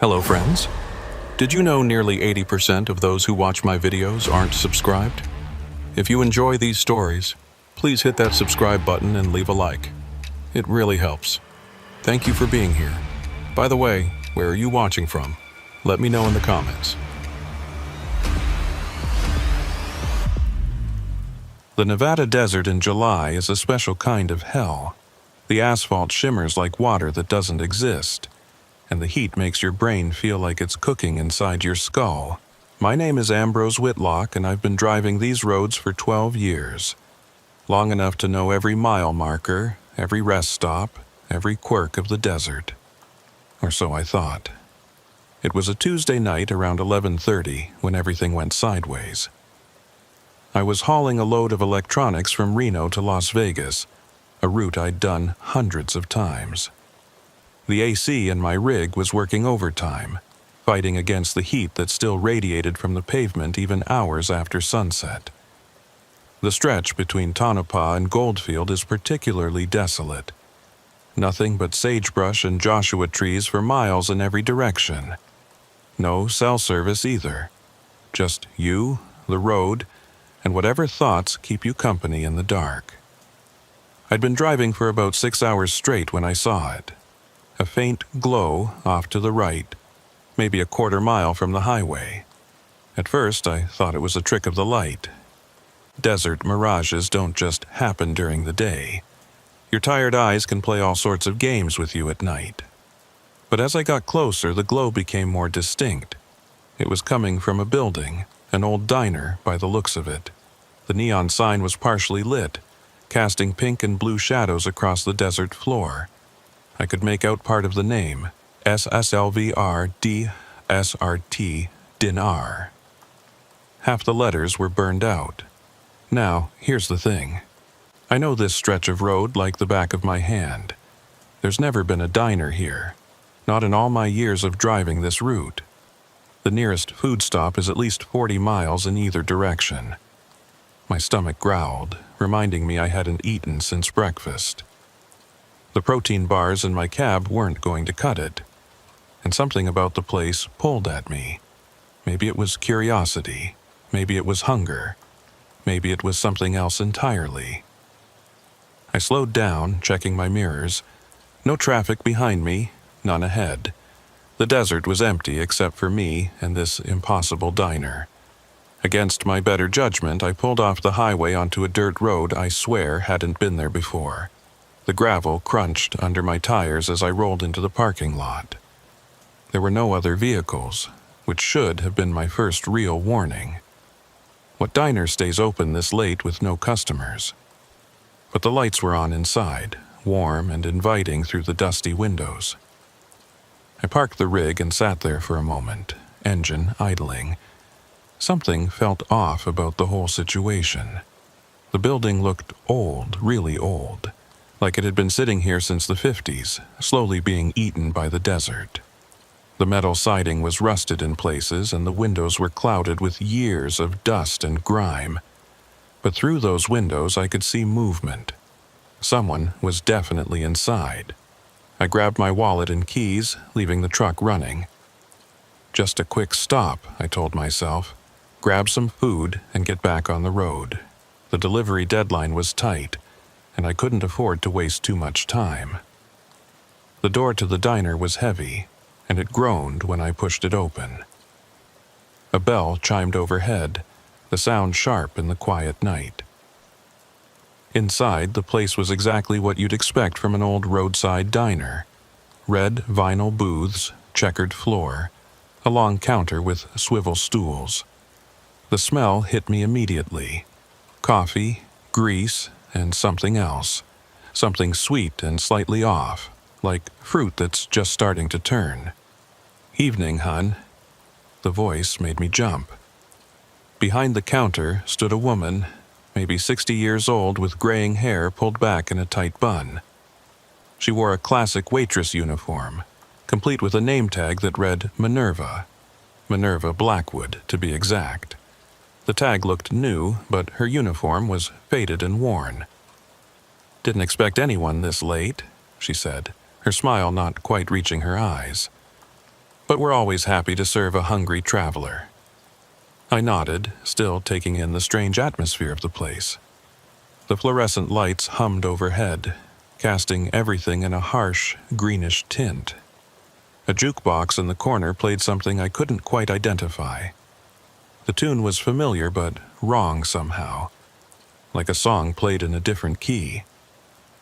Hello friends. Did you know nearly 80% of those who watch my videos aren't subscribed? If you enjoy these stories, please hit that subscribe button and leave a like. It really helps. Thank you for being here. By the way, where are you watching from? Let me know in the comments. The Nevada desert in July is a special kind of hell. The asphalt shimmers like water that doesn't exist, and the heat makes your brain feel like it's cooking inside your skull. My name is Ambrose Whitlock, and I've been driving these roads for 12 years. Long enough to know every mile marker, every rest stop, every quirk of the desert. Or so I thought. It was a Tuesday night around 11:30 when everything went sideways. I was hauling a load of electronics from Reno to Las Vegas, a route I'd done hundreds of times. The AC in my rig was working overtime, fighting against the heat that still radiated from the pavement even hours after sunset. The stretch between Tonopah and Goldfield is particularly desolate. Nothing but sagebrush and Joshua trees for miles in every direction. No cell service either. Just you, the road, and whatever thoughts keep you company in the dark. I'd been driving for about 6 hours straight when I saw it. A faint glow off to the right, maybe a quarter mile from the highway. At first, I thought it was a trick of the light. Desert mirages don't just happen during the day. Your tired eyes can play all sorts of games with you at night. But as I got closer, the glow became more distinct. It was coming from a building, an old diner by the looks of it. The neon sign was partially lit, casting pink and blue shadows across the desert floor. I could make out part of the name, SSLVRDSRT Dinar. Half the letters were burned out. Now, here's the thing. I know this stretch of road like the back of my hand. There's never been a diner here, not in all my years of driving this route. The nearest food stop is at least 40 miles in either direction. My stomach growled, reminding me I hadn't eaten since breakfast. The protein bars in my cab weren't going to cut it, and something about the place pulled at me. Maybe it was curiosity, maybe it was hunger, maybe it was something else entirely. I slowed down, checking my mirrors. No traffic behind me, none ahead. The desert was empty except for me and this impossible diner. Against my better judgment, I pulled off the highway onto a dirt road I swear hadn't been there before. The gravel crunched under my tires as I rolled into the parking lot. There were no other vehicles, which should have been my first real warning. What diner stays open this late with no customers? But the lights were on inside, warm and inviting through the dusty windows. I parked the rig and sat there for a moment, engine idling. Something felt off about the whole situation. The building looked old, really old, like it had been sitting here since the 50s, slowly being eaten by the desert. The metal siding was rusted in places, and the windows were clouded with years of dust and grime. But through those windows I could see movement. Someone was definitely inside. I grabbed my wallet and keys, leaving the truck running. Just a quick stop, I told myself. Grab some food and get back on the road. The delivery deadline was tight, and I couldn't afford to waste too much time. The door to the diner was heavy, and it groaned when I pushed it open. A bell chimed overhead, the sound sharp in the quiet night. Inside, the place was exactly what you'd expect from an old roadside diner. Red vinyl booths, checkered floor, a long counter with swivel stools. The smell hit me immediately. Coffee, grease, and something else. Something sweet and slightly off, like fruit that's just starting to turn. "Evening, hun." The voice made me jump. Behind the counter stood a woman, maybe 60 years old, with graying hair pulled back in a tight bun. She wore a classic waitress uniform, complete with a name tag that read Minerva. Minerva Blackwood, to be exact. The tag looked new, but her uniform was faded and worn. "Didn't expect anyone this late," she said, her smile not quite reaching her eyes. but we're always happy to serve a hungry traveler. I nodded, still taking in the strange atmosphere of the place. The fluorescent lights hummed overhead, casting everything in a harsh, greenish tint. A jukebox in the corner played something I couldn't quite identify. The tune was familiar but wrong somehow, like a song played in a different key.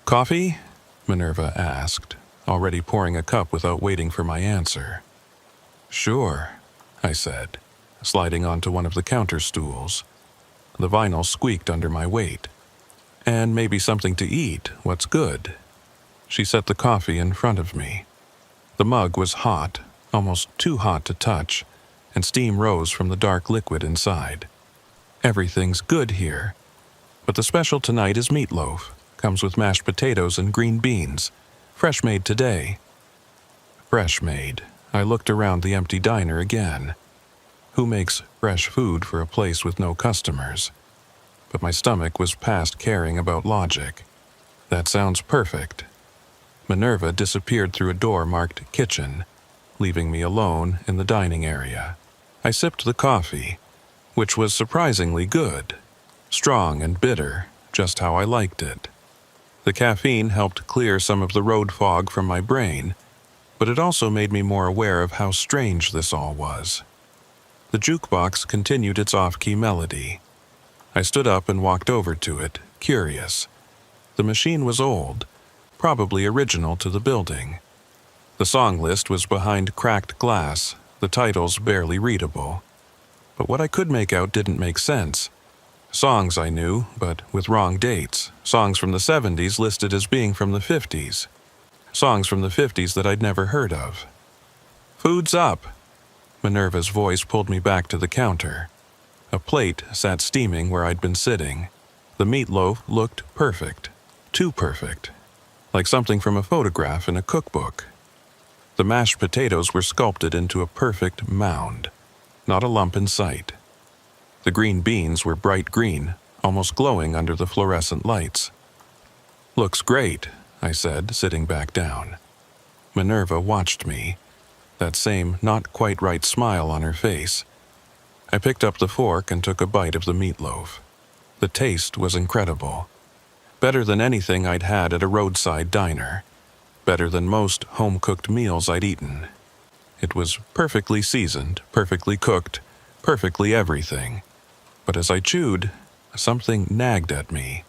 "Coffee?" Minerva asked, already pouring a cup without waiting for my answer. "Sure," I said, sliding onto one of the counter stools. The vinyl squeaked under my weight. "And maybe something to eat, what's good?" She set the coffee in front of me. The mug was hot, almost too hot to touch, and steam rose from the dark liquid inside. "Everything's good here, but the special tonight is meatloaf. Comes with mashed potatoes and green beans. Fresh made today." Fresh made. I looked around the empty diner again. Who makes fresh food for a place with no customers? But my stomach was past caring about logic. "That sounds perfect." Minerva disappeared through a door marked kitchen, leaving me alone in the dining area. I sipped the coffee, which was surprisingly good. Strong and bitter, just how I liked it. The caffeine helped clear some of the road fog from my brain, but it also made me more aware of how strange this all was. The jukebox continued its off-key melody. I stood up and walked over to it, curious. The machine was old, probably original to the building. The song list was behind cracked glass, the titles barely readable. But what I could make out didn't make sense. Songs I knew, but with wrong dates. Songs from the 70s listed as being from the 50s. Songs from the 50s that I'd never heard of. "Food's up." Minerva's voice pulled me back to the counter. A plate sat steaming where I'd been sitting. The meatloaf looked perfect. Too perfect. Like something from a photograph in a cookbook. The mashed potatoes were sculpted into a perfect mound. Not a lump in sight. The green beans were bright green, almost glowing under the fluorescent lights. "Looks great," I said, sitting back down. Minerva watched me, that same not quite right smile on her face. I picked up the fork and took a bite of the meatloaf. The taste was incredible. Better than anything I'd had at a roadside diner. Better than most home-cooked meals I'd eaten. It was perfectly seasoned, perfectly cooked, perfectly everything. But as I chewed, something nagged at me.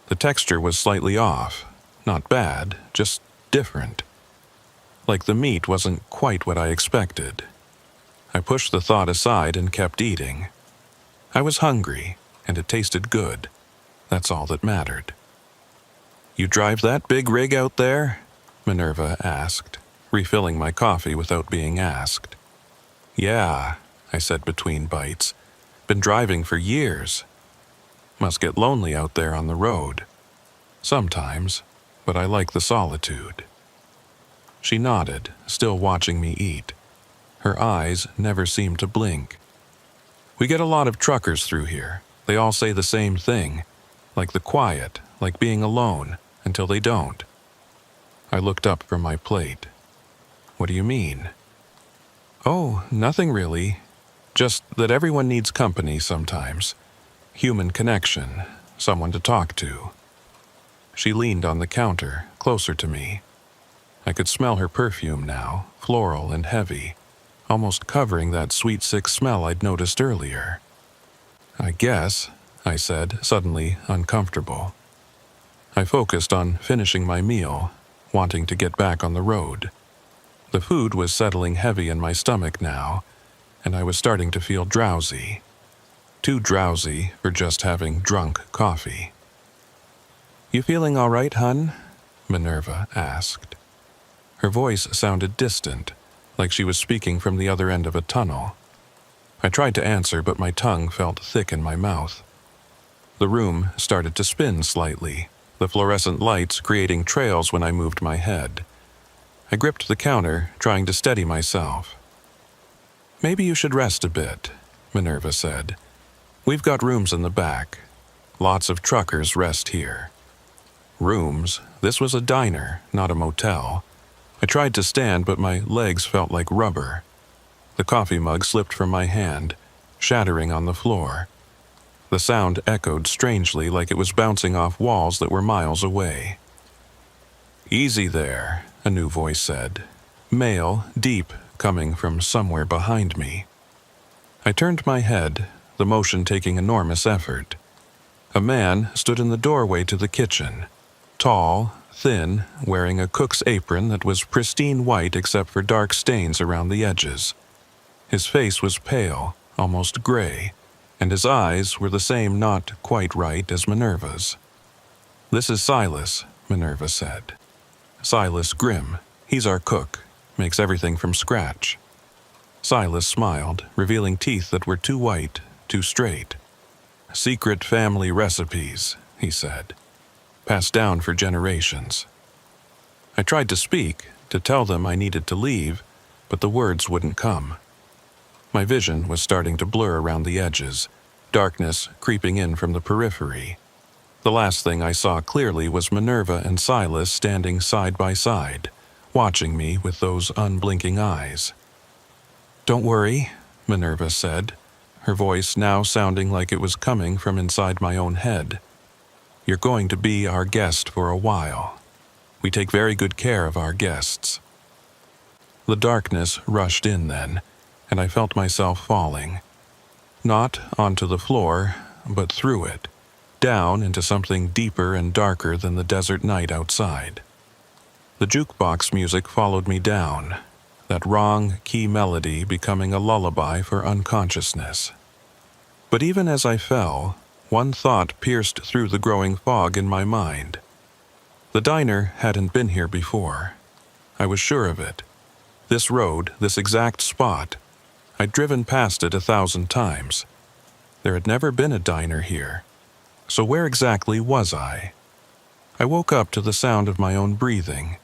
The texture was slightly off. Not bad, just different. Like the meat wasn't quite what I expected. I pushed the thought aside and kept eating. I was hungry, and it tasted good. That's all that mattered. "You drive that big rig out there?" Minerva asked, refilling my coffee without being asked. "Yeah," I said between bites. "Been driving for years. Must get lonely out there on the road. Sometimes, but I like the solitude." She nodded, still watching me eat. Her eyes never seemed to blink. "We get a lot of truckers through here. They all say the same thing. Like the quiet, like being alone, until they don't." I looked up from my plate. "What do you mean?" "Oh, nothing really. Just that everyone needs company sometimes. Human connection, someone to talk to." She leaned on the counter, closer to me. I could smell her perfume now, floral and heavy, almost covering that sweet sick smell I'd noticed earlier. "I guess," I said, suddenly uncomfortable. I focused on finishing my meal, wanting to get back on the road. The food was settling heavy in my stomach now, and I was starting to feel drowsy. Too drowsy for just having drunk coffee. "You feeling all right, hun?" Minerva asked. Her voice sounded distant, like she was speaking from the other end of a tunnel. I tried to answer, but my tongue felt thick in my mouth. The room started to spin slightly, the fluorescent lights creating trails when I moved my head. I gripped the counter, trying to steady myself. "Maybe you should rest a bit," Minerva said. "We've got rooms in the back. Lots of truckers rest here." Rooms? This was a diner, not a motel. I tried to stand, but my legs felt like rubber. The coffee mug slipped from my hand, shattering on the floor. The sound echoed strangely like it was bouncing off walls that were miles away. "Easy there," a new voice said, male, deep, coming from somewhere behind me. I turned my head, the motion taking enormous effort. A man stood in the doorway to the kitchen, tall, thin, wearing a cook's apron that was pristine white except for dark stains around the edges. His face was pale, almost gray, and his eyes were the same not quite right as Minerva's. "This is Silas," Minerva said. "Silas Grimm. He's our cook, makes everything from scratch." Silas smiled, revealing teeth that were too white, too straight. "Secret family recipes," he said, "passed down for generations." I tried to speak, to tell them I needed to leave, but the words wouldn't come. My vision was starting to blur around the edges, darkness creeping in from the periphery. The last thing I saw clearly was Minerva and Silas standing side by side, watching me with those unblinking eyes. "Don't worry," Minerva said, her voice now sounding like it was coming from inside my own head. "You're going to be our guest for a while. We take very good care of our guests." The darkness rushed in then, and I felt myself falling. Not onto the floor, but through it, down into something deeper and darker than the desert night outside. The jukebox music followed me down, that wrong key melody becoming a lullaby for unconsciousness. But even as I fell, one thought pierced through the growing fog in my mind. The diner hadn't been here before. I was sure of it. This road, this exact spot, I'd driven past it 1,000 times. There had never been a diner here. So where exactly was I? I woke up to the sound of my own breathing.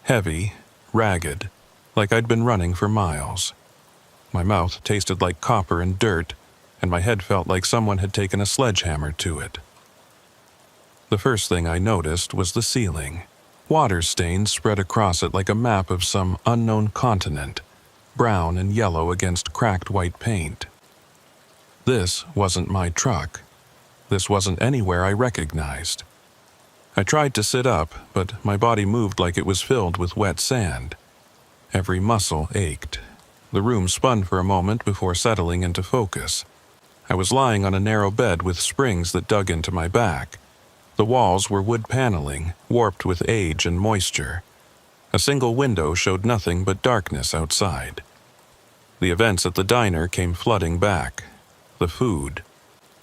Heavy, ragged, like I'd been running for miles. My mouth tasted like copper and dirt, and my head felt like someone had taken a sledgehammer to it. The first thing I noticed was the ceiling. Water stains spread across it like a map of some unknown continent, brown and yellow against cracked white paint. This wasn't my truck. This wasn't anywhere I recognized. I tried to sit up, but my body moved like it was filled with wet sand. Every muscle ached. The room spun for a moment before settling into focus. I was lying on a narrow bed with springs that dug into my back. The walls were wood paneling, warped with age and moisture. A single window showed nothing but darkness outside. The events at the diner came flooding back. The food.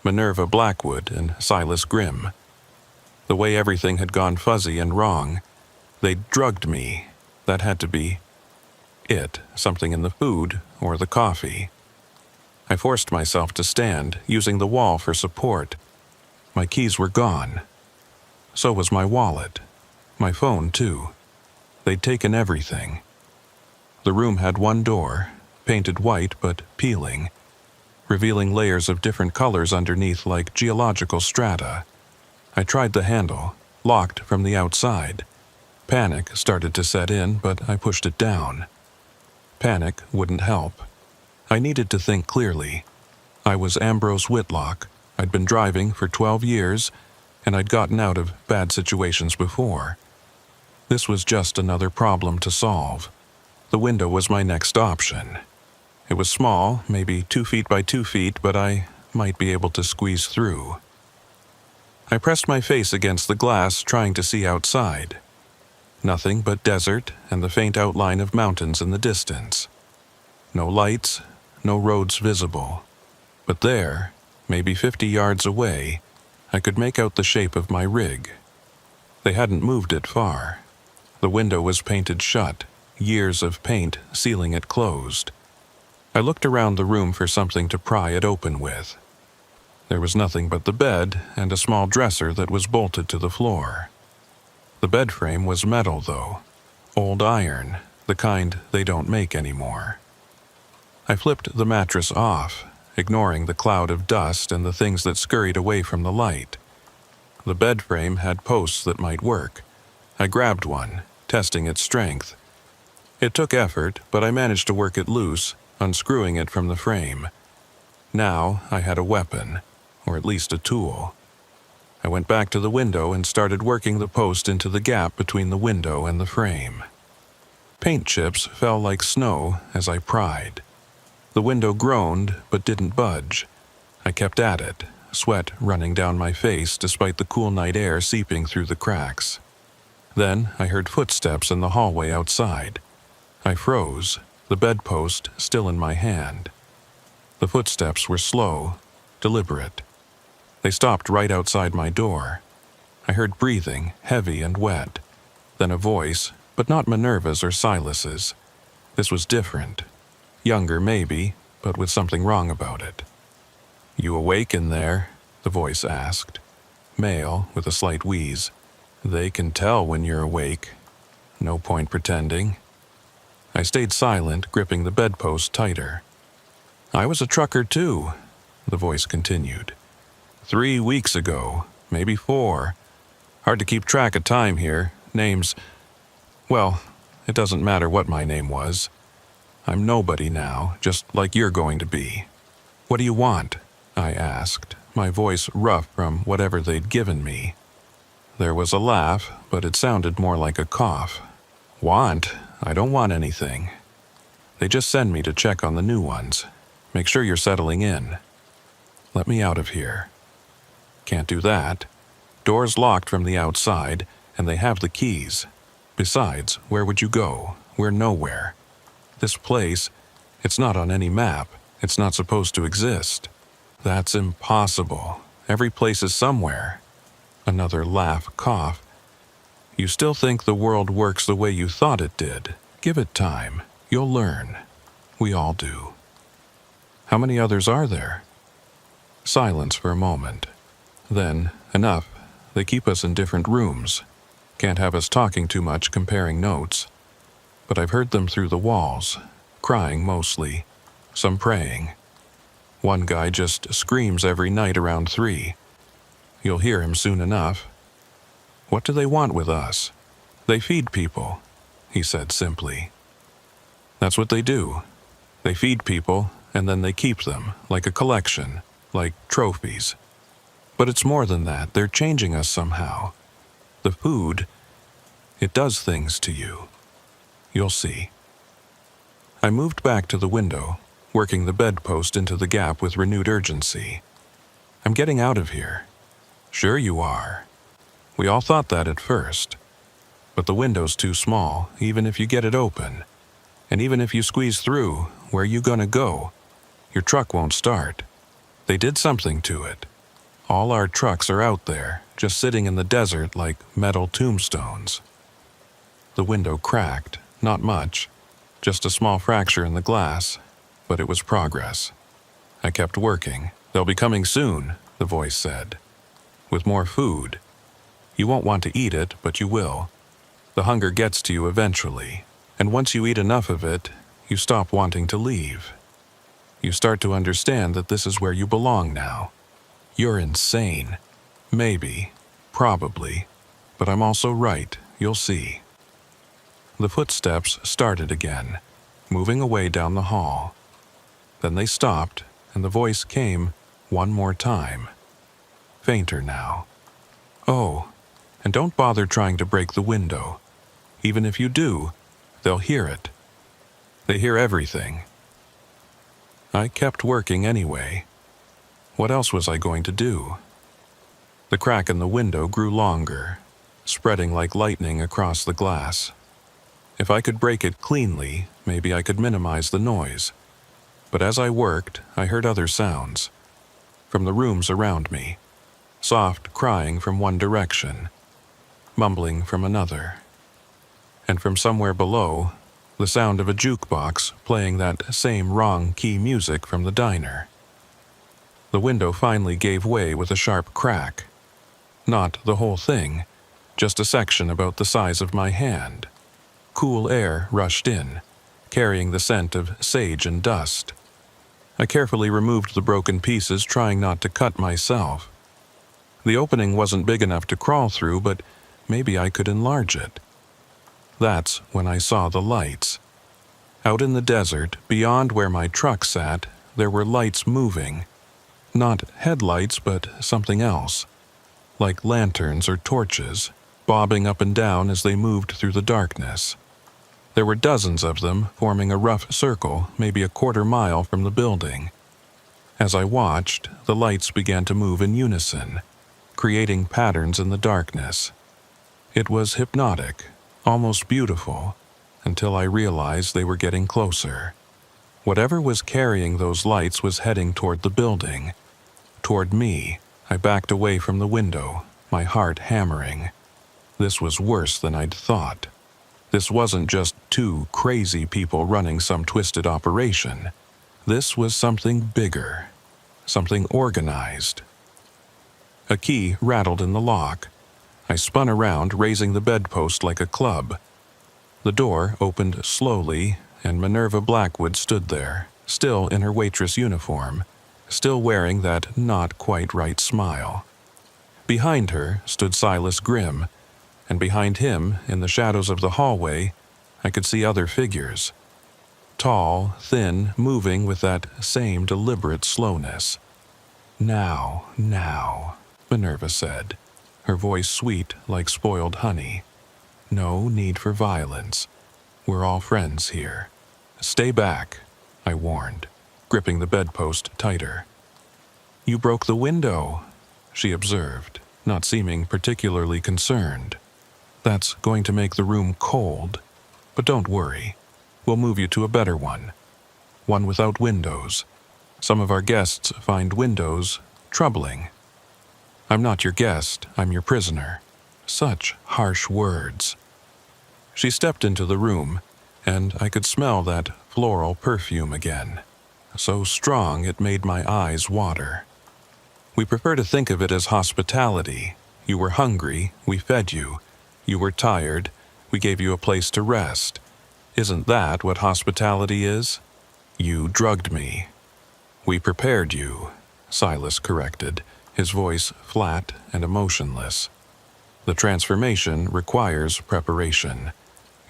Minerva Blackwood and Silas Grimm. The way everything had gone fuzzy and wrong. They'd drugged me. That had to be it, something in the food or the coffee. I forced myself to stand, using the wall for support. My keys were gone. So was my wallet. My phone, too. They'd taken everything. The room had one door, painted white but peeling, revealing layers of different colors underneath like geological strata. I tried the handle, locked from the outside. Panic started to set in, but I pushed it down. Panic wouldn't help. I needed to think clearly. I was Ambrose Whitlock. I'd been driving for 12 years, and I'd gotten out of bad situations before. This was just another problem to solve. The window was my next option. It was small, maybe 2 feet by 2 feet, but I might be able to squeeze through. I pressed my face against the glass, trying to see outside. Nothing but desert and the faint outline of mountains in the distance. No lights, no roads visible. But there, maybe 50 yards away, I could make out the shape of my rig. They hadn't moved it far. The window was painted shut, years of paint sealing it closed. I looked around the room for something to pry it open with. There was nothing but the bed and a small dresser that was bolted to the floor. The bed frame was metal, though. Old iron, the kind they don't make anymore. I flipped the mattress off, ignoring the cloud of dust and the things that scurried away from the light. The bed frame had posts that might work. I grabbed one, testing its strength. It took effort, but I managed to work it loose, unscrewing it from the frame. Now I had a weapon, or at least a tool. I went back to the window and started working the post into the gap between the window and the frame. Paint chips fell like snow as I pried. The window groaned but didn't budge. I kept at it, sweat running down my face despite the cool night air seeping through the cracks. Then I heard footsteps in the hallway outside. I froze, the bedpost still in my hand. The footsteps were slow, deliberate. They stopped right outside my door. I heard breathing, heavy and wet. Then a voice, but not Minerva's or Silas's. This was different. Younger, maybe, but with something wrong about it. "You awake in there?" the voice asked. Male, with a slight wheeze. "They can tell when you're awake. No point pretending." I stayed silent, gripping the bedpost tighter. "I was a trucker too," the voice continued. 3 weeks ago, maybe 4. Hard to keep track of time here. Names... Well, it doesn't matter what my name was. I'm nobody now, just like you're going to be. "What do you want?" I asked, my voice rough from whatever they'd given me. There was a laugh, but it sounded more like a cough. "Want? I don't want anything. They just send me to check on the new ones. Make sure you're settling in. Let me out of here." "Can't do that. Door's locked from the outside, and they have the keys. Besides, where would you go? We're nowhere. This place, it's not on any map. It's not supposed to exist." "That's impossible. Every place is somewhere." Another laugh, cough. "You still think the world works the way you thought it did? Give it time. You'll learn. We all do." "How many others are there?" Silence for a moment. Then, enough. They keep us in different rooms. Can't have us talking too much, comparing notes. But I've heard them through the walls, crying mostly, some praying. One guy just screams every night around 3. You'll hear him soon enough. "What do they want with us?" "They feed people," he said simply. "That's what they do. They feed people, and then they keep them, like a collection, like trophies. But it's more than that. They're changing us somehow. The food, it does things to you. You'll see." I moved back to the window, working the bedpost into the gap with renewed urgency. "I'm getting out of here." "Sure you are. We all thought that at first. But the window's too small, even if you get it open. And even if you squeeze through, where you gonna go? Your truck won't start. They did something to it. All our trucks are out there, just sitting in the desert like metal tombstones." The window cracked, not much, just a small fracture in the glass, but it was progress. I kept working. "They'll be coming soon," the voice said. "With more food. You won't want to eat it, but you will. The hunger gets to you eventually, and once you eat enough of it, you stop wanting to leave. You start to understand that this is where you belong now. You're insane. Maybe. Probably. But I'm also right. You'll see." The footsteps started again, moving away down the hall. Then they stopped, and the voice came one more time. Fainter now. "Oh, and don't bother trying to break the window. Even if you do, they'll hear it. They hear everything." I kept working anyway. What else was I going to do? The crack in the window grew longer, spreading like lightning across the glass. If I could break it cleanly, maybe I could minimize the noise. But as I worked, I heard other sounds. From the rooms around me. Soft crying from one direction. Mumbling from another. And from somewhere below, the sound of a jukebox playing that same wrong key music from the diner. The window finally gave way with a sharp crack. Not the whole thing, just a section about the size of my hand. Cool air rushed in, carrying the scent of sage and dust. I carefully removed the broken pieces, trying not to cut myself. The opening wasn't big enough to crawl through, but maybe I could enlarge it. That's when I saw the lights. Out in the desert, beyond where my truck sat, there were lights moving. Not headlights, but something else. Like lanterns or torches, bobbing up and down as they moved through the darkness. There were dozens of them, forming a rough circle, maybe a quarter mile from the building. As I watched, the lights began to move in unison, creating patterns in the darkness. It was hypnotic, almost beautiful, until I realized they were getting closer. Whatever was carrying those lights was heading toward the building. Toward me. I backed away from the window, my heart hammering. This was worse than I'd thought. This wasn't just two crazy people running some twisted operation. This was something bigger, something organized. A key rattled in the lock. I spun around, raising the bedpost like a club. The door opened slowly, and Minerva Blackwood stood there, still in her waitress uniform, still wearing that not quite right smile. Behind her stood Silas Grimm, and behind him, in the shadows of the hallway, I could see other figures. Tall, thin, moving with that same deliberate slowness. Now, Minerva said, her voice sweet like spoiled honey. No need for violence. We're all friends here. Stay back, I warned, gripping the bedpost tighter. You broke the window, she observed, not seeming particularly concerned. That's going to make the room cold, but don't worry. We'll move you to a better one. One without windows. Some of our guests find windows troubling. I'm not your guest, I'm your prisoner. Such harsh words. She stepped into the room, and I could smell that floral perfume again. So strong it made my eyes water. We prefer to think of it as hospitality. You were hungry, we fed you. You were tired, we gave you a place to rest. Isn't that what hospitality is? You drugged me. We prepared you, Silas corrected, his voice flat and emotionless. The transformation requires preparation.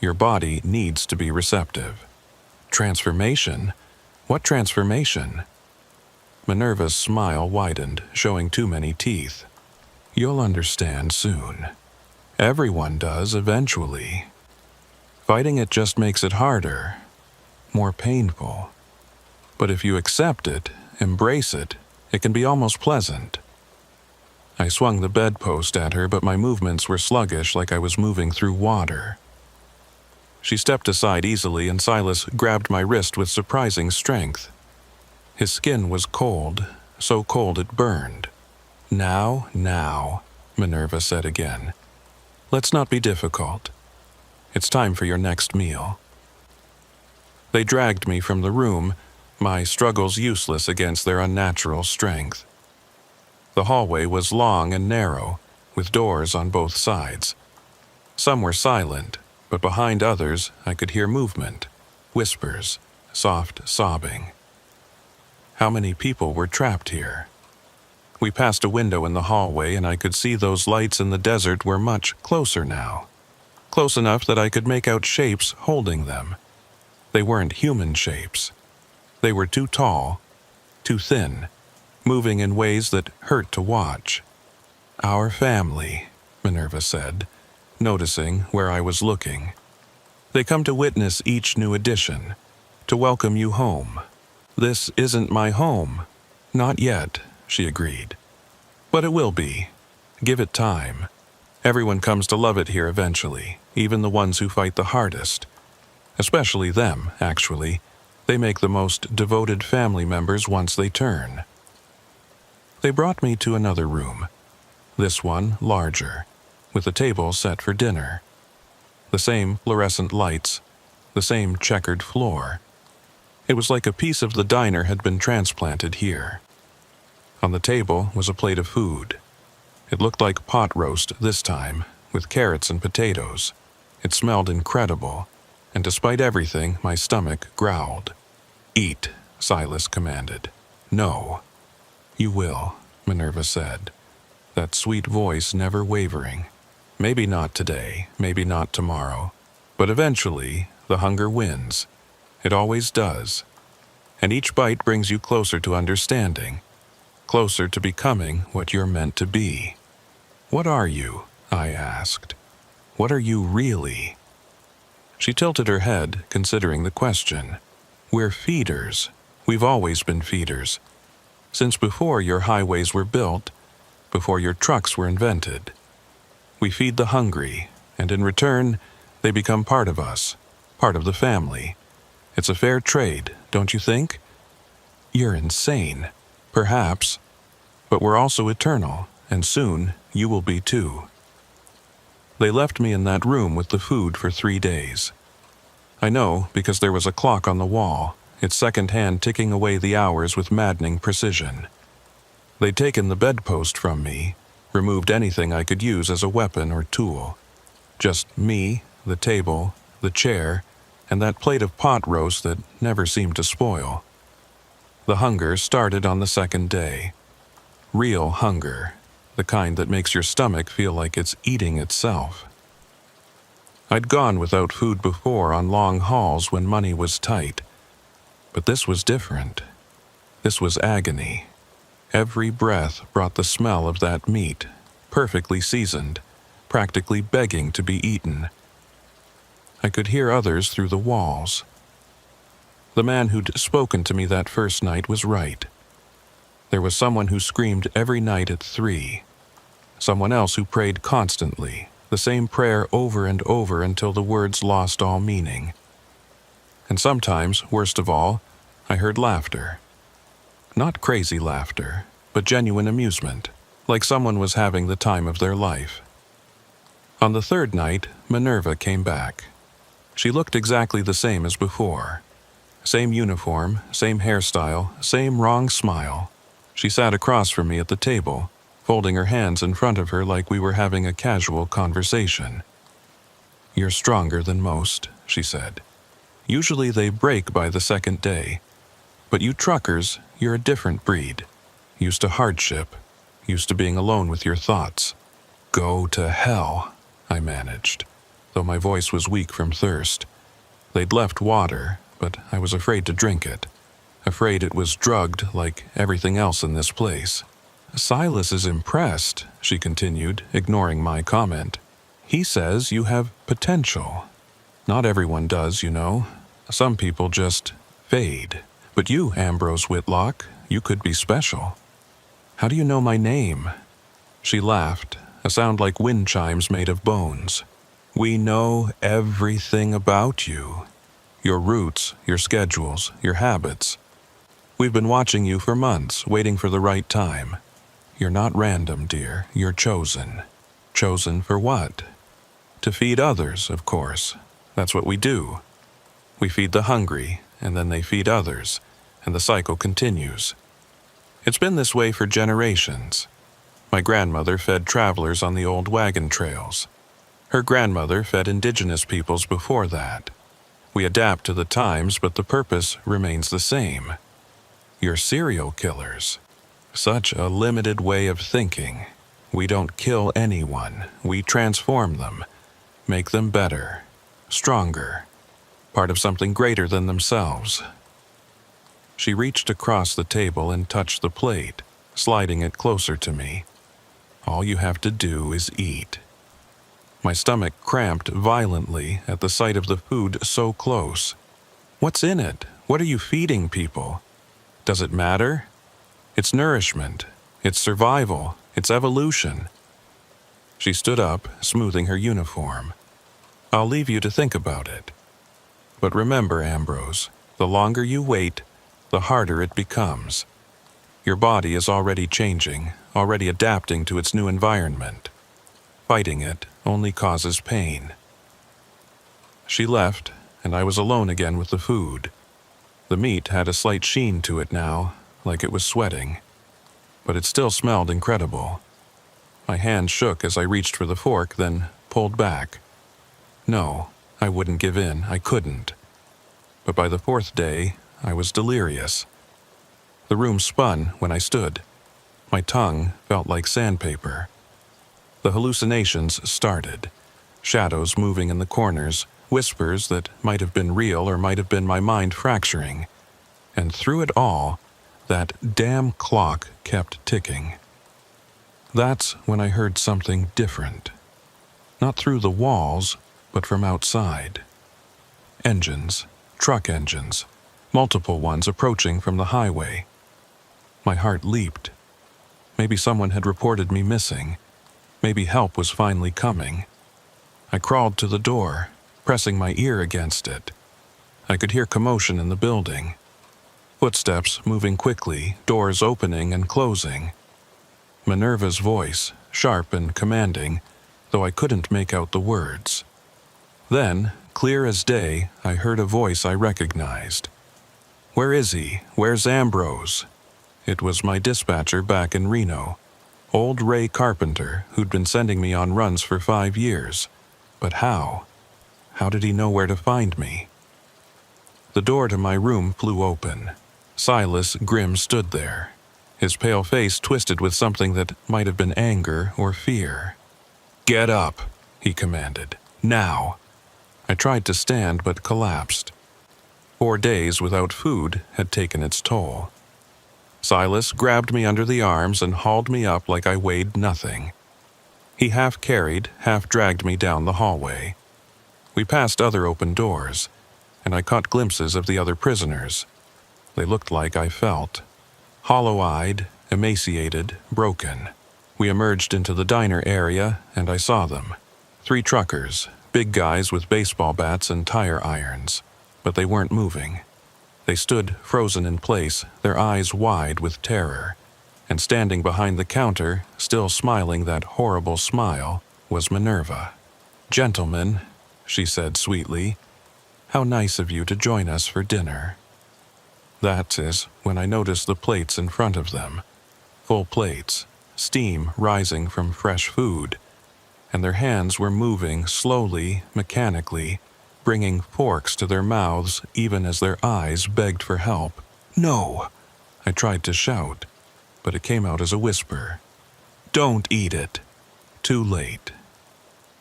Your body needs to be receptive. Transformation? What transformation? Minerva's smile widened, showing too many teeth. You'll understand soon. Everyone does eventually. Fighting it just makes it harder, more painful. But if you accept it, embrace it, it can be almost pleasant. I swung the bedpost at her, but my movements were sluggish like I was moving through water. She stepped aside easily, and Silas grabbed my wrist with surprising strength. His skin was cold, so cold it burned. Now, Minerva said again. Let's not be difficult. It's time for your next meal. They dragged me from the room, my struggles useless against their unnatural strength. The hallway was long and narrow, with doors on both sides. Some were silent, but behind others I could hear movement, whispers, soft sobbing. How many people were trapped here? We passed a window in the hallway, and I could see those lights in the desert were much closer now. Close enough that I could make out shapes holding them. They weren't human shapes. They were too tall, too thin, moving in ways that hurt to watch. Our family, Minerva said, noticing where I was looking. They come to witness each new addition, to welcome you home. This isn't my home. Not yet, she agreed. But it will be. Give it time. Everyone comes to love it here eventually, even the ones who fight the hardest. Especially them, actually. They make the most devoted family members once they turn. They brought me to another room. This one larger, with a table set for dinner. The same fluorescent lights, the same checkered floor. It was like a piece of the diner had been transplanted here. On the table was a plate of food. It looked like pot roast this time, with carrots and potatoes. It smelled incredible, and despite everything, my stomach growled. Eat, Silas commanded. No. You will, Minerva said, that sweet voice never wavering. Maybe not today, maybe not tomorrow, but eventually the hunger wins. It always does. And each bite brings you closer to understanding, closer to becoming what you're meant to be. What are you? I asked. What are you really? She tilted her head, considering the question. We're feeders. We've always been feeders. Since before your highways were built, before your trucks were invented. We feed the hungry, and in return, they become part of us, part of the family. It's a fair trade, don't you think? You're insane. Perhaps. But we're also eternal, and soon you will be too. They left me in that room with the food for 3 days. I know because there was a clock on the wall, its second hand ticking away the hours with maddening precision. They'd taken the bedpost from me, removed anything I could use as a weapon or tool. Just me, the table, the chair, and that plate of pot roast that never seemed to spoil. The hunger started on the second day. Real hunger, the kind that makes your stomach feel like it's eating itself. I'd gone without food before on long hauls when money was tight. But this was different. This was agony. Every breath brought the smell of that meat, perfectly seasoned, practically begging to be eaten. I could hear others through the walls. The man who'd spoken to me that first night was right. There was someone who screamed every night at 3. Someone else who prayed constantly, the same prayer over and over until the words lost all meaning. And sometimes, worst of all, I heard laughter. Not crazy laughter, but genuine amusement, like someone was having the time of their life. On the third night, Minerva came back. She looked exactly the same as before. Same uniform, same hairstyle, same wrong smile. She sat across from me at the table, folding her hands in front of her like we were having a casual conversation. "You're stronger than most," she said. "Usually they break by the second day. But you truckers, you're a different breed. Used to hardship, used to being alone with your thoughts." "Go to hell," I managed, though my voice was weak from thirst. They'd left water, but I was afraid to drink it. Afraid it was drugged like everything else in this place. "Silas is impressed," she continued, ignoring my comment. "He says you have potential. Not everyone does, you know. Some people just fade. But you, Ambrose Whitlock, you could be special." "How do you know my name?" She laughed, a sound like wind chimes made of bones. "We know everything about you. Your roots, your schedules, your habits. We've been watching you for months, waiting for the right time. You're not random, dear. You're chosen. Chosen for what? To feed others, of course. That's what we do. We feed the hungry, and then they feed others, and the cycle continues. It's been this way for generations. My grandmother fed travelers on the old wagon trails. Her grandmother fed indigenous peoples before that. We adapt to the times, but the purpose remains the same. You're serial killers. Such a limited way of thinking. We don't kill anyone. We transform them, make them better, stronger, part of something greater than themselves." She reached across the table and touched the plate, sliding it closer to me. "All you have to do is eat." My stomach cramped violently at the sight of the food so close. "What's in it? What are you feeding people? Does it matter? It's nourishment. It's survival. It's evolution." She stood up, smoothing her uniform. "I'll leave you to think about it. But remember, Ambrose, the longer you wait, the harder it becomes. Your body is already changing, already adapting to its new environment. Fighting it only causes pain." She left, and I was alone again with the food. The meat had a slight sheen to it now, like it was sweating. But it still smelled incredible. My hand shook as I reached for the fork, then pulled back. No, I wouldn't give in. I couldn't. But by the fourth day, I was delirious. The room spun when I stood. My tongue felt like sandpaper. The hallucinations started, shadows moving in the corners, whispers that might have been real or might have been my mind fracturing. And through it all, that damn clock kept ticking. That's when I heard something different. Not through the walls, but from outside. Engines, truck engines, multiple ones approaching from the highway. My heart leaped. Maybe someone had reported me missing. Maybe help was finally coming. I crawled to the door, pressing my ear against it. I could hear commotion in the building. Footsteps moving quickly, doors opening and closing. Minerva's voice, sharp and commanding, though I couldn't make out the words. Then, clear as day, I heard a voice I recognized. "Where is he? Where's Ambrose?" It was my dispatcher back in Reno, old Ray Carpenter, who'd been sending me on runs for 5 years. But how? How did he know where to find me? The door to my room flew open. Silas Grimm stood there, his pale face twisted with something that might have been anger or fear. "Get up," he commanded. "Now." I tried to stand but collapsed. 4 days without food had taken its toll. Silas grabbed me under the arms and hauled me up like I weighed nothing. He half carried, half dragged me down the hallway. We passed other open doors, and I caught glimpses of the other prisoners. They looked like I felt. Hollow-eyed, emaciated, broken. We emerged into the diner area, and I saw them. 3 truckers, big guys with baseball bats and tire irons. But they weren't moving. They stood frozen in place, their eyes wide with terror. And standing behind the counter, still smiling that horrible smile, was Minerva. "Gentlemen," she said sweetly, "how nice of you to join us for dinner." That is when I noticed the plates in front of them. Full plates, steam rising from fresh food, and their hands were moving slowly, mechanically, bringing forks to their mouths even as their eyes begged for help. "No!" I tried to shout, but it came out as a whisper. "Don't eat it!" Too late.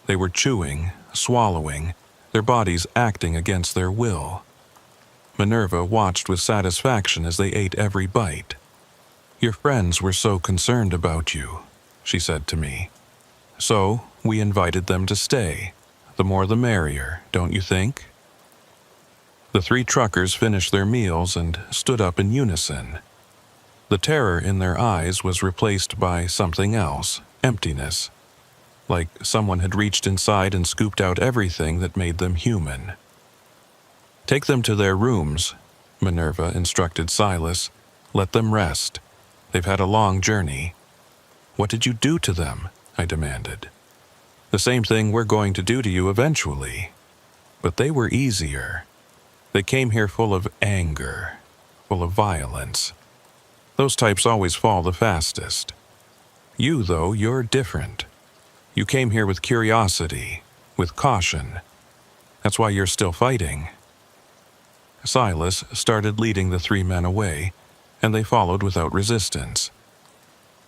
They were chewing, swallowing, their bodies acting against their will. Minerva watched with satisfaction as they ate every bite. "Your friends were so concerned about you," she said to me. "So we invited them to stay. The more the merrier, don't you think?" The 3 truckers finished their meals and stood up in unison. The terror in their eyes was replaced by something else, emptiness. Like someone had reached inside and scooped out everything that made them human. "Take them to their rooms," Minerva instructed Silas. "Let them rest. They've had a long journey." "What did you do to them?" I demanded. "The same thing we're going to do to you eventually." But they were easier. They came here full of anger, full of violence. Those types always fall the fastest. You, though, you're different. You came here with curiosity, with caution. That's why you're still fighting. Silas started leading the 3 men away, and they followed without resistance.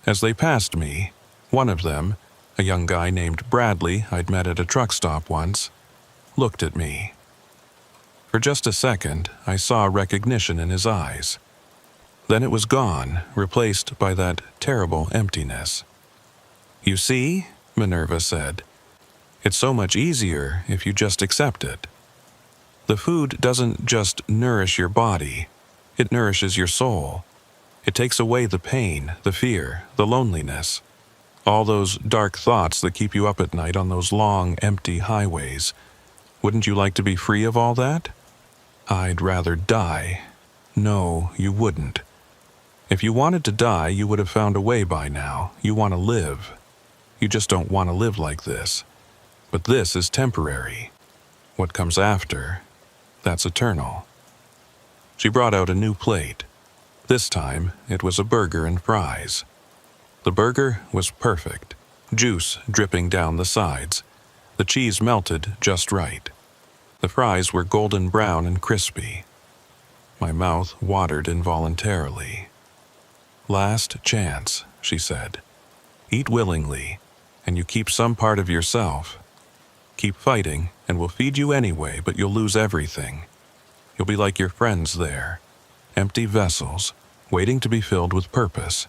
As they passed me, one of them, a young guy named Bradley I'd met at a truck stop once, looked at me. For just a second, I saw recognition in his eyes. Then it was gone, replaced by that terrible emptiness. "You see," Minerva said, "it's so much easier if you just accept it. The food doesn't just nourish your body, it nourishes your soul. It takes away the pain, the fear, the loneliness. All those dark thoughts that keep you up at night on those long, empty highways. Wouldn't you like to be free of all that?" "I'd rather die." "No, you wouldn't. If you wanted to die, you would have found a way by now. You want to live. You just don't want to live like this. But this is temporary. What comes after, that's eternal." She brought out a new plate. This time, it was a burger and fries. The burger was perfect, juice dripping down the sides. The cheese melted just right. The fries were golden brown and crispy. My mouth watered involuntarily. "Last chance," she said. "Eat willingly, and you keep some part of yourself. Keep fighting, and will feed you anyway, but you'll lose everything. You'll be like your friends there, empty vessels, waiting to be filled with purpose.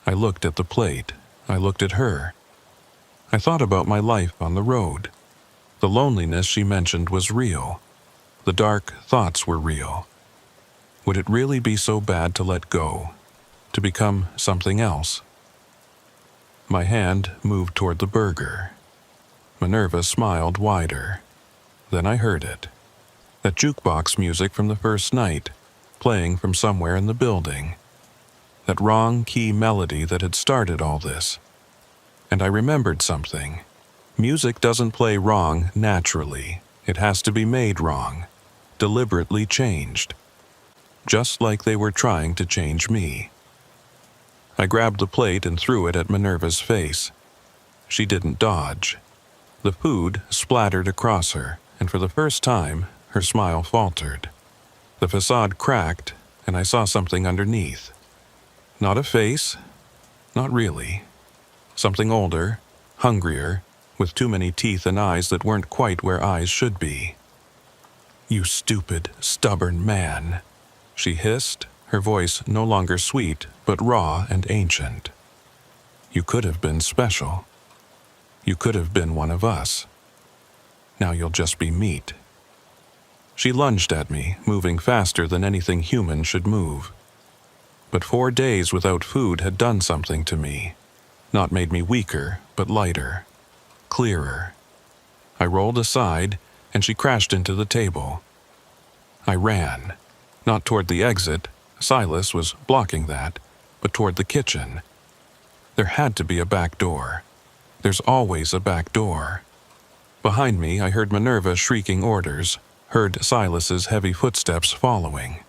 I looked at the plate. I looked at her. I thought about my life on the road. The loneliness she mentioned was real. The dark thoughts were real. Would it really be so bad to let go, to become something else? My hand moved toward the burger. Minerva smiled wider. Then I heard it. That jukebox music from the first night, playing from somewhere in the building. That wrong key melody that had started all this. And I remembered something. Music doesn't play wrong naturally. It has to be made wrong, deliberately changed. Just like they were trying to change me. I grabbed the plate and threw it at Minerva's face. She didn't dodge. The food splattered across her, and for the first time, her smile faltered. The facade cracked, and I saw something underneath. Not a face, not really. Something older, hungrier, with too many teeth and eyes that weren't quite where eyes should be. "You stupid, stubborn man," she hissed, her voice no longer sweet, but raw and ancient. "You could have been special. You could have been one of us. Now you'll just be meat." She lunged at me, moving faster than anything human should move. But 4 days without food had done something to me. Not made me weaker, but lighter, clearer. I rolled aside, and she crashed into the table. I ran, not toward the exit, Silas was blocking that, but toward the kitchen. There had to be a back door. There's always a back door. Behind me, I heard Minerva shrieking orders, heard Silas's heavy footsteps following.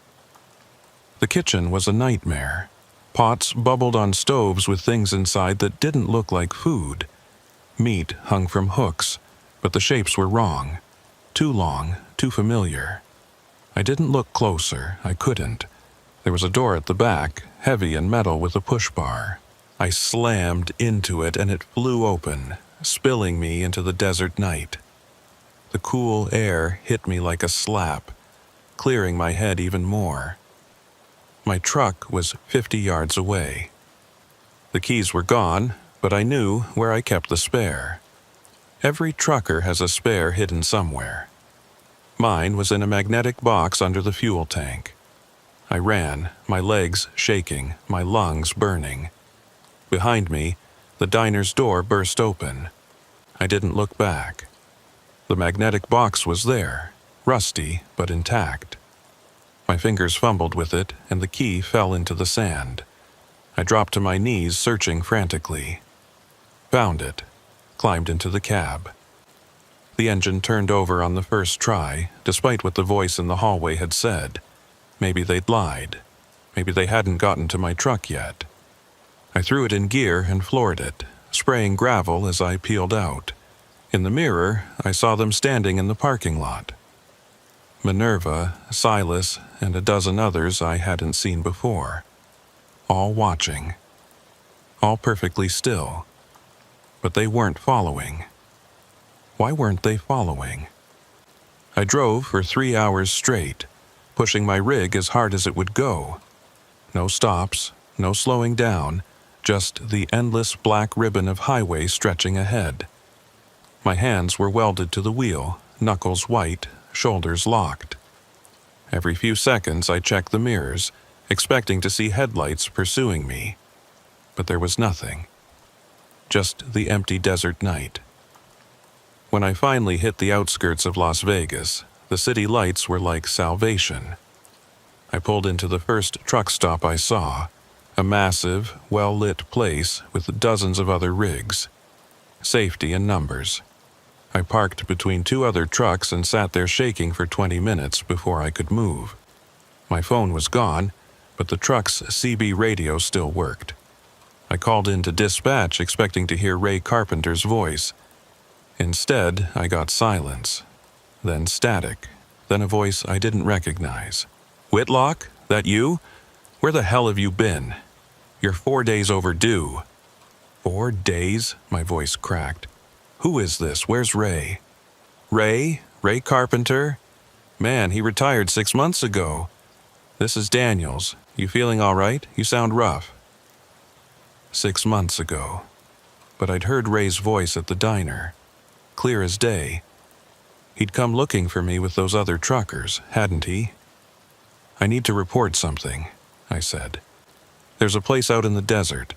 The kitchen was a nightmare. Pots bubbled on stoves with things inside that didn't look like food. Meat hung from hooks, but the shapes were wrong. Too long, too familiar. I didn't look closer, I couldn't. There was a door at the back, heavy and metal with a push bar. I slammed into it and it flew open, spilling me into the desert night. The cool air hit me like a slap, clearing my head even more. My truck was 50 yards away. The keys were gone, but I knew where I kept the spare. Every trucker has a spare hidden somewhere. Mine was in a magnetic box under the fuel tank. I ran, my legs shaking, my lungs burning. Behind me, the diner's door burst open. I didn't look back. The magnetic box was there, rusty but intact. My fingers fumbled with it, and the key fell into the sand. I dropped to my knees, searching frantically. Found it, climbed into the cab. The engine turned over on the first try, despite what the voice in the hallway had said. Maybe they'd lied. Maybe they hadn't gotten to my truck yet. I threw it in gear and floored it, spraying gravel as I peeled out. In the mirror, I saw them standing in the parking lot. Minerva, Silas, and a dozen others I hadn't seen before. All watching. All perfectly still. But they weren't following. Why weren't they following? I drove for 3 hours straight, pushing my rig as hard as it would go. No stops, no slowing down, just the endless black ribbon of highway stretching ahead. My hands were welded to the wheel, knuckles white, shoulders locked. Every few seconds I checked the mirrors, expecting to see headlights pursuing me. But there was nothing. Just the empty desert night. When I finally hit the outskirts of Las Vegas, the city lights were like salvation. I pulled into the first truck stop I saw, a massive, well-lit place with dozens of other rigs. Safety in numbers. I parked between 2 other trucks and sat there shaking for 20 minutes before I could move. My phone was gone, but the truck's CB radio still worked. I called in to dispatch expecting to hear Ray Carpenter's voice. Instead, I got silence, then static, then a voice I didn't recognize. "Whitlock, that you? Where the hell have you been? You're 4 days overdue." 4 days? My voice cracked. "Who is this? Where's Ray?" Ray Carpenter? Man, he retired 6 months ago. This is Daniels. You feeling all right? You sound rough. 6 months ago. But I'd heard Ray's voice at the diner. Clear as day. He'd come looking for me with those other truckers, hadn't he? I need to report something, I said. There's a place out in the desert.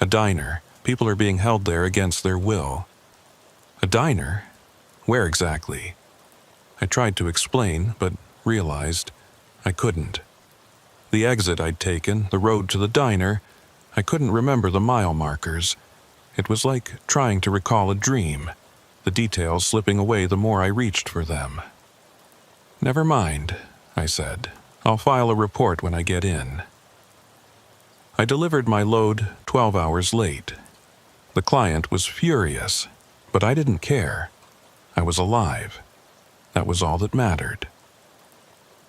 A diner. People are being held there against their will. A diner? Where exactly? I tried to explain, but realized I couldn't. The exit I'd taken, the road to the diner, I couldn't remember the mile markers. It was like trying to recall a dream, the details slipping away the more I reached for them. Never mind, I said. I'll file a report when I get in. I delivered my load 12 hours late. The client was furious, but I didn't care. I was alive. That was all that mattered.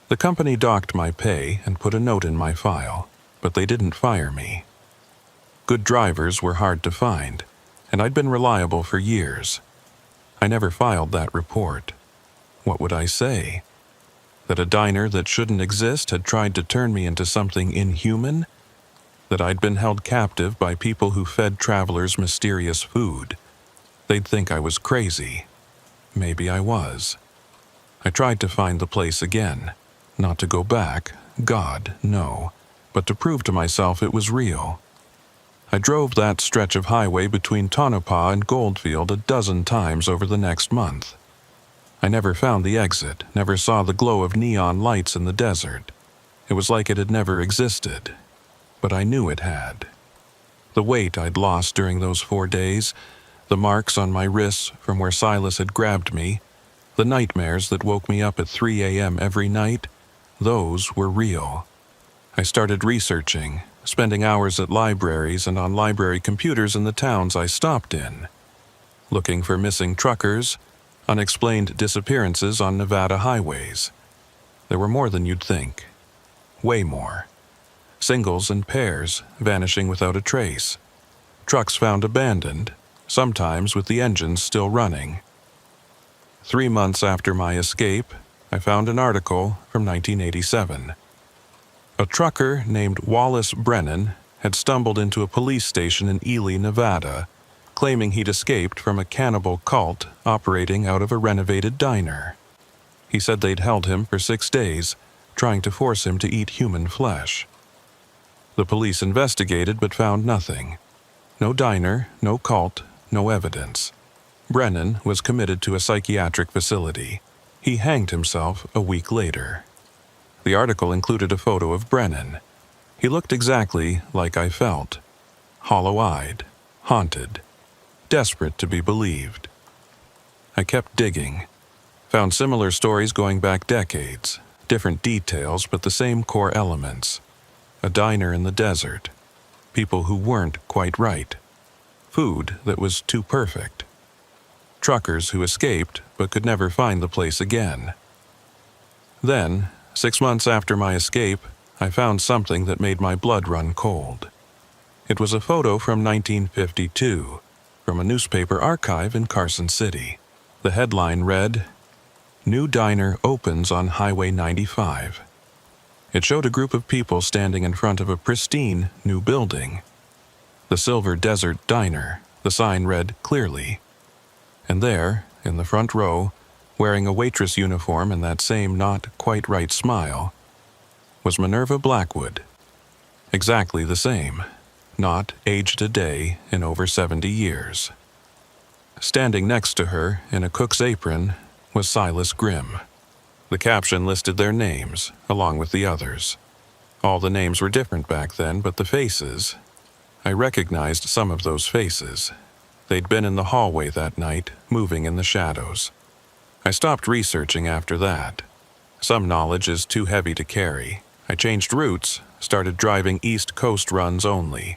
The company docked my pay and put a note in my file, but they didn't fire me. Good drivers were hard to find, and I'd been reliable for years. I never filed that report. What would I say? That a diner that shouldn't exist had tried to turn me into something inhuman? That I'd been held captive by people who fed travelers mysterious food? They'd think I was crazy. Maybe I was. I tried to find the place again. Not to go back, God, no, but to prove to myself it was real. I drove that stretch of highway between Tonopah and Goldfield 12 times over the next month. I never found the exit, never saw the glow of neon lights in the desert. It was like it had never existed, but I knew it had. The weight I'd lost during those 4 days, the marks on my wrists from where Silas had grabbed me, the nightmares that woke me up at 3 a.m. every night, those were real. I started researching, spending hours at libraries and on library computers in the towns I stopped in, looking for missing truckers, unexplained disappearances on Nevada highways. There were more than you'd think. Way more. Singles and pairs vanishing without a trace. Trucks found abandoned, sometimes with the engines still running. 3 months after my escape, I found an article from 1987. A trucker named Wallace Brennan had stumbled into a police station in Ely, Nevada, claiming he'd escaped from a cannibal cult operating out of a renovated diner. He said they'd held him for 6 days, trying to force him to eat human flesh. The police investigated but found nothing. No diner, no cult, no evidence. Brennan was committed to a psychiatric facility. He hanged himself a week later. The article included a photo of Brennan. He looked exactly like I felt. Hollow-eyed, haunted, desperate to be believed. I kept digging. Found similar stories going back decades, different details but the same core elements. A diner in the desert. People who weren't quite right. Food that was too perfect. Truckers who escaped but could never find the place again. Then, 6 months after my escape, I found something that made my blood run cold. It was a photo from 1952, from a newspaper archive in Carson City. The headline read, "New Diner Opens on Highway 95. It showed a group of people standing in front of a pristine new building. The Silver Desert Diner, the sign read clearly. And there, in the front row, wearing a waitress uniform and that same not-quite-right smile, was Minerva Blackwood. Exactly the same, not aged a day in over 70 years. Standing next to her, in a cook's apron, was Silas Grimm. The caption listed their names, along with the others. All the names were different back then, but the faces... I recognized some of those faces. They'd been in the hallway that night, moving in the shadows. I stopped researching after that. Some knowledge is too heavy to carry. I changed routes, started driving East Coast runs only.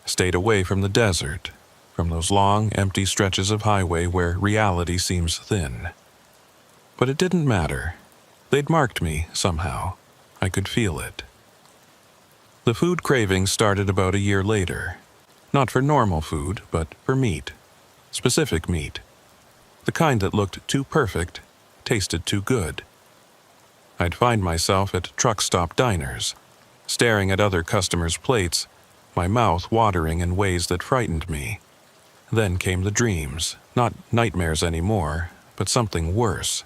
Stayed away from the desert, from those long, empty stretches of highway where reality seems thin. But it didn't matter. They'd marked me, somehow. I could feel it. The food cravings started about a year later. Not for normal food, but for meat. Specific meat. The kind that looked too perfect, tasted too good. I'd find myself at truck stop diners, staring at other customers' plates, my mouth watering in ways that frightened me. Then came the dreams, not nightmares anymore, but something worse.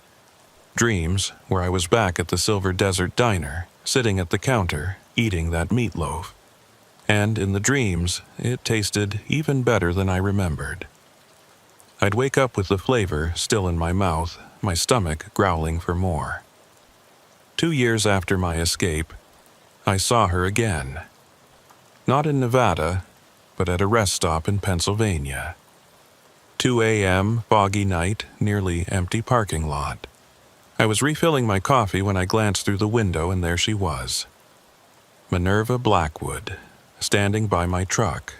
Dreams where I was back at the Silver Desert Diner, sitting at the counter, eating that meatloaf. And in the dreams, it tasted even better than I remembered. I'd wake up with the flavor still in my mouth, my stomach growling for more. 2 years after my escape, I saw her again. Not in Nevada, but at a rest stop in Pennsylvania. 2 a.m., foggy night, nearly empty parking lot. I was refilling my coffee when I glanced through the window, and there she was. Minerva Blackwood, standing by my truck,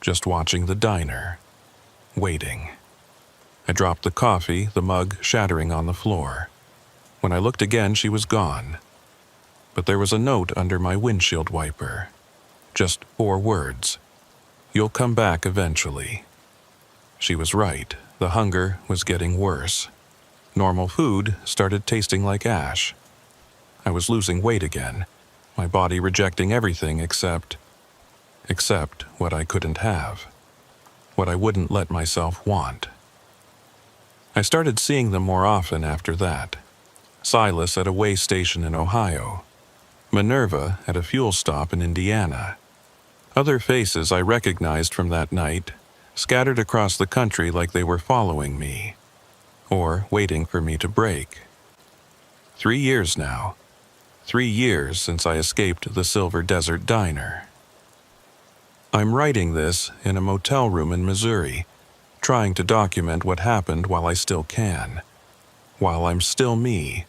just watching the diner, waiting. I dropped the coffee, the mug shattering on the floor. When I looked again, she was gone. But there was a note under my windshield wiper. Just 4 words. "You'll come back eventually." She was right. The hunger was getting worse. Normal food started tasting like ash. I was losing weight again, my body rejecting everything except what I couldn't have, what I wouldn't let myself want. I started seeing them more often after that. Silas at a way station in Ohio. Minerva at a fuel stop in Indiana. Other faces I recognized from that night, scattered across the country like they were following me, or waiting for me to break. 3 years now. 3 years since I escaped the Silver Desert Diner. I'm writing this in a motel room in Missouri, trying to document what happened while I still can, while I'm still me,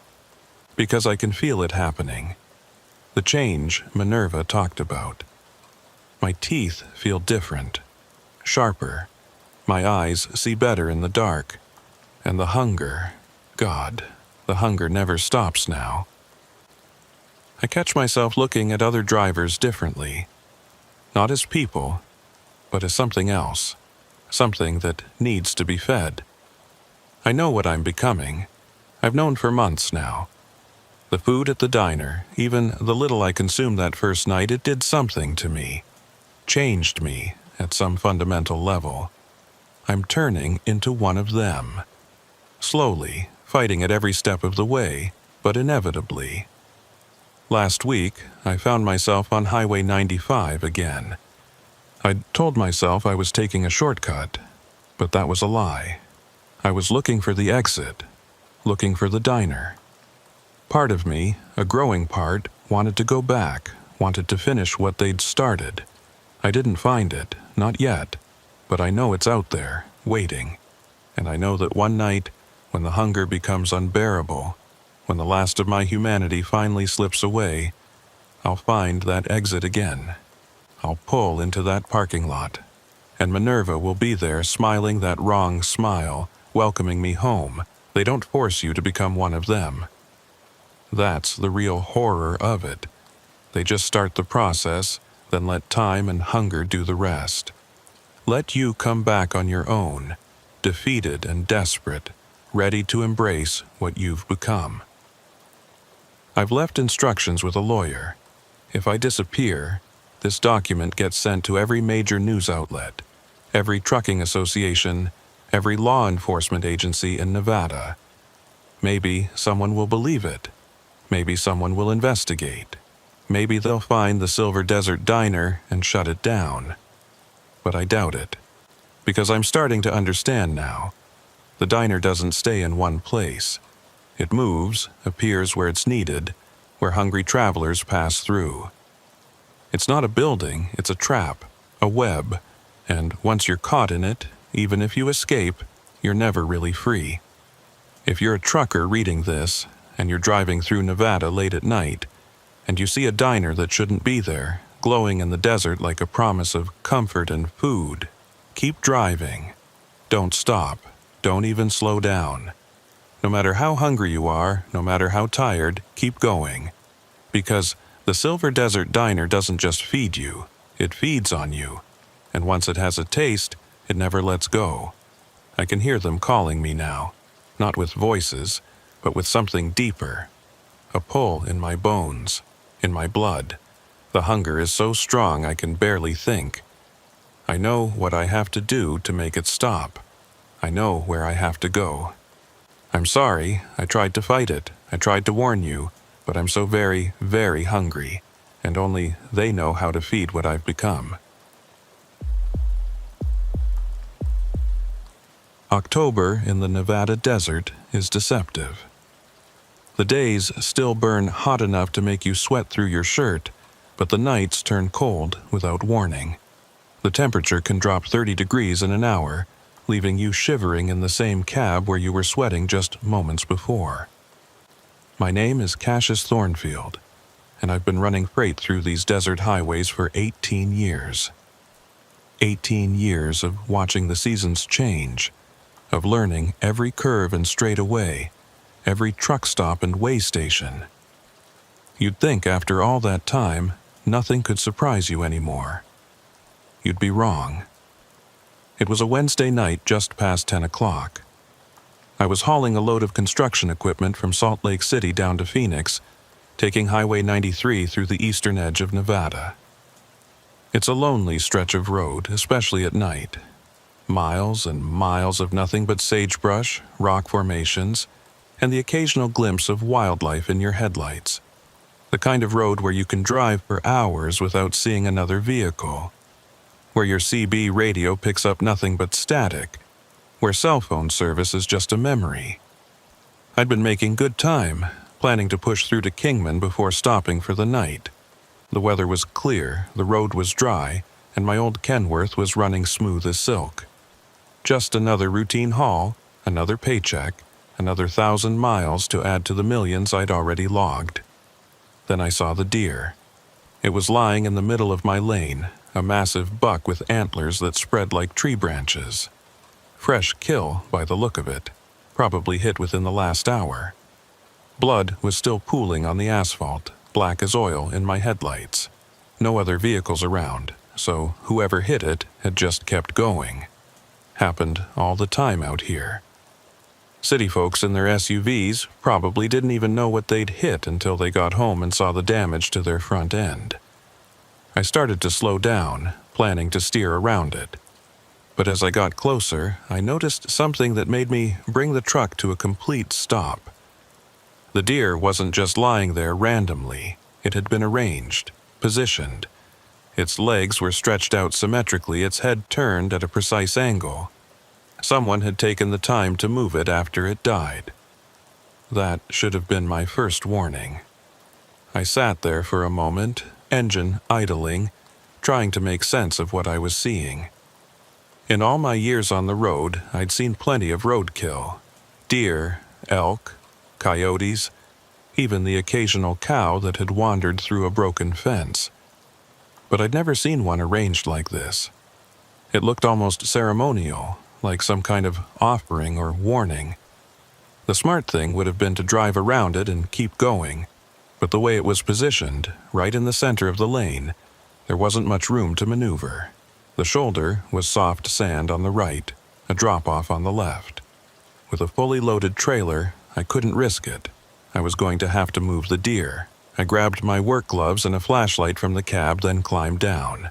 because I can feel it happening. The change Minerva talked about. My teeth feel different, sharper. My eyes see better in the dark. And the hunger, God, the hunger never stops now. I catch myself looking at other drivers differently. Not as people, but as something else. Something that needs to be fed. I know what I'm becoming. I've known for months now. The food at the diner, even the little I consumed that first night, it did something to me. Changed me at some fundamental level. I'm turning into one of them. Slowly, fighting at every step of the way, but inevitably. Last week, I found myself on Highway 95 again. I'd told myself I was taking a shortcut, but that was a lie. I was looking for the exit, looking for the diner. Part of me, a growing part, wanted to go back, wanted to finish what they'd started. I didn't find it, not yet, but I know it's out there, waiting. And I know that one night, when the hunger becomes unbearable, when the last of my humanity finally slips away, I'll find that exit again. I'll pull into that parking lot, and Minerva will be there smiling that wrong smile, welcoming me home. They don't force you to become one of them. That's the real horror of it. They just start the process, then let time and hunger do the rest. Let you come back on your own, defeated and desperate, ready to embrace what you've become. I've left instructions with a lawyer. If I disappear, this document gets sent to every major news outlet, every trucking association, every law enforcement agency in Nevada. Maybe someone will believe it. Maybe someone will investigate. Maybe they'll find the Silver Desert Diner and shut it down. But I doubt it, because I'm starting to understand now. The diner doesn't stay in one place. It moves, appears where it's needed, where hungry travelers pass through. It's not a building, it's a trap, a web, and once you're caught in it, even if you escape, you're never really free. If you're a trucker reading this, and you're driving through Nevada late at night, and you see a diner that shouldn't be there, glowing in the desert like a promise of comfort and food, keep driving. Don't stop. Don't even slow down. No matter how hungry you are, no matter how tired, keep going. Because the Silver Desert Diner doesn't just feed you, it feeds on you. And once it has a taste, it never lets go. I can hear them calling me now, not with voices, but with something deeper. A pull in my bones, in my blood. The hunger is so strong I can barely think. I know what I have to do to make it stop. I know where I have to go. I'm sorry, I tried to fight it. I tried to warn you, but I'm so very, very hungry, and only they know how to feed what I've become. October in the Nevada desert is deceptive. The days still burn hot enough to make you sweat through your shirt, but the nights turn cold without warning. The temperature can drop 30 degrees in an hour, leaving you shivering in the same cab where you were sweating just moments before. My name is Cassius Thornfield, and I've been running freight through these desert highways for 18 years. 18 years of watching the seasons change, of learning every curve and straightaway, every truck stop and way station. You'd think after all that time, nothing could surprise you anymore. You'd be wrong. It was a Wednesday night just past 10 o'clock. I was hauling a load of construction equipment from Salt Lake City down to Phoenix, taking Highway 93 through the eastern edge of Nevada. It's a lonely stretch of road, especially at night. Miles and miles of nothing but sagebrush, rock formations, and the occasional glimpse of wildlife in your headlights. The kind of road where you can drive for hours without seeing another vehicle, where your CB radio picks up nothing but static, where cell phone service is just a memory. I'd been making good time, planning to push through to Kingman before stopping for the night. The weather was clear, the road was dry, and my old Kenworth was running smooth as silk. Just another routine haul, another paycheck, another 1,000 miles to add to the millions I'd already logged. Then I saw the deer. It was lying in the middle of my lane, a massive buck with antlers that spread like tree branches. Fresh kill by the look of it, probably hit within the last hour. Blood was still pooling on the asphalt, black as oil in my headlights. No other vehicles around, so whoever hit it had just kept going. Happened all the time out here. City folks in their SUVs probably didn't even know what they'd hit until they got home and saw the damage to their front end. I started to slow down, planning to steer around it. But as I got closer, I noticed something that made me bring the truck to a complete stop. The deer wasn't just lying there randomly. It had been arranged, positioned. Its legs were stretched out symmetrically, its head turned at a precise angle. Someone had taken the time to move it after it died. That should have been my first warning. I sat there for a moment, engine idling, trying to make sense of what I was seeing. In all my years on the road, I'd seen plenty of roadkill. Deer, elk, coyotes, even the occasional cow that had wandered through a broken fence. But I'd never seen one arranged like this. It looked almost ceremonial, like some kind of offering or warning. The smart thing would have been to drive around it and keep going, but the way it was positioned, right in the center of the lane, there wasn't much room to maneuver. The shoulder was soft sand on the right, a drop-off on the left. With a fully loaded trailer, I couldn't risk it. I was going to have to move the deer. I grabbed my work gloves and a flashlight from the cab, then climbed down.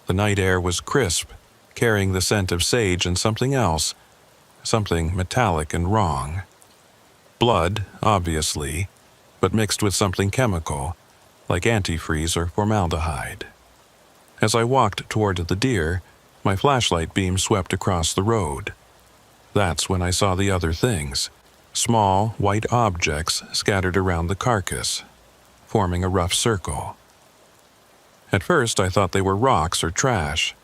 The night air was crisp, carrying the scent of sage and something else, something metallic and wrong. Blood, obviously, but mixed with something chemical, like antifreeze or formaldehyde. As I walked toward the deer, my flashlight beam swept across the road. That's when I saw the other things, small, white objects scattered around the carcass, forming a rough circle. At first, I thought they were rocks or trash,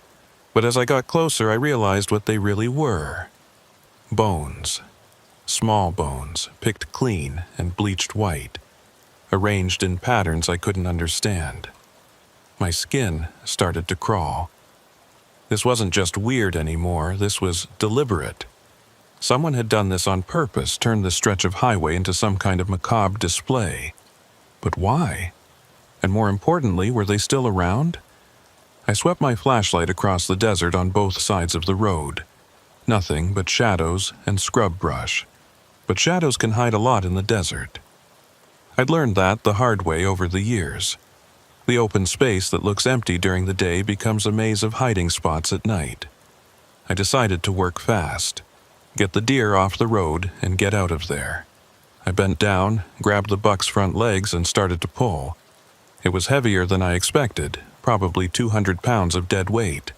but as I got closer, I realized what they really were. Bones. Small bones, picked clean and bleached white, arranged in patterns I couldn't understand. My skin started to crawl. This wasn't just weird anymore, this was deliberate. Someone had done this on purpose, turned this stretch of highway into some kind of macabre display. But why? And more importantly, were they still around? I swept my flashlight across the desert on both sides of the road. Nothing but shadows and scrub brush. but shadows can hide a lot in the desert. I'd learned that the hard way over the years. The open space that looks empty during the day becomes a maze of hiding spots at night. I decided to work fast, get the deer off the road, and get out of there. I bent down, grabbed the buck's front legs, and started to pull. It was heavier than I expected, probably 200 pounds of dead weight.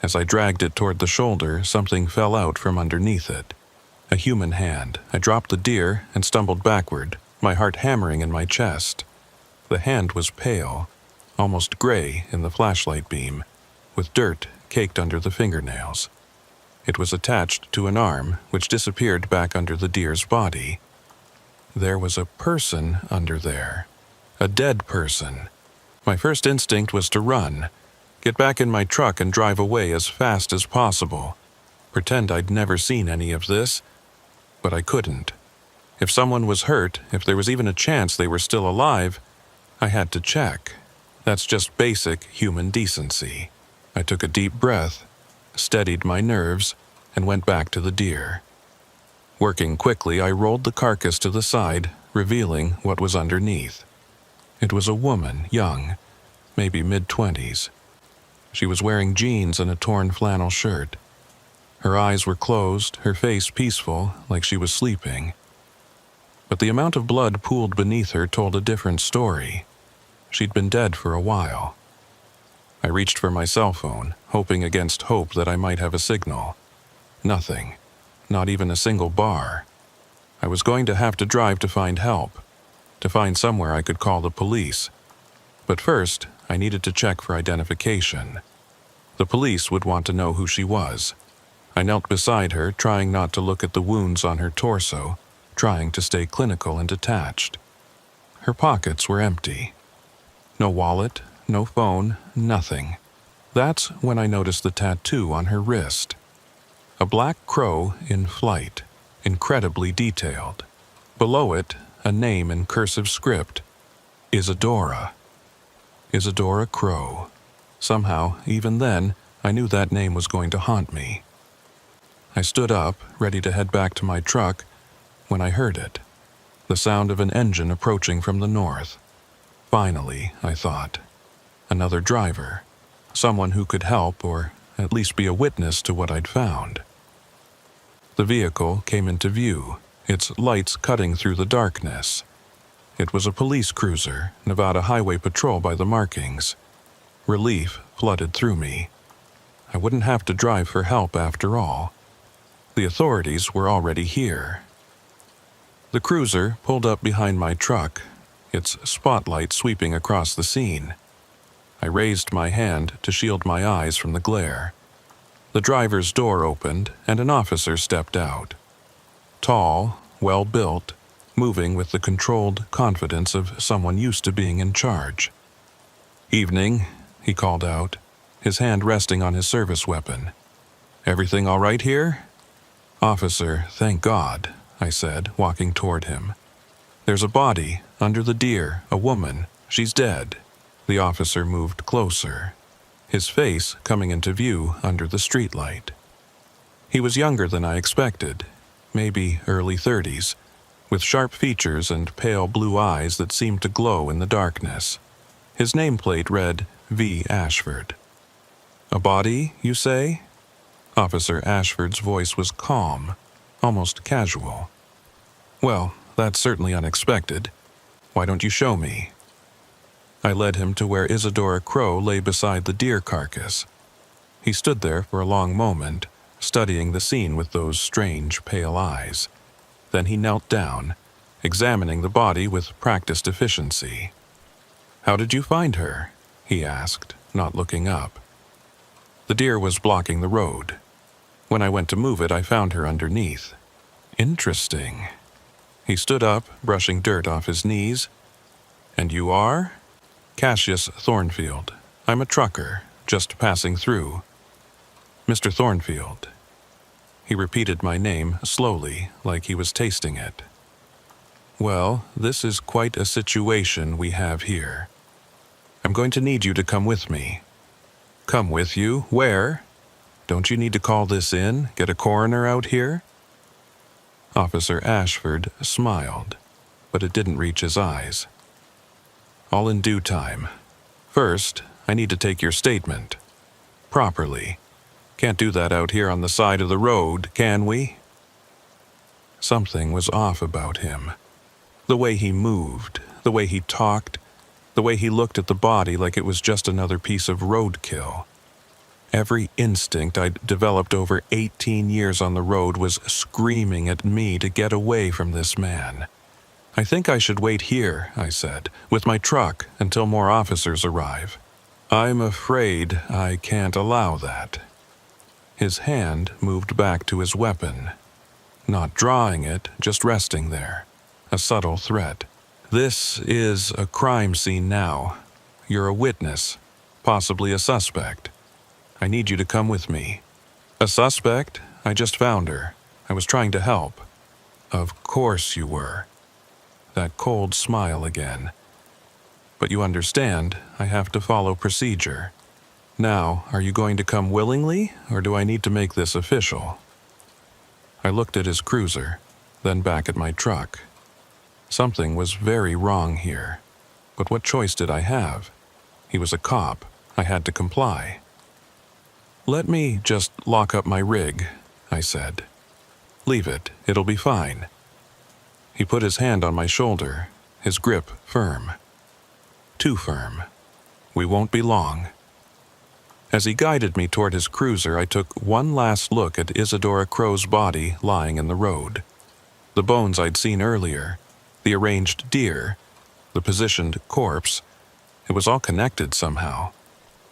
As I dragged it toward the shoulder, something fell out from underneath it. A human hand. I dropped the deer and stumbled backward, my heart hammering in my chest. The hand was pale, almost gray in the flashlight beam, with dirt caked under the fingernails. It was attached to an arm, which disappeared back under the deer's body. There was a person under there. A dead person. My first instinct was to run, get back in my truck and drive away as fast as possible. Pretend I'd never seen any of this, but I couldn't. If someone was hurt, if there was even a chance they were still alive, I had to check. That's just basic human decency. I took a deep breath, steadied my nerves, and went back to the deer. Working quickly, I rolled the carcass to the side, revealing what was underneath. It was a woman, young, maybe mid-20s. She was wearing jeans and a torn flannel shirt. Her eyes were closed, her face peaceful, like she was sleeping. But the amount of blood pooled beneath her told a different story. She'd been dead for a while. I reached for my cell phone, hoping against hope that I might have a signal. Nothing. Not even a single bar. I was going to have to drive to find help, to find somewhere I could call the police. But first, I needed to check for identification. The police would want to know who she was. I knelt beside her, trying not to look at the wounds on her torso, trying to stay clinical and detached. Her pockets were empty. No wallet, no phone, nothing. That's when I noticed the tattoo on her wrist. A black crow in flight, incredibly detailed. Below it, a name in cursive script. Isadora. Isadora Crow. Somehow, even then, I knew that name was going to haunt me. I stood up, ready to head back to my truck, when I heard it. The sound of an engine approaching from the north. Finally, I thought. Another driver. Someone who could help, or at least be a witness to what I'd found. The vehicle came into view, its lights cutting through the darkness. It was a police cruiser, Nevada Highway Patrol by the markings. Relief flooded through me. I wouldn't have to drive for help after all. The authorities were already here. The cruiser pulled up behind my truck, its spotlight sweeping across the scene. I raised my hand to shield my eyes from the glare. The driver's door opened, and an officer stepped out. Tall, well-built, moving with the controlled confidence of someone used to being in charge. "Evening," he called out, his hand resting on his service weapon. "Everything all right here?" "Officer, thank God," I said, walking toward him. "There's a body, under the deer, a woman. She's dead." The officer moved closer, his face coming into view under the streetlight. He was younger than I expected, maybe early 30s, with sharp features and pale blue eyes that seemed to glow in the darkness. His nameplate read V. Ashford. "A body, you say?" Officer Ashford's voice was calm, almost casual. "Well, that's certainly unexpected. Why don't you show me?" I led him to where Isadora Crow lay beside the deer carcass. He stood there for a long moment, studying the scene with those strange, pale eyes. Then he knelt down, examining the body with practiced efficiency. "How did you find her?" he asked, not looking up. The deer was blocking the road. When I went to move it, I found her underneath. "Interesting." He stood up, brushing dirt off his knees. "And you are?" "Cassius Thornfield. I'm a trucker, just passing through." "Mr. Thornfield." He repeated my name slowly, like he was tasting it. "Well, this is quite a situation we have here. I'm going to need you to come with me." "Come with you? Where? Don't you need to call this in, get a coroner out here?" Officer Ashford smiled, but it didn't reach his eyes. All in due time. First, I need to take your statement. Properly. Can't do that out here on the side of the road, can we? Something was off about him. The way he moved, the way he talked, the way he looked at the body like it was just another piece of roadkill. Every instinct I'd developed over 18 years on the road was screaming at me to get away from this man. I think I should wait here, I said, with my truck until more officers arrive. I'm afraid I can't allow that. His hand moved back to his weapon. Not drawing it, just resting there. A subtle threat. This is a crime scene now. You're a witness, possibly a suspect. I need you to come with me. A suspect? I just found her. I was trying to help. Of course you were. That cold smile again. But you understand, I have to follow procedure. Now, are you going to come willingly, or do I need to make this official? I looked at his cruiser, then back at my truck. Something was very wrong here. But what choice did I have? He was a cop. I had to comply. Let me just lock up my rig, I said. Leave it. It'll be fine. He put his hand on my shoulder, his grip firm. Too firm. We won't be long. As he guided me toward his cruiser, I took one last look at Isadora Crow's body lying in the road. The bones I'd seen earlier, the arranged deer, the positioned corpse, it was all connected somehow.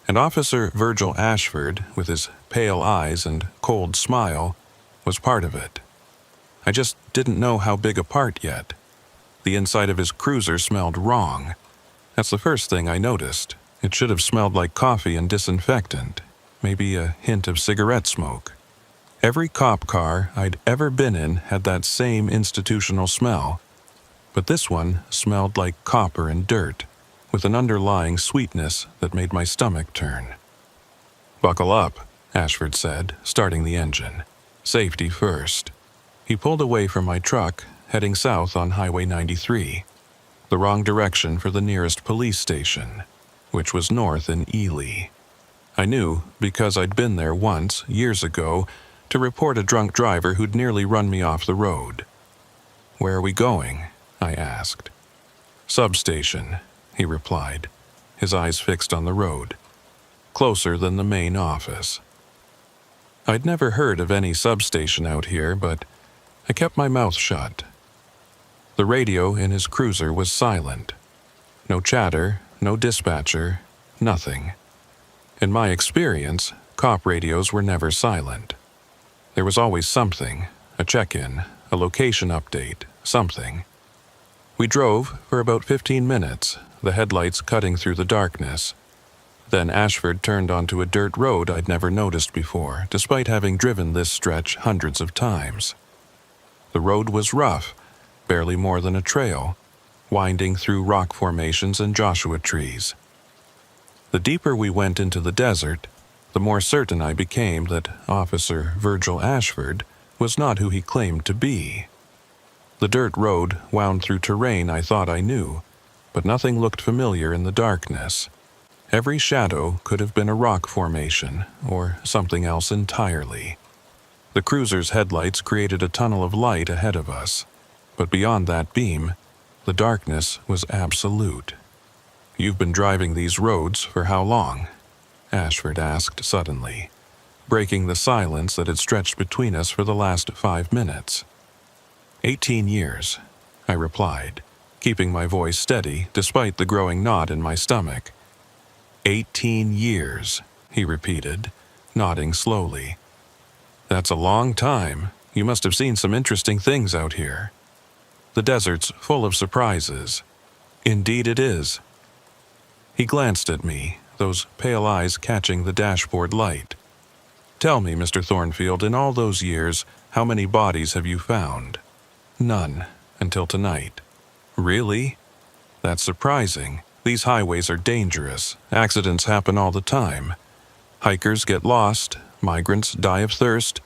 And Officer Virgil Ashford, with his pale eyes and cold smile, was part of it. I just didn't know how big a part yet. The inside of his cruiser smelled wrong. That's the first thing I noticed. It should have smelled like coffee and disinfectant, maybe a hint of cigarette smoke. Every cop car I'd ever been in had that same institutional smell, but this one smelled like copper and dirt, with an underlying sweetness that made my stomach turn. Buckle up, Ashford said, starting the engine. Safety first. He pulled away from my truck, heading south on Highway 93, the wrong direction for the nearest police station, which was north in Ely. I knew, because I'd been there once, years ago, to report a drunk driver who'd nearly run me off the road. Where are we going? I asked. Substation, he replied, his eyes fixed on the road. Closer than the main office. I'd never heard of any substation out here, but I kept my mouth shut. The radio in his cruiser was silent. No chatter, no dispatcher, nothing. In my experience, cop radios were never silent. There was always something, a check-in, a location update, something. We drove for about 15 minutes, the headlights cutting through the darkness. Then Ashford turned onto a dirt road I'd never noticed before, despite having driven this stretch hundreds of times. The road was rough, barely more than a trail, winding through rock formations and Joshua trees. The deeper we went into the desert, the more certain I became that Officer Virgil Ashford was not who he claimed to be. The dirt road wound through terrain I thought I knew, but nothing looked familiar in the darkness. Every shadow could have been a rock formation, or something else entirely. The cruiser's headlights created a tunnel of light ahead of us, but beyond that beam, the darkness was absolute. You've been driving these roads for how long? Ashford asked suddenly, breaking the silence that had stretched between us for the last 5 minutes. 18 years, I replied, keeping my voice steady despite the growing knot in my stomach. 18 years, he repeated, nodding slowly. That's a long time. You must have seen some interesting things out here. The desert's full of surprises. Indeed it is. He glanced at me, those pale eyes catching the dashboard light. Tell me, Mr. Thornfield, in all those years, how many bodies have you found? None, until tonight. Really? That's surprising. These highways are dangerous. Accidents happen all the time. Hikers get lost, migrants die of thirst,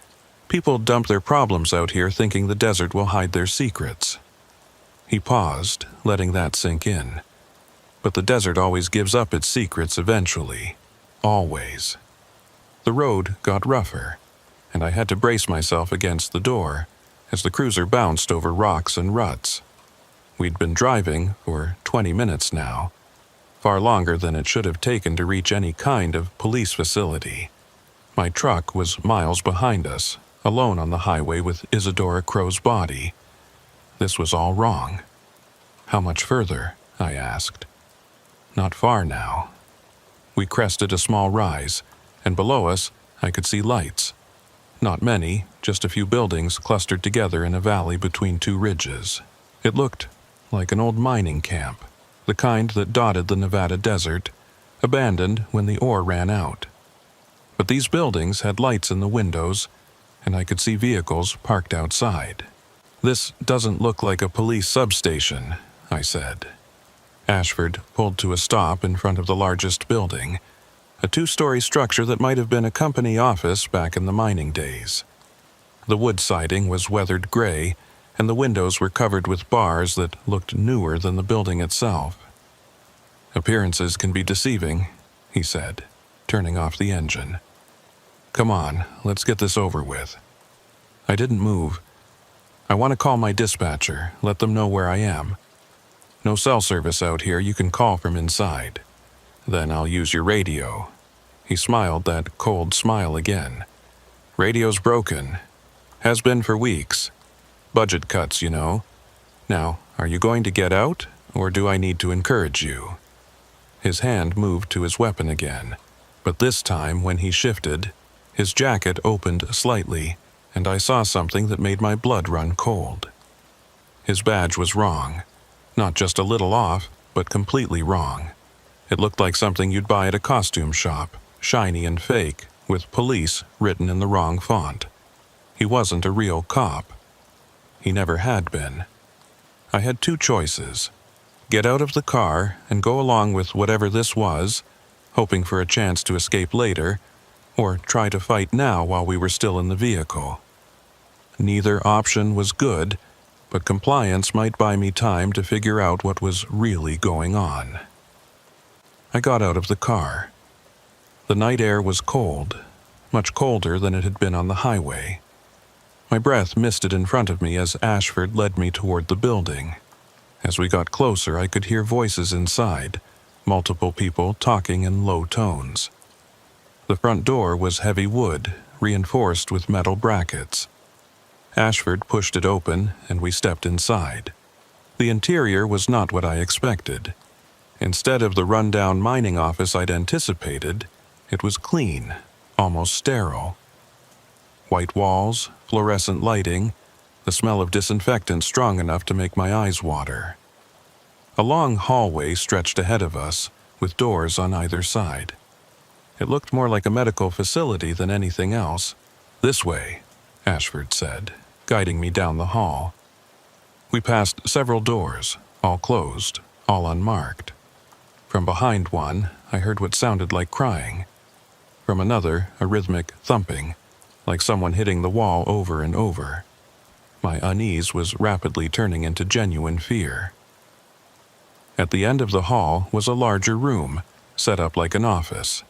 People dump their problems out here thinking the desert will hide their secrets." He paused, letting that sink in. But the desert always gives up its secrets eventually. Always. The road got rougher, and I had to brace myself against the door as the cruiser bounced over rocks and ruts. We'd been driving for 20 minutes now, far longer than it should have taken to reach any kind of police facility. My truck was miles behind us, alone on the highway with Isadora Crow's body. This was all wrong. "How much further?" I asked. "Not far now." We crested a small rise, and below us I could see lights. Not many, just a few buildings clustered together in a valley between two ridges. It looked like an old mining camp, the kind that dotted the Nevada desert, abandoned when the ore ran out. But these buildings had lights in the windows, and I could see vehicles parked outside. "This doesn't look like a police substation," I said. Ashford pulled to a stop in front of the largest building, a 2-story structure that might have been a company office back in the mining days. The wood siding was weathered gray, and the windows were covered with bars that looked newer than the building itself. "Appearances can be deceiving," he said, turning off the engine. "Come on, let's get this over with." I didn't move. "I want to call my dispatcher, let them know where I am. No cell service out here, you can call from inside. Then I'll use your radio." He smiled that cold smile again. "Radio's broken. Has been for weeks. Budget cuts, you know. Now, are you going to get out, or do I need to encourage you?" His hand moved to his weapon again, but this time when he shifted, his jacket opened slightly, and I saw something that made my blood run cold. His badge was wrong. Not just a little off, but completely wrong. It looked like something you'd buy at a costume shop, shiny and fake, with police written in the wrong font. He wasn't a real cop. He never had been. I had 2 choices: get out of the car and go along with whatever this was, hoping for a chance to escape later, or try to fight now while we were still in the vehicle. Neither option was good, but compliance might buy me time to figure out what was really going on. I got out of the car. The night air was cold, much colder than it had been on the highway. My breath misted in front of me as Ashford led me toward the building. As we got closer, I could hear voices inside, multiple people talking in low tones. The front door was heavy wood, reinforced with metal brackets. Ashford pushed it open, and we stepped inside. The interior was not what I expected. Instead of the rundown mining office I'd anticipated, it was clean, almost sterile. White walls, fluorescent lighting, the smell of disinfectant strong enough to make my eyes water. A long hallway stretched ahead of us, with doors on either side. It looked more like a medical facility than anything else. "This way," Ashford said, guiding me down the hall. We passed several doors, all closed, all unmarked. From behind one, I heard what sounded like crying. From another, a rhythmic thumping, like someone hitting the wall over and over. My unease was rapidly turning into genuine fear. At the end of the hall was a larger room, set up like an office.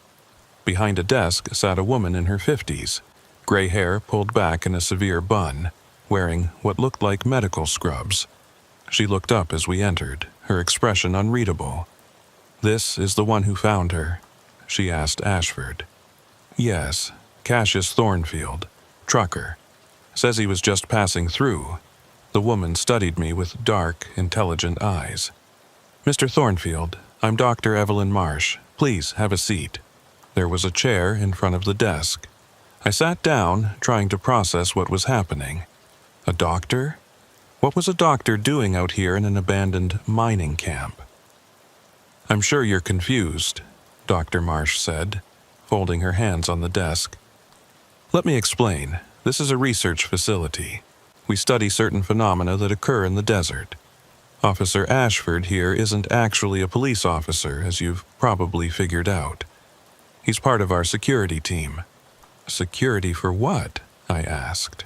Behind a desk sat a woman in her 50s, gray hair pulled back in a severe bun, wearing what looked like medical scrubs. She looked up as we entered, her expression unreadable. "This is the one who found her?" she asked Ashford. "Yes, Cassius Thornfield, trucker. Says he was just passing through." The woman studied me with dark, intelligent eyes. "Mr. Thornfield, I'm Dr. Evelyn Marsh. Please have a seat." There was a chair in front of the desk. I sat down, trying to process what was happening. A doctor? What was a doctor doing out here in an abandoned mining camp? "I'm sure you're confused," Dr. Marsh said, folding her hands on the desk. "Let me explain. This is a research facility. We study certain phenomena that occur in the desert. Officer Ashford here isn't actually a police officer, as you've probably figured out. He's part of our security team." "Security for what?" I asked.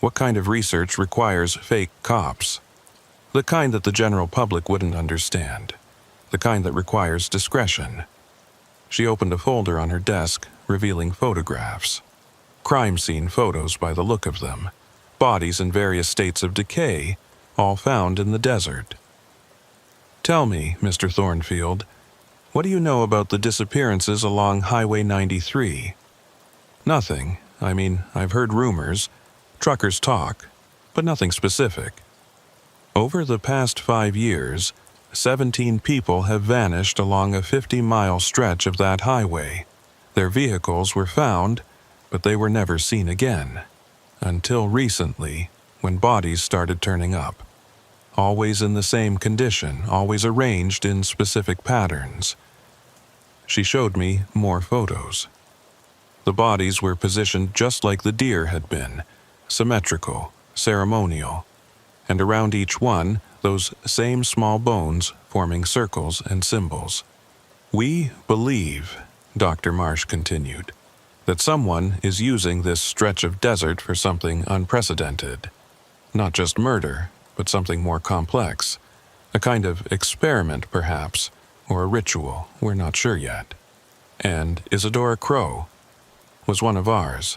What kind of research requires fake cops? The kind that the general public wouldn't understand. The kind that requires discretion. She opened a folder on her desk, revealing photographs. Crime scene photos by the look of them. Bodies in various states of decay, all found in the desert. Tell me, Mr. Thornfield, what do you know about the disappearances along Highway 93? Nothing. I mean, I've heard rumors. Truckers talk, but nothing specific. Over the past 5 years, 17 people have vanished along a 50-mile stretch of that highway. Their vehicles were found, but they were never seen again. Until recently, when bodies started turning up. Always in the same condition, always arranged in specific patterns. She showed me more photos. The bodies were positioned just like the deer had been, symmetrical, ceremonial, and around each one, those same small bones forming circles and symbols. We believe, Dr. Marsh continued, that someone is using this stretch of desert for something unprecedented. Not just murder, but something more complex. A kind of experiment, perhaps, or a ritual, we're not sure yet. And Isadora Crow was one of ours,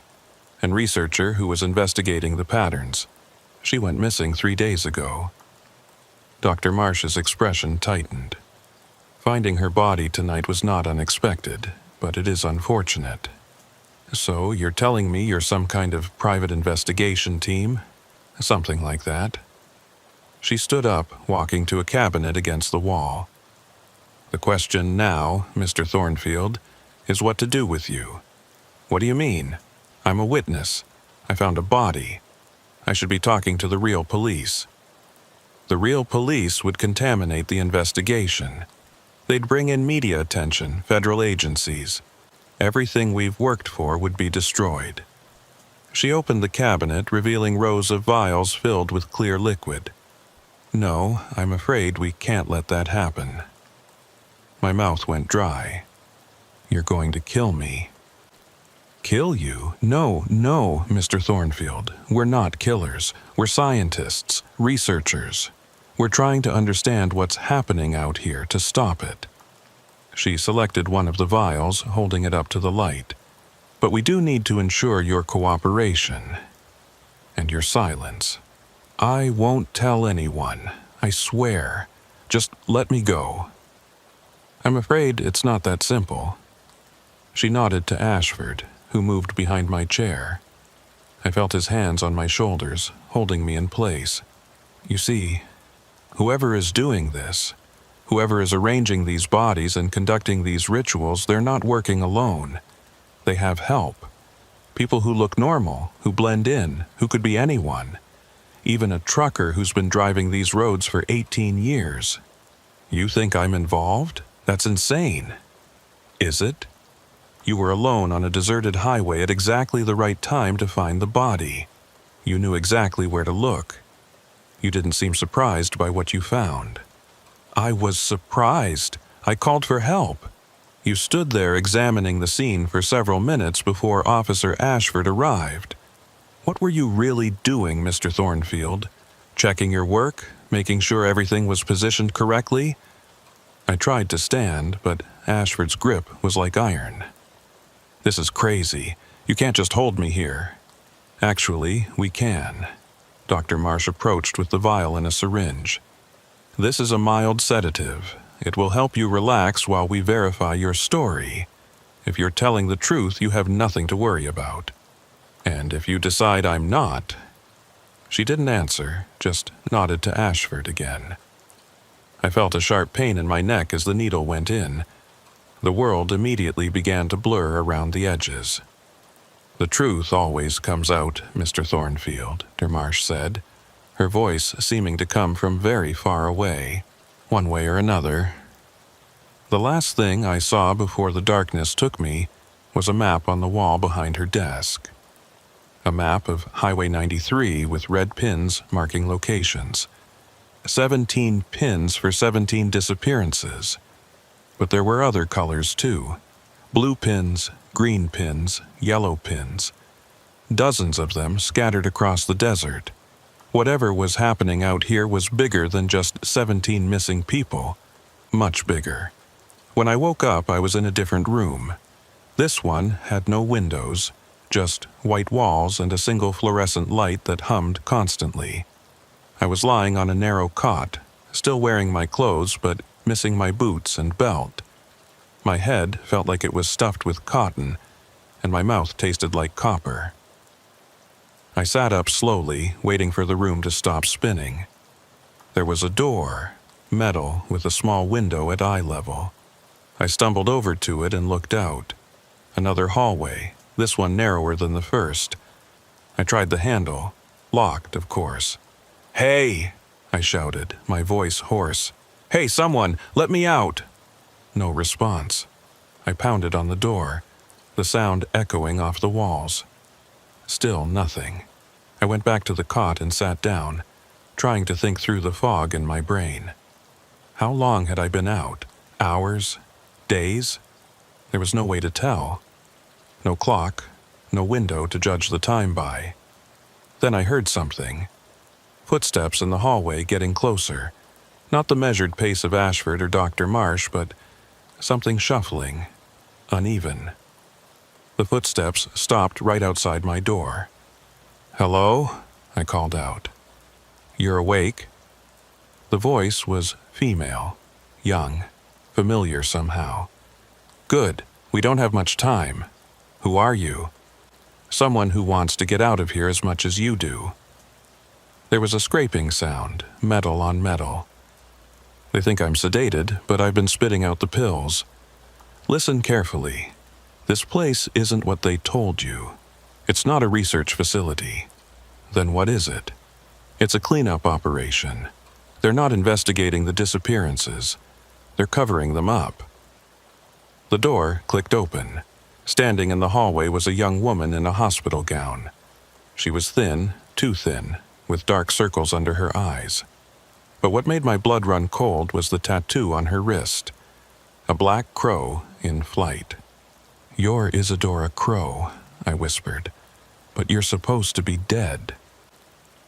and researcher who was investigating the patterns. She went missing 3 days ago. Dr. Marsh's expression tightened. Finding her body tonight was not unexpected, but it is unfortunate. So you're telling me you're some kind of private investigation team? Something like that. She stood up, walking to a cabinet against the wall. The question now, Mr. Thornfield, is what to do with you. What do you mean? I'm a witness. I found a body. I should be talking to the real police. The real police would contaminate the investigation. They'd bring in media attention, federal agencies. Everything we've worked for would be destroyed. She opened the cabinet, revealing rows of vials filled with clear liquid. No, I'm afraid we can't let that happen. My mouth went dry. You're going to kill me. Kill you? No, Mr. Thornfield. We're not killers. We're scientists, researchers. We're trying to understand what's happening out here to stop it. She selected one of the vials, holding it up to the light. But we do need to ensure your cooperation. And your silence. I won't tell anyone. I swear. Just let me go. I'm afraid it's not that simple. She nodded to Ashford, who moved behind my chair. I felt his hands on my shoulders, holding me in place. You see, whoever is doing this, whoever is arranging these bodies and conducting these rituals, they're not working alone. They have help. People who look normal, who blend in, who could be anyone. Even a trucker who's been driving these roads for 18 years. You think I'm involved? That's insane. Is it? You were alone on a deserted highway at exactly the right time to find the body. You knew exactly where to look. You didn't seem surprised by what you found. I was surprised. I called for help. You stood there examining the scene for several minutes before Officer Ashford arrived. What were you really doing, Mr. Thornfield? Checking your work? Making sure everything was positioned correctly? I tried to stand, but Ashford's grip was like iron. This is crazy. You can't just hold me here. Actually, we can. Dr. Marsh approached with the vial and a syringe. This is a mild sedative. It will help you relax while we verify your story. If you're telling the truth, you have nothing to worry about. And if you decide I'm not... She didn't answer, just nodded to Ashford again. I felt a sharp pain in my neck as the needle went in. The world immediately began to blur around the edges. The truth always comes out, Mr. Thornfield, Marsh said, her voice seeming to come from very far away, one way or another. The last thing I saw before the darkness took me was a map on the wall behind her desk. A map of Highway 93 with red pins marking locations. 17 pins for 17 disappearances. But there were other colors too. Blue pins, green pins, yellow pins. dozens of them scattered across the desert. Whatever was happening out here was bigger than just 17 missing people. Much bigger. When I woke up, I was in a different room. This one had no windows, just white walls and a single fluorescent light that hummed constantly. I was lying on a narrow cot, still wearing my clothes but missing my boots and belt. My head felt like it was stuffed with cotton, and my mouth tasted like copper. I sat up slowly, waiting for the room to stop spinning. There was a door, metal with a small window at eye level. I stumbled over to it and looked out. Another hallway, this one narrower than the first. I tried the handle, locked, of course. "Hey!" I shouted, my voice hoarse. "Hey, someone, let me out!" No response. I pounded on the door, the sound echoing off the walls. Still nothing. I went back to the cot and sat down, trying to think through the fog in my brain. How long had I been out? Hours? Days? There was no way to tell. No clock, no window to judge the time by. Then I heard something. Footsteps in the hallway getting closer. Not the measured pace of Ashford or Dr. Marsh, but something shuffling, uneven. The footsteps stopped right outside my door. "Hello?" I called out. "You're awake?" The voice was female, young, familiar somehow. "Good. We don't have much time. Who are you?" "Someone who wants to get out of here as much as you do." There was a scraping sound, metal on metal. They think I'm sedated, but I've been spitting out the pills. Listen carefully. This place isn't what they told you. It's not a research facility. Then what is it? It's a cleanup operation. They're not investigating the disappearances. They're covering them up. The door clicked open. Standing in the hallway was a young woman in a hospital gown. She was thin, too thin, with dark circles under her eyes. But what made my blood run cold was the tattoo on her wrist. A black crow in flight. "You're Isadora Crow," I whispered, "but you're supposed to be dead."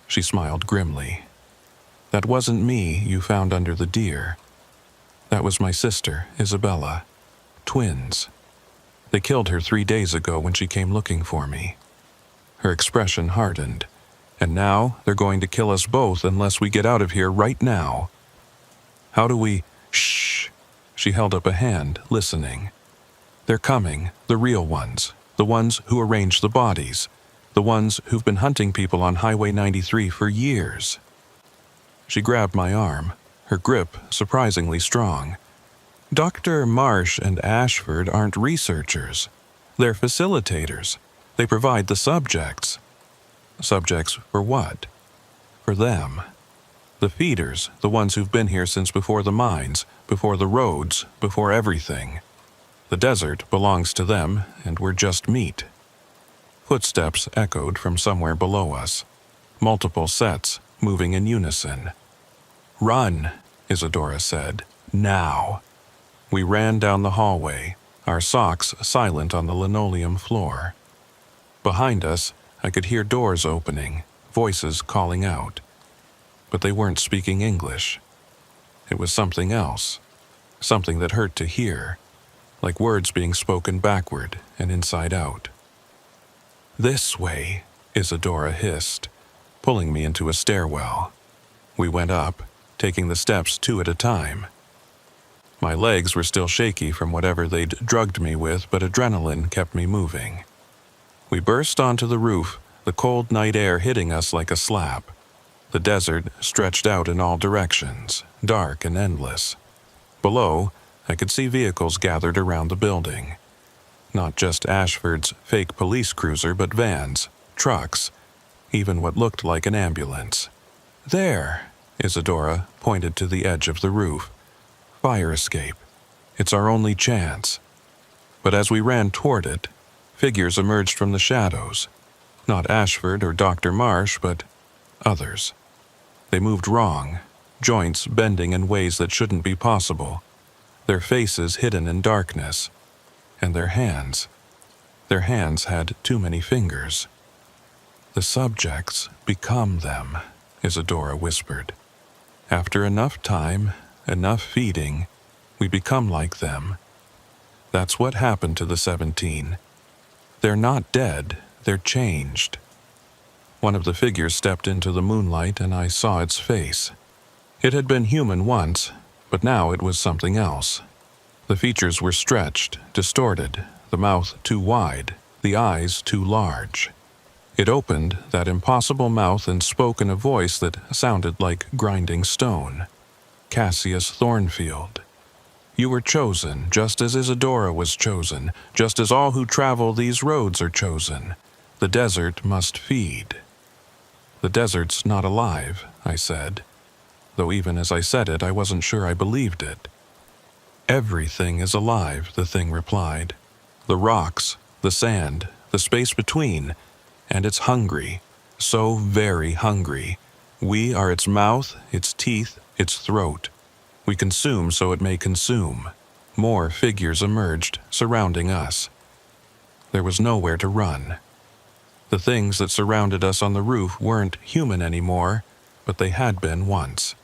She smiled grimly. "That wasn't me you found under the deer. That was my sister, Isabella. Twins. They killed her 3 days ago when she came looking for me." Her expression hardened. "And now they're going to kill us both unless we get out of here right now." "How do we—" "Shh!" She held up a hand, listening. "They're coming, the real ones, the ones who arrange the bodies, the ones who've been hunting people on Highway 93 for years." She grabbed my arm, her grip surprisingly strong. "Dr. Marsh and Ashford aren't researchers. They're facilitators. They provide the subjects." "Subjects for what?" "For them. The feeders, the ones who've been here since before the mines, before the roads, before everything. The desert belongs to them, and we're just meat." Footsteps echoed from somewhere below us. Multiple sets, moving in unison. "Run," Isadora said. "Now." We ran down the hallway, our socks silent on the linoleum floor. Behind us, I could hear doors opening, voices calling out. But they weren't speaking English. It was something else, something that hurt to hear, like words being spoken backward and inside out. "This way," Isadora hissed, pulling me into a stairwell. We went up, taking the steps 2 at a time. My legs were still shaky from whatever they'd drugged me with, but adrenaline kept me moving. We burst onto the roof, the cold night air hitting us like a slap. The desert stretched out in all directions, dark and endless. Below, I could see vehicles gathered around the building. Not just Ashford's fake police cruiser, but vans, trucks, even what looked like an ambulance. "There," Isadora pointed to the edge of the roof. "Fire escape. It's our only chance." But as we ran toward it, figures emerged from the shadows. Not Ashford or Dr. Marsh, but others. They moved wrong, joints bending in ways that shouldn't be possible, their faces hidden in darkness. And their hands had too many fingers. The subjects become them, Isadora whispered. After enough time, enough feeding, we become like them. That's what happened to the 17. They're not dead, they're changed. One of the figures stepped into the moonlight and I saw its face. It had been human once, but now it was something else. The features were stretched, distorted, the mouth too wide, the eyes too large. It opened that impossible mouth and spoke in a voice that sounded like grinding stone. Cassius Thornfield. You were chosen, just as Isadora was chosen, just as all who travel these roads are chosen. The desert must feed. The desert's not alive, I said, though even as I said it, I wasn't sure I believed it. Everything is alive, the thing replied. The rocks, the sand, the space between, and it's hungry, so very hungry. We are its mouth, its teeth, its throat. We consume so it may consume. More figures emerged, surrounding us. There was nowhere to run. The things that surrounded us on the roof weren't human anymore, but they had been once.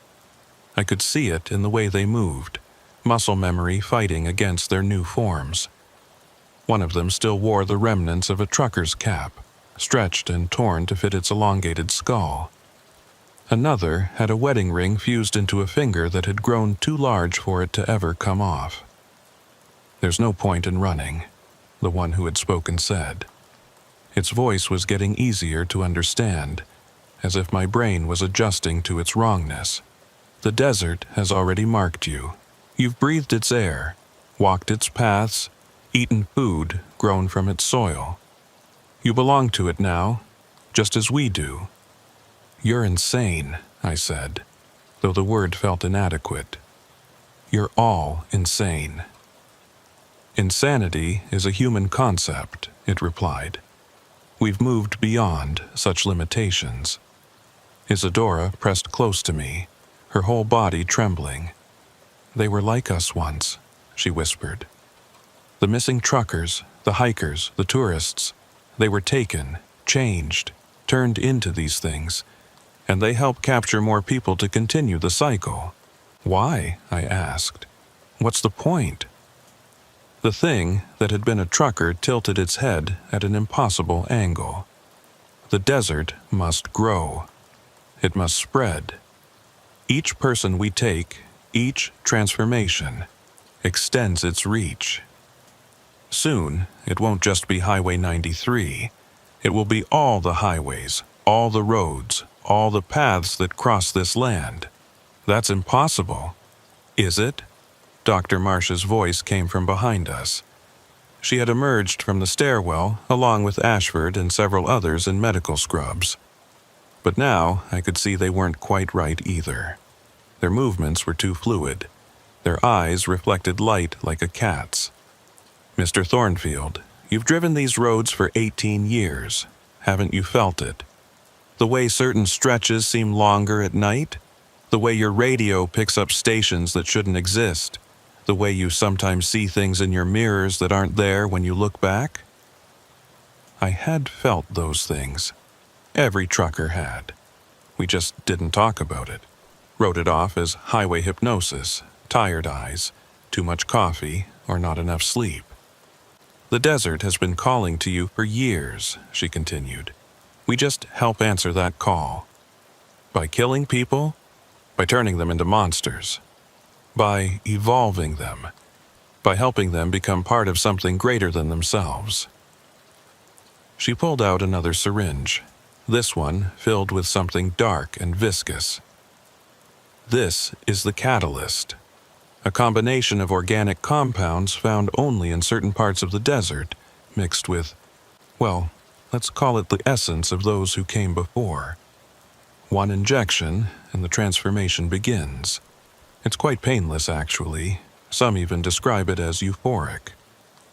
I could see it in the way they moved, muscle memory fighting against their new forms. One of them still wore the remnants of a trucker's cap, stretched and torn to fit its elongated skull. Another had a wedding ring fused into a finger that had grown too large for it to ever come off. There's no point in running, the one who had spoken said. Its voice was getting easier to understand, as if my brain was adjusting to its wrongness. The desert has already marked you. You've breathed its air, walked its paths, eaten food grown from its soil. You belong to it now, just as we do. You're insane, I said, though the word felt inadequate. You're all insane. Insanity is a human concept, it replied. We've moved beyond such limitations. Isadora pressed close to me, her whole body trembling. They were like us once, she whispered. The missing truckers, the hikers, the tourists, they were taken, changed, turned into these things, and they help capture more people to continue the cycle. Why? I asked. What's the point? The thing that had been a trucker tilted its head at an impossible angle. The desert must grow. It must spread. Each person we take, each transformation, extends its reach. Soon, it won't just be Highway 93. It will be all the highways, all the roads, all the paths that cross this land. That's impossible. Is it? Dr. Marsh's voice came from behind us. She had emerged from the stairwell, along with Ashford and several others in medical scrubs. But now I could see they weren't quite right either. Their movements were too fluid. Their eyes reflected light like a cat's. Mr. Thornfield, you've driven these roads for 18 years. Haven't you felt it? The way certain stretches seem longer at night? The way your radio picks up stations that shouldn't exist? The way you sometimes see things in your mirrors that aren't there when you look back? I had felt those things. Every trucker had. We just didn't talk about it. Wrote it off as highway hypnosis, tired eyes, too much coffee, or not enough sleep. The desert has been calling to you for years, she continued. We just help answer that call. By killing people, by turning them into monsters, by evolving them, by helping them become part of something greater than themselves. She pulled out another syringe, this one filled with something dark and viscous. This is the catalyst, a combination of organic compounds found only in certain parts of the desert, mixed with, well, let's call it the essence of those who came before. One injection, and the transformation begins. It's quite painless, actually. Some even describe it as euphoric.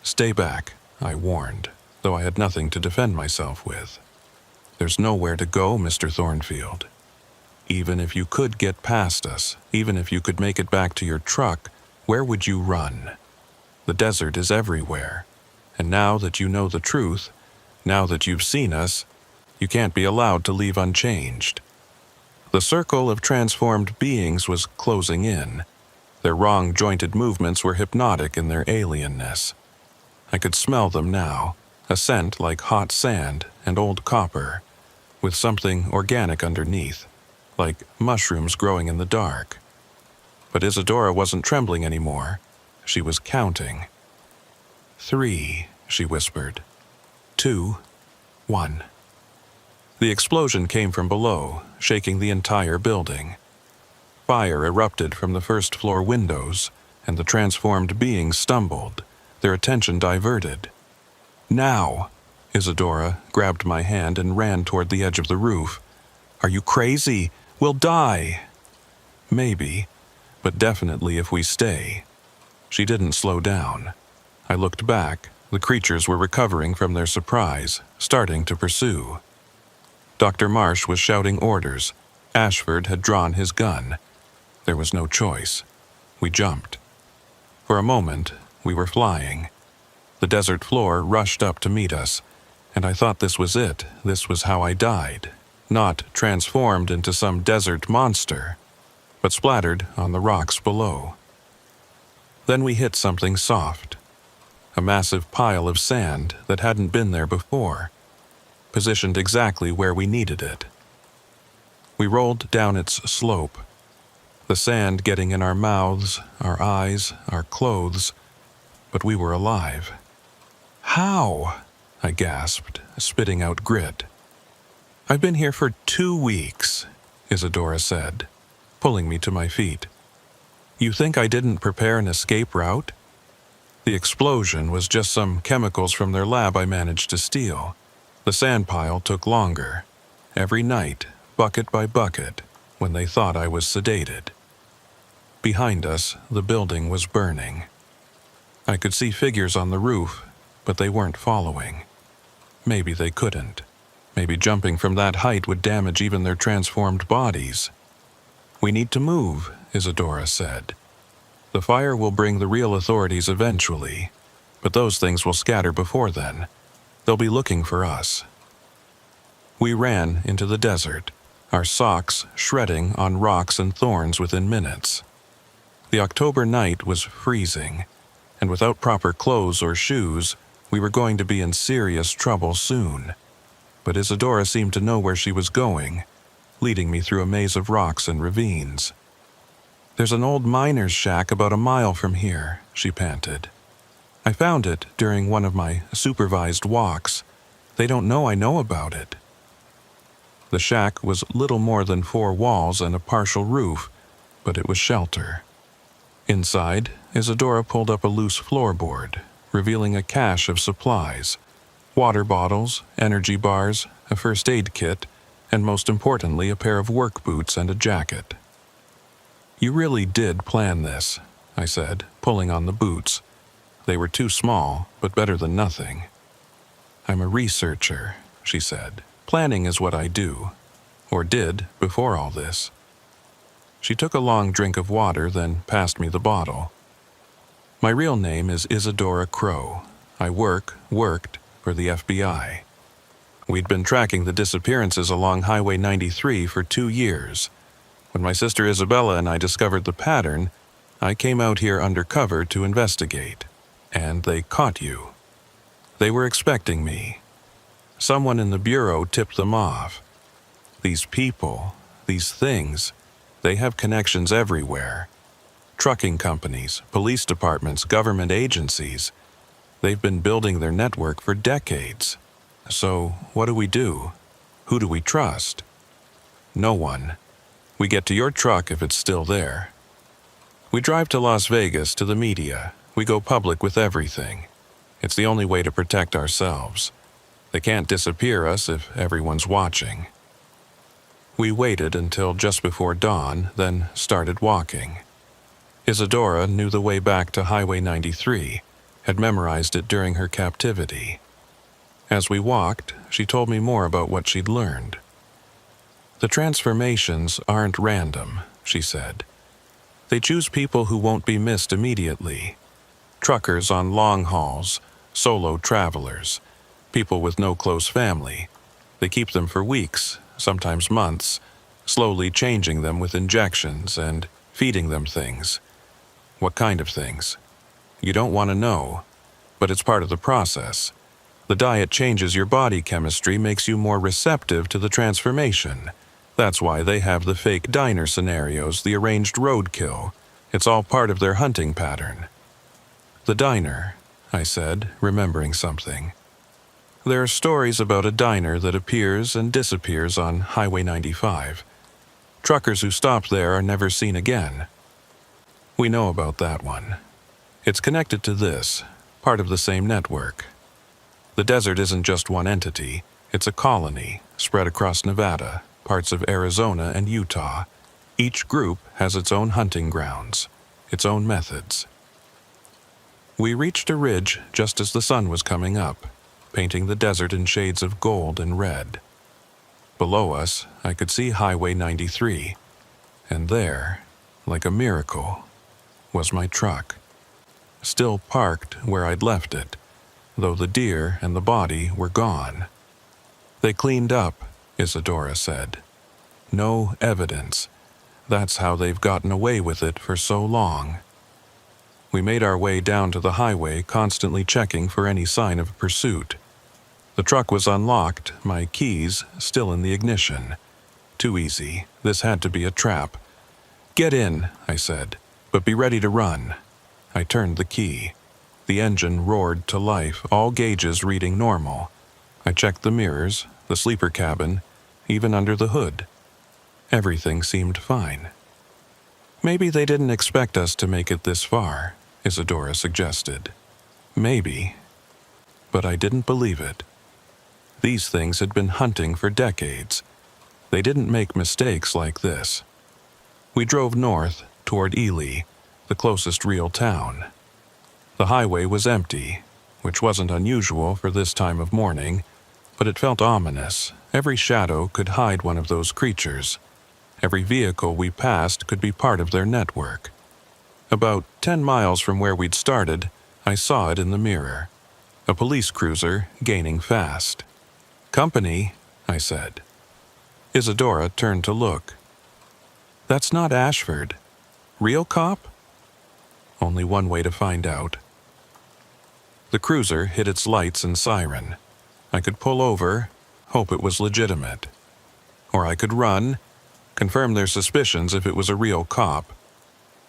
Stay back, I warned, though I had nothing to defend myself with. There's nowhere to go, Mr. Thornfield. Even if you could get past us, even if you could make it back to your truck, where would you run? The desert is everywhere. And now that you know the truth, now that you've seen us, You can't be allowed to leave unchanged. The circle of transformed beings was closing in. Their wrong-jointed movements were hypnotic in their alienness. I could smell them now, a scent like hot sand and old copper, with something organic underneath, like mushrooms growing in the dark. But Isadora wasn't trembling anymore. She was counting. 3, she whispered. 2, 1. The explosion came from below, shaking the entire building. Fire erupted from the first-floor windows, and the transformed beings stumbled, their attention diverted. Now! Isadora grabbed my hand and ran toward the edge of the roof. Are you crazy? We'll die! Maybe, but definitely if we stay. She didn't slow down. I looked back. The creatures were recovering from their surprise, starting to pursue. Dr. Marsh was shouting orders. Ashford had drawn his gun. There was no choice. We jumped. For a moment, we were flying. The desert floor rushed up to meet us, and I thought this was it. This was how I died. Not transformed into some desert monster, but splattered on the rocks below. Then we hit something soft. A massive pile of sand that hadn't been there before, positioned exactly where we needed it. We rolled down its slope, the sand getting in our mouths, our eyes, our clothes, but we were alive. How? I gasped, spitting out grit. I've been here for 2 weeks, Isadora said, pulling me to my feet. You think I didn't prepare an escape route? The explosion was just some chemicals from their lab I managed to steal. The sand pile took longer, every night, bucket by bucket, when they thought I was sedated. Behind us, the building was burning. I could see figures on the roof, but they weren't following. Maybe they couldn't. Maybe jumping from that height would damage even their transformed bodies. We need to move, Isadora said. The fire will bring the real authorities eventually, but those things will scatter before then. They'll be looking for us. We ran into the desert, our socks shredding on rocks and thorns within minutes. The October night was freezing, and without proper clothes or shoes, we were going to be in serious trouble soon. But Isadora seemed to know where she was going, leading me through a maze of rocks and ravines. There's an old miner's shack about a mile from here, she panted. I found it during one of my supervised walks. They don't know I know about it. The shack was little more than 4 walls and a partial roof, but it was shelter. Inside, Isadora pulled up a loose floorboard, revealing a cache of supplies: water bottles, energy bars, a first aid kit, and most importantly, a pair of work boots and a jacket. You really did plan this, I said, pulling on the boots. They were too small, but better than nothing. I'm a researcher, she said. Planning is what I do, or did before all this. She took a long drink of water, then passed me the bottle. My real name is Isadora Crow. I worked for the FBI. We'd been tracking the disappearances along Highway 93 for 2 years. When my sister Isabella and I discovered the pattern, I came out here undercover to investigate, and they caught you. They were expecting me. Someone in the bureau tipped them off. These people, these things, they have connections everywhere. Trucking companies, police departments, government agencies. They've been building their network for decades. So, what do? Who do we trust? No one. We get to your truck if it's still there. We drive to Las Vegas to the media. We go public with everything. It's the only way to protect ourselves. They can't disappear us if everyone's watching. We waited until just before dawn, then started walking. Isadora knew the way back to Highway 93, had memorized it during her captivity. As we walked, she told me more about what she'd learned. The transformations aren't random, she said. They choose people who won't be missed immediately. Truckers on long hauls, solo travelers, people with no close family. They keep them for weeks, sometimes months, slowly changing them with injections and feeding them things. What kind of things? You don't want to know, but it's part of the process. The diet changes your body chemistry, makes you more receptive to the transformation. That's why they have the fake diner scenarios, the arranged roadkill. It's all part of their hunting pattern. The diner, I said, remembering something. There are stories about a diner that appears and disappears on Highway 95. Truckers who stop there are never seen again. We know about that one. It's connected to this, part of the same network. The desert isn't just one entity, it's a colony spread across Nevada, parts of Arizona and Utah. Each group has its own hunting grounds, its own methods. We reached a ridge just as the sun was coming up, painting the desert in shades of gold and red. Below us, I could see Highway 93, and there, like a miracle, was my truck, still parked where I'd left it, though the deer and the body were gone. They cleaned up, Isadora said. No evidence. That's how they've gotten away with it for so long. We made our way down to the highway, constantly checking for any sign of pursuit. The truck was unlocked, my keys still in the ignition. Too easy. This had to be a trap. "Get in," I said, "but be ready to run." I turned the key. The engine roared to life, all gauges reading normal. I checked the mirrors, the sleeper cabin, even under the hood. Everything seemed fine. "Maybe they didn't expect us to make it this far," Isadora suggested. Maybe. But I didn't believe it. These things had been hunting for decades. They didn't make mistakes like this. We drove north toward Ely, the closest real town. The highway was empty, which wasn't unusual for this time of morning, but it felt ominous. Every shadow could hide one of those creatures. Every vehicle we passed could be part of their network. About 10 miles from where we'd started, I saw it in the mirror. A police cruiser gaining fast. "Company," I said. Isadora turned to look. "That's not Ashford. Real cop?" Only one way to find out. The cruiser hit its lights and siren. I could pull over, hope it was legitimate. Or I could run, confirm their suspicions if it was a real cop,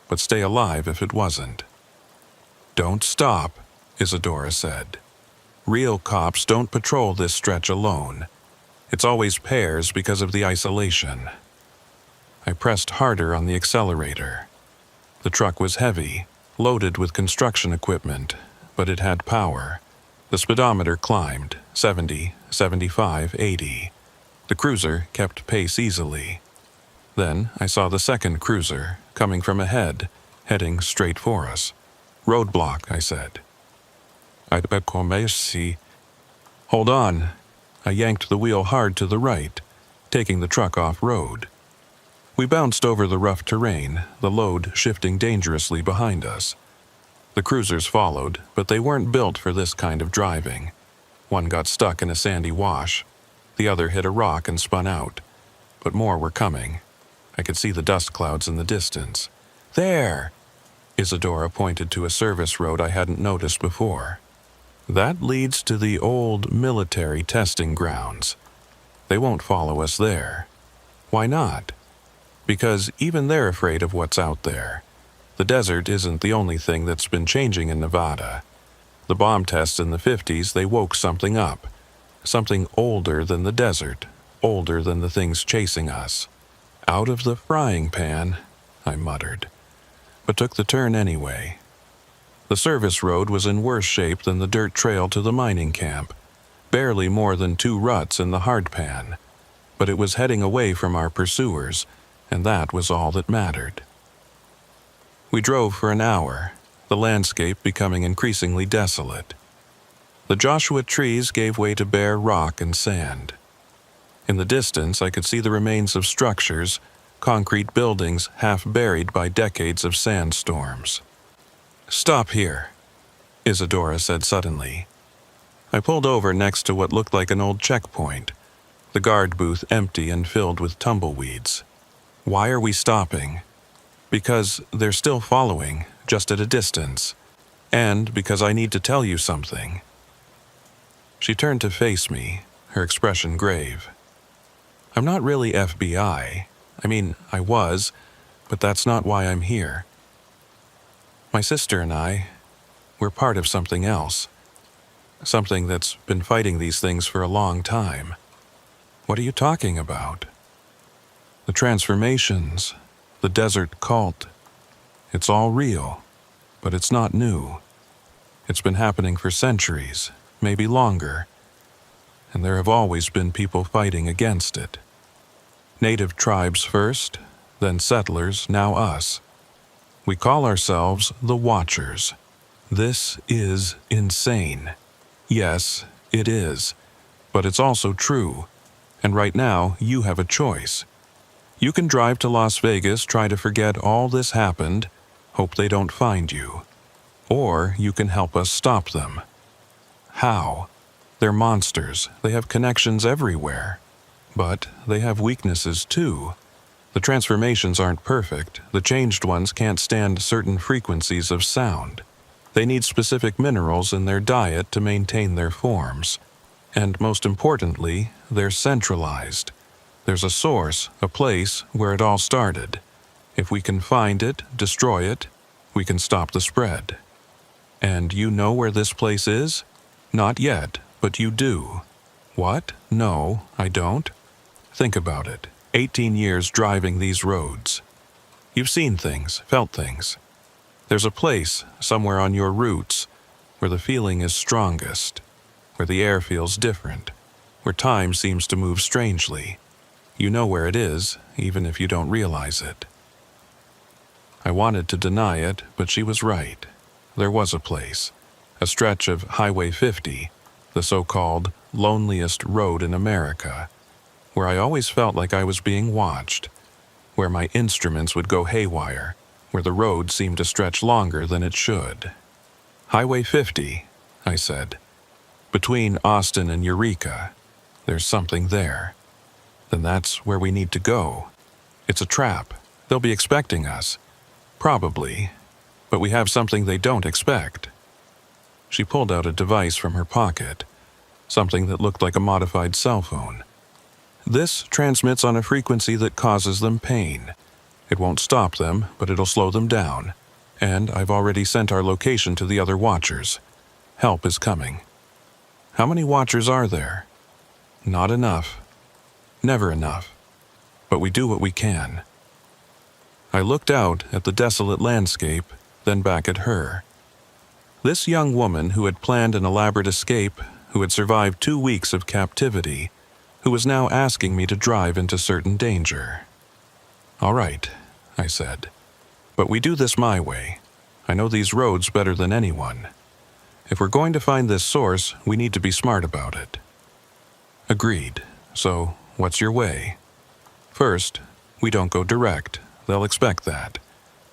but stay alive if it wasn't. "Don't stop," Isadora said. "Real cops don't patrol this stretch alone. It's always pairs because of the isolation." I pressed harder on the accelerator. The truck was heavy, loaded with construction equipment, but it had power. The speedometer climbed, 70, 75, 80. The cruiser kept pace easily. Then I saw the second cruiser, coming from ahead, heading straight for us. "Roadblock," I said. "I'd bet see." "Hold on." I yanked the wheel hard to the right, taking the truck off-road. We bounced over the rough terrain, the load shifting dangerously behind us. The cruisers followed, but they weren't built for this kind of driving. One got stuck in a sandy wash. The other hit a rock and spun out. But more were coming. I could see the dust clouds in the distance. "There!" Isadora pointed to a service road I hadn't noticed before. "That leads to the old military testing grounds. They won't follow us there." "Why not?" "Because even they're afraid of what's out there. The desert isn't the only thing that's been changing in Nevada. The bomb tests in the 50s, they woke something up. Something older than the desert, older than the things chasing us. Out of the frying pan," I muttered, but took the turn anyway. The service road was in worse shape than the dirt trail to the mining camp, barely more than 2 ruts in the hardpan, but it was heading away from our pursuers, and that was all that mattered. We drove for an hour, the landscape becoming increasingly desolate. The Joshua trees gave way to bare rock and sand. In the distance, I could see the remains of structures, concrete buildings half buried by decades of sandstorms. "Stop here," Isadora said suddenly. I pulled over next to what looked like an old checkpoint. The guard booth empty and filled with tumbleweeds. Why are we stopping? Because they're still following, just at a distance. And because I need to tell you something. She turned to face me, her expression grave. I'm not really FBI. I mean, I was, but that's not why I'm here. My sister and I, we're part of something else. Something that's been fighting these things for a long time. What are you talking about? The transformations, the desert cult. It's all real, but it's not new. It's been happening for centuries, maybe longer. And there have always been people fighting against it. Native tribes first, then settlers, now us. We call ourselves the Watchers. This is insane. Yes, it is. But it's also true. And right now, you have a choice. You can drive to Las Vegas, try to forget all this happened, hope they don't find you. Or you can help us stop them. How? They're monsters. They have connections everywhere. But they have weaknesses too. The transformations aren't perfect. The changed ones can't stand certain frequencies of sound. They need specific minerals in their diet to maintain their forms. And most importantly, they're centralized. There's a source, a place where it all started. If we can find it, destroy it, we can stop the spread. And you know where this place is? Not yet, but you do. What? No, I don't. Think about it. 18 years driving these roads. You've seen things, felt things. There's a place, somewhere on your routes, where the feeling is strongest, where the air feels different, where time seems to move strangely. You know where it is, even if you don't realize it. I wanted to deny it, but she was right. There was a place, a stretch of Highway 50, the so-called loneliest road in America, where I always felt like I was being watched, where my instruments would go haywire, where the road seemed to stretch longer than it should. Highway 50, I said. Between Austin and Eureka, there's something there. Then that's where we need to go. It's a trap. They'll be expecting us. Probably. But we have something they don't expect. She pulled out a device from her pocket, something that looked like a modified cell phone. This transmits on a frequency that causes them pain. It won't stop them, but it'll slow them down. And I've already sent our location to the other Watchers. Help is coming. How many Watchers are there? Not enough. Never enough. But we do what we can. I looked out at the desolate landscape, then back at her. This young woman who had planned an elaborate escape, who had survived 2 weeks of captivity, who was now asking me to drive into certain danger. All right, I said. But we do this my way. I know these roads better than anyone. If we're going to find this source, we need to be smart about it. Agreed. So, what's your way? First, we don't go direct. They'll expect that.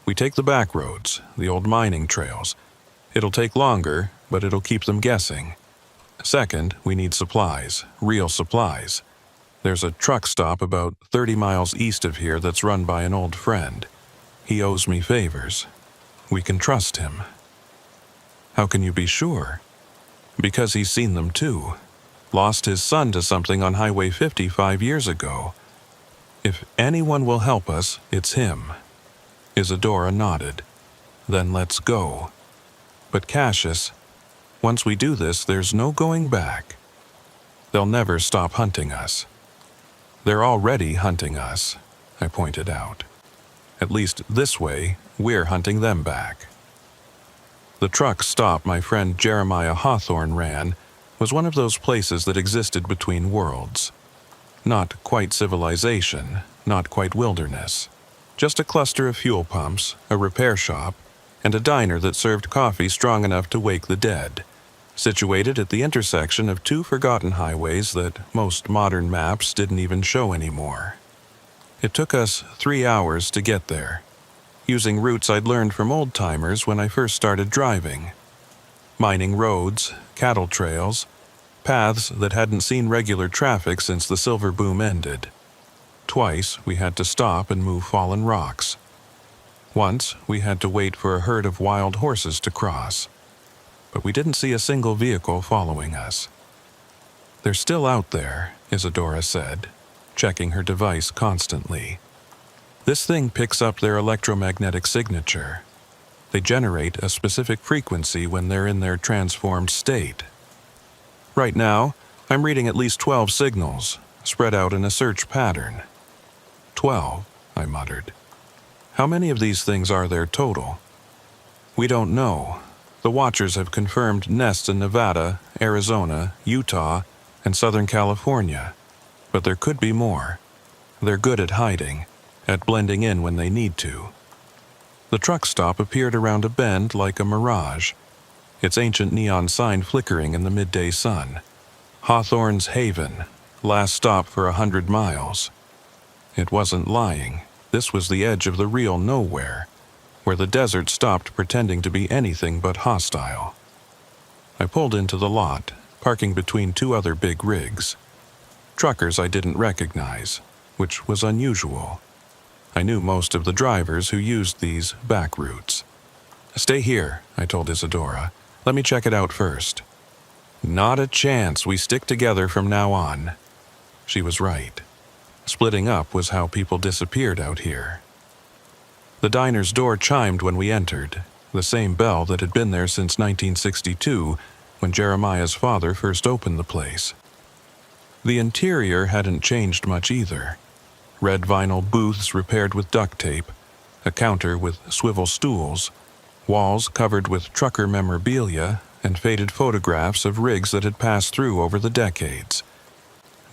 We take the back roads, the old mining trails. It'll take longer, but it'll keep them guessing. Second, we need supplies, real supplies. There's a truck stop about 30 miles east of here that's run by an old friend. He owes me favors. We can trust him. How can you be sure? Because he's seen them too. Lost his son to something on Highway 50 5 years ago. If anyone will help us, it's him. Isadora nodded. Then let's go. But Cassius, once we do this, there's no going back. They'll never stop hunting us. They're already hunting us, I pointed out. At least this way, we're hunting them back. The truck stop my friend Jeremiah Hawthorne ran was one of those places that existed between worlds. Not quite civilization, not quite wilderness. Just a cluster of fuel pumps, a repair shop, and a diner that served coffee strong enough to wake the dead, situated at the intersection of 2 forgotten highways that most modern maps didn't even show anymore. It took us 3 hours to get there, using routes I'd learned from old-timers when I first started driving. Mining roads, cattle trails, paths that hadn't seen regular traffic since the silver boom ended. Twice, we had to stop and move fallen rocks. Once, we had to wait for a herd of wild horses to cross. But we didn't see a single vehicle following us. "They're still out there," Isadora said, checking her device constantly. "This thing picks up their electromagnetic signature. They generate a specific frequency when they're in their transformed state. Right now, I'm reading at least 12 signals, spread out in a search pattern." 12, I muttered. "How many of these things are there total?" "We don't know. The Watchers have confirmed nests in Nevada, Arizona, Utah, and Southern California, but there could be more. They're good at hiding, at blending in when they need to." The truck stop appeared around a bend like a mirage, its ancient neon sign flickering in the midday sun. "Hawthorne's Haven, last stop for 100 miles. It wasn't lying. This was the edge of the real nowhere, where the desert stopped pretending to be anything but hostile. I pulled into the lot, parking between two other big rigs. Truckers I didn't recognize, which was unusual. I knew most of the drivers who used these back routes. "Stay here," I told Isadora. "Let me check it out first." "Not a chance. We stick together from now on." She was right. Splitting up was how people disappeared out here. The diner's door chimed when we entered, the same bell that had been there since 1962, when Jeremiah's father first opened the place. The interior hadn't changed much either. Red vinyl booths repaired with duct tape, a counter with swivel stools, walls covered with trucker memorabilia, and faded photographs of rigs that had passed through over the decades.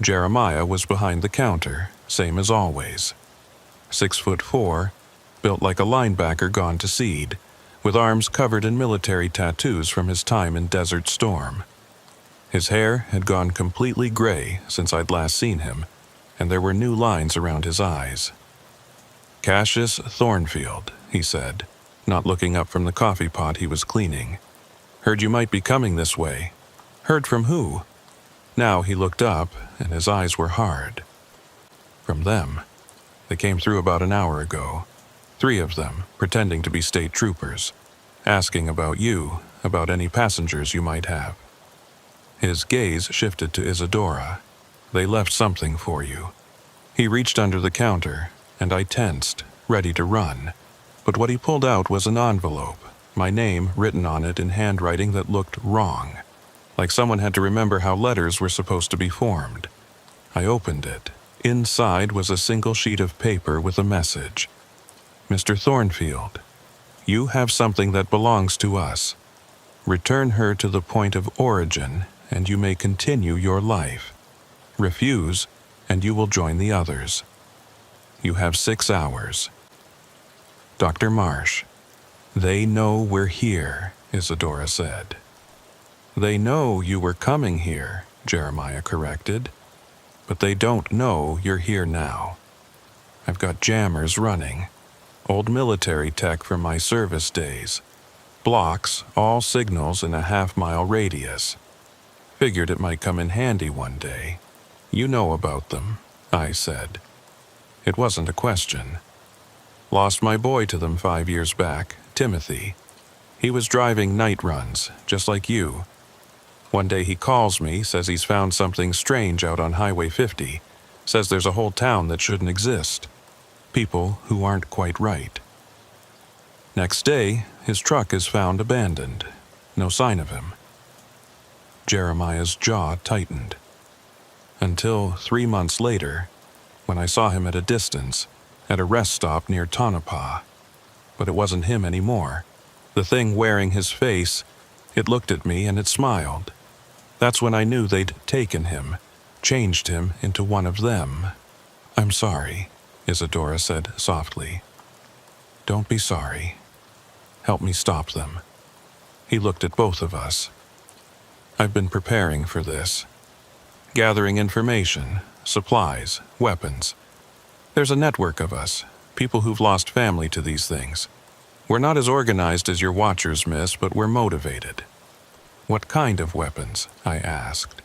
Jeremiah was behind the counter, same as always. 6'4", built like a linebacker gone to seed, with arms covered in military tattoos from his time in Desert Storm. His hair had gone completely gray since I'd last seen him, and there were new lines around his eyes. "Cassius Thornfield," he said, not looking up from the coffee pot he was cleaning. "Heard you might be coming this way." "Heard from who?" Now he looked up, and his eyes were hard. "From them. They came through about an hour ago. 3 of them, pretending to be state troopers, asking about you, about any passengers you might have." His gaze shifted to Isadora. "They left something for you." He reached under the counter, and I tensed, ready to run. But what he pulled out was an envelope, my name written on it in handwriting that looked wrong, like someone had to remember how letters were supposed to be formed. I opened it. Inside was a single sheet of paper with a message. "Mr. Thornfield, you have something that belongs to us. Return her to the point of origin, and you may continue your life. Refuse, and you will join the others. You have 6 hours. Dr. Marsh." "They know we're here," Isadora said. "They know you were coming here," Jeremiah corrected. "But they don't know you're here now. I've got jammers running. Old military tech from my service days. Blocks all signals in a half-mile radius. Figured it might come in handy one day." "You know about them," I said. It wasn't a question. "Lost my boy to them 5 years back, Timothy. He was driving night runs, just like you. One day he calls me, says he's found something strange out on Highway 50, says there's a whole town that shouldn't exist. People who aren't quite right. Next day, his truck is found abandoned. No sign of him." Jeremiah's jaw tightened. Until 3 months later, when I saw him at a distance, at a rest stop near Tonopah. But it wasn't him anymore. The thing wearing his face, it looked at me and it smiled. That's when I knew they'd taken him, changed him into one of them. "I'm sorry," Isadora said softly. "Don't be sorry. Help me stop them." He looked at both of us. "I've been preparing for this. Gathering information, supplies, weapons. There's a network of us, people who've lost family to these things. We're not as organized as your Watchers, miss, but we're motivated." "What kind of weapons?" I asked.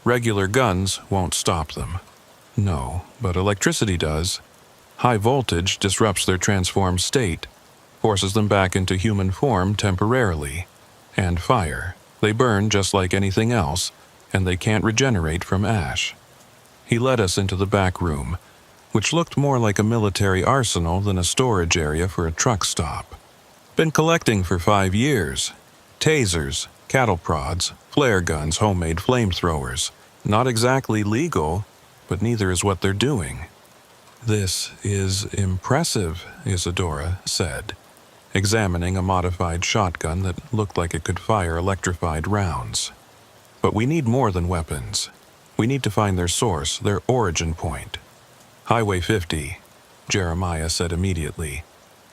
Regular guns won't stop them. No, but electricity does. High voltage disrupts their transformed state, forces them back into human form temporarily. And fire. They burn just like anything else, and they can't regenerate from ash. He led us into the back room, which looked more like a military arsenal than a storage area for a truck stop. Been collecting for 5 years. Tasers, cattle prods, flare guns, homemade flamethrowers. Not exactly legal, but neither is what they're doing. This is impressive, Isadora said, examining a modified shotgun that looked like it could fire electrified rounds. But we need more than weapons. We need to find their source, their origin point. Highway 50, Jeremiah said immediately.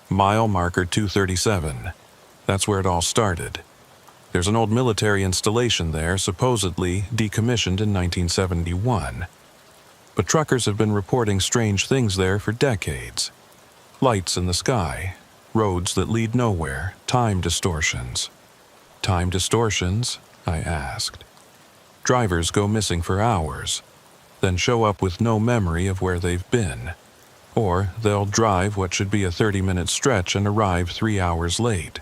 Mile marker 237. That's where it all started. There's an old military installation there, supposedly decommissioned in 1971. But truckers have been reporting strange things there for decades. Lights in the sky, roads that lead nowhere, time distortions. Time distortions? I asked. Drivers go missing for hours, then show up with no memory of where they've been. Or they'll drive what should be a 30-minute stretch and arrive 3 hours late.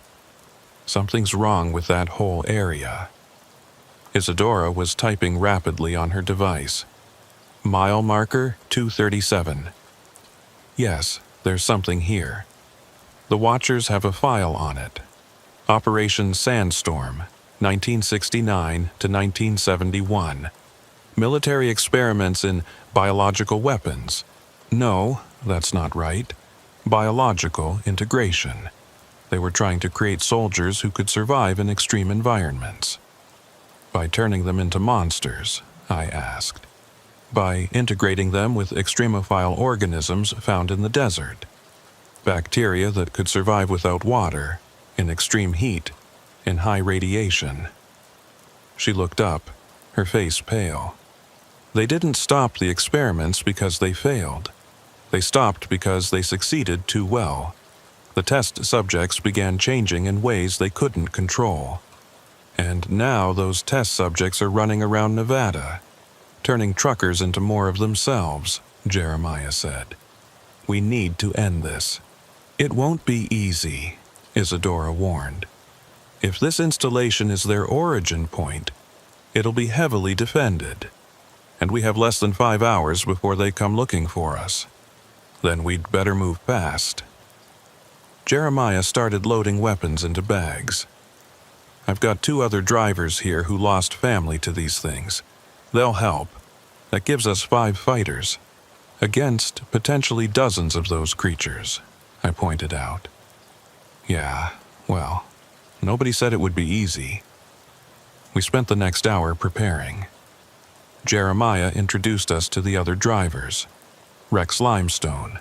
Something's wrong with that whole area. Isadora was typing rapidly on her device. Mile marker 237. Yes, there's something here. The Watchers have a file on it. Operation Sandstorm, 1969 to 1971. Military experiments in biological weapons. No, that's not right. Biological integration. They were trying to create soldiers who could survive in extreme environments. By turning them into monsters, I asked. By integrating them with extremophile organisms found in the desert. Bacteria that could survive without water, in extreme heat, in high radiation. She looked up, her face pale. They didn't stop the experiments because they failed. They stopped because they succeeded too well. The test subjects began changing in ways they couldn't control. And now those test subjects are running around Nevada, turning truckers into more of themselves, Jeremiah said. We need to end this. It won't be easy, Isadora warned. If this installation is their origin point, it'll be heavily defended. And we have less than 5 hours before they come looking for us. Then we'd better move fast. Jeremiah started loading weapons into bags. I've got 2 other drivers here who lost family to these things. They'll help. That gives us 5 fighters. Against potentially dozens of those creatures, I pointed out. Yeah, well, nobody said it would be easy. We spent the next hour preparing. Jeremiah introduced us to the other drivers. Rex Limestone,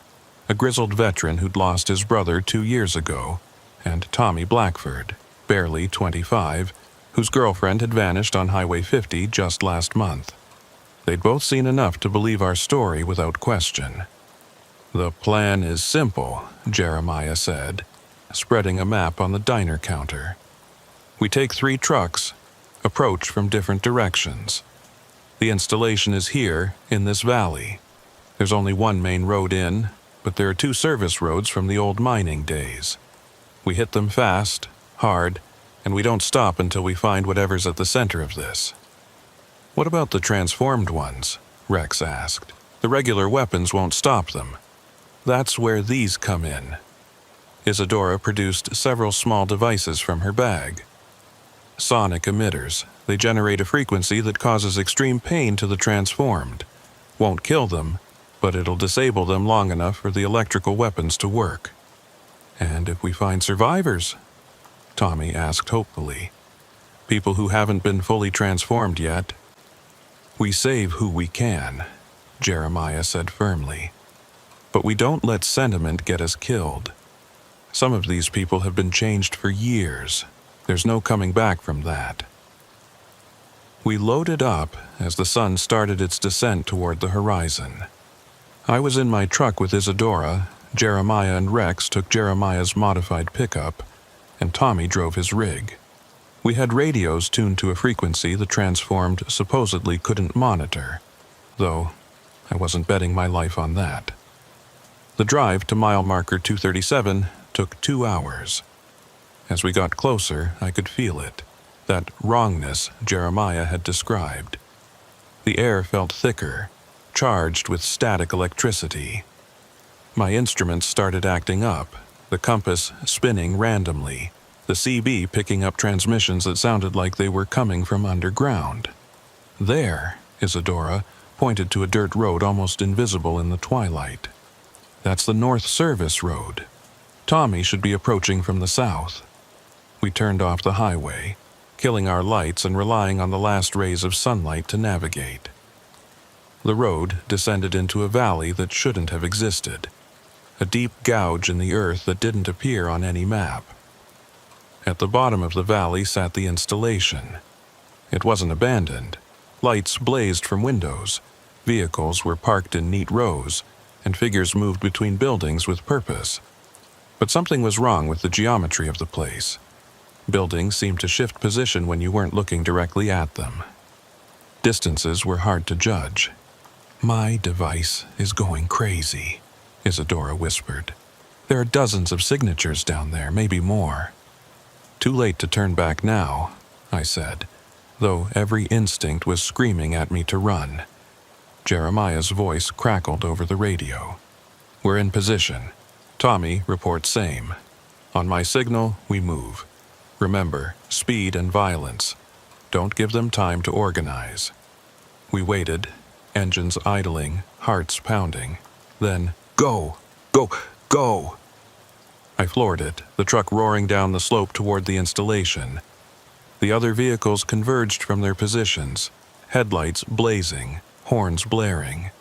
a grizzled veteran who'd lost his brother 2 years ago, and Tommy Blackford, barely 25, whose girlfriend had vanished on Highway 50 just last month. They'd both seen enough to believe our story without question. The plan is simple, Jeremiah said, spreading a map on the diner counter. We take 3 trucks, approach from different directions. The installation is here, in this valley. There's only one main road in, but there are 2 service roads from the old mining days. We hit them fast, hard, and we don't stop until we find whatever's at the center of this. What about the transformed ones? Rex asked. The regular weapons won't stop them. That's where these come in. Isadora produced several small devices from her bag. Sonic emitters. They generate a frequency that causes extreme pain to the transformed. Won't kill them, but it'll disable them long enough for the electrical weapons to work. And if we find survivors? Tommy asked hopefully. People who haven't been fully transformed yet. We save who we can, Jeremiah said firmly. But we don't let sentiment get us killed. Some of these people have been changed for years. There's no coming back from that. We loaded up as the sun started its descent toward the horizon. I was in my truck with Isadora, Jeremiah and Rex took Jeremiah's modified pickup, and Tommy drove his rig. We had radios tuned to a frequency the transformed supposedly couldn't monitor, though I wasn't betting my life on that. The drive to mile marker 237 took 2 hours. As we got closer, I could feel it, that wrongness Jeremiah had described. The air felt thicker, charged with static electricity. My instruments started acting up, the compass spinning randomly, the CB picking up transmissions that sounded like they were coming from underground. There, Isadora pointed to a dirt road almost invisible in the twilight. That's the North Service Road. Tommy should be approaching from the south. We turned off the highway, killing our lights and relying on the last rays of sunlight to navigate. The road descended into a valley that shouldn't have existed, a deep gouge in the earth that didn't appear on any map. At the bottom of the valley sat the installation. It wasn't abandoned. Lights blazed from windows, vehicles were parked in neat rows, and figures moved between buildings with purpose. But something was wrong with the geometry of the place. Buildings seemed to shift position when you weren't looking directly at them. Distances were hard to judge. "My device is going crazy," Isadora whispered. "There are dozens of signatures down there, maybe more." "Too late to turn back now," I said, though every instinct was screaming at me to run. Jeremiah's voice crackled over the radio. "We're in position. Tommy reports same. On my signal, we move. Remember, speed and violence. Don't give them time to organize." We waited, engines idling, hearts pounding. Then, "Go! Go! Go!" I floored it, the truck roaring down the slope toward the installation. The other vehicles converged from their positions, headlights blazing, horns blaring.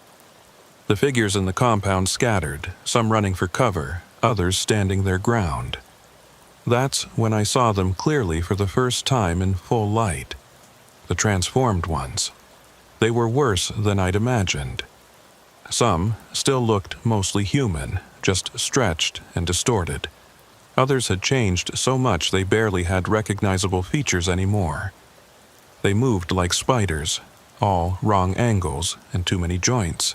The figures in the compound scattered, some running for cover, others standing their ground. That's when I saw them clearly for the first time in full light. The transformed ones. They were worse than I'd imagined. Some still looked mostly human, just stretched and distorted. Others had changed so much they barely had recognizable features anymore. They moved like spiders, all wrong angles and too many joints.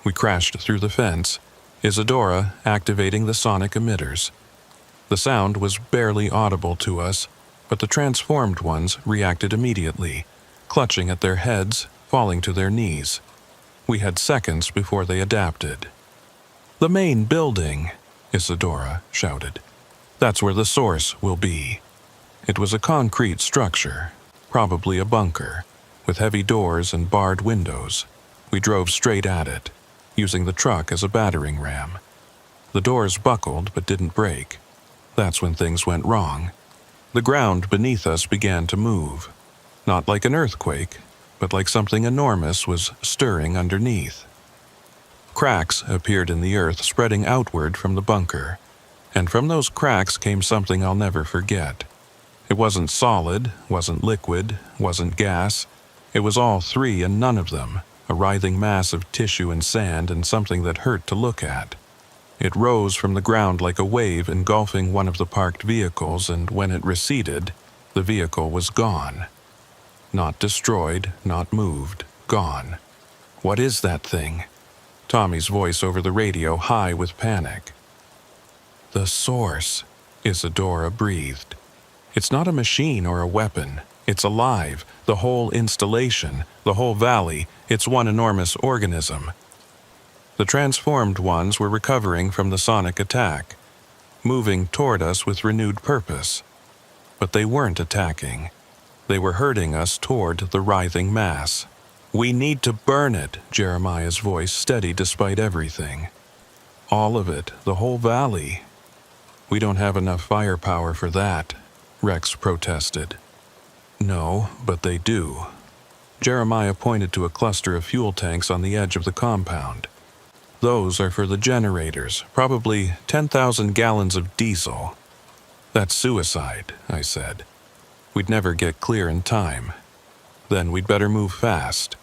We crashed through the fence, Isadora activating the sonic emitters. The sound was barely audible to us, but the transformed ones reacted immediately, clutching at their heads, falling to their knees. We had seconds before they adapted. "The main building," Isadora shouted. "That's where the source will be." It was a concrete structure, probably a bunker, with heavy doors and barred windows. We drove straight at it, using the truck as a battering ram. The doors buckled but didn't break. That's when things went wrong. The ground beneath us began to move, not like an earthquake, but like something enormous was stirring underneath. Cracks appeared in the earth spreading outward from the bunker, and from those cracks came something I'll never forget. It wasn't solid, wasn't liquid, wasn't gas. It was all three and none of them, a writhing mass of tissue and sand and something that hurt to look at. It rose from the ground like a wave engulfing one of the parked vehicles, and when it receded, the vehicle was gone. Not destroyed, not moved, gone. "What is that thing?" Tommy's voice over the radio, high with panic. "The source," Isadora breathed. "It's not a machine or a weapon. It's alive, the whole installation, the whole valley. It's one enormous organism." The transformed ones were recovering from the sonic attack, moving toward us with renewed purpose. But they weren't attacking. They were herding us toward the writhing mass. "We need to burn it," Jeremiah's voice steady despite everything. "All of it, the whole valley." "We don't have enough firepower for that," Rex protested. "No, but they do." Jeremiah pointed to a cluster of fuel tanks on the edge of the compound. "Those are for the generators, probably 10,000 gallons of diesel." "That's suicide," I said. "We'd never get clear in time. Then we'd better move fast."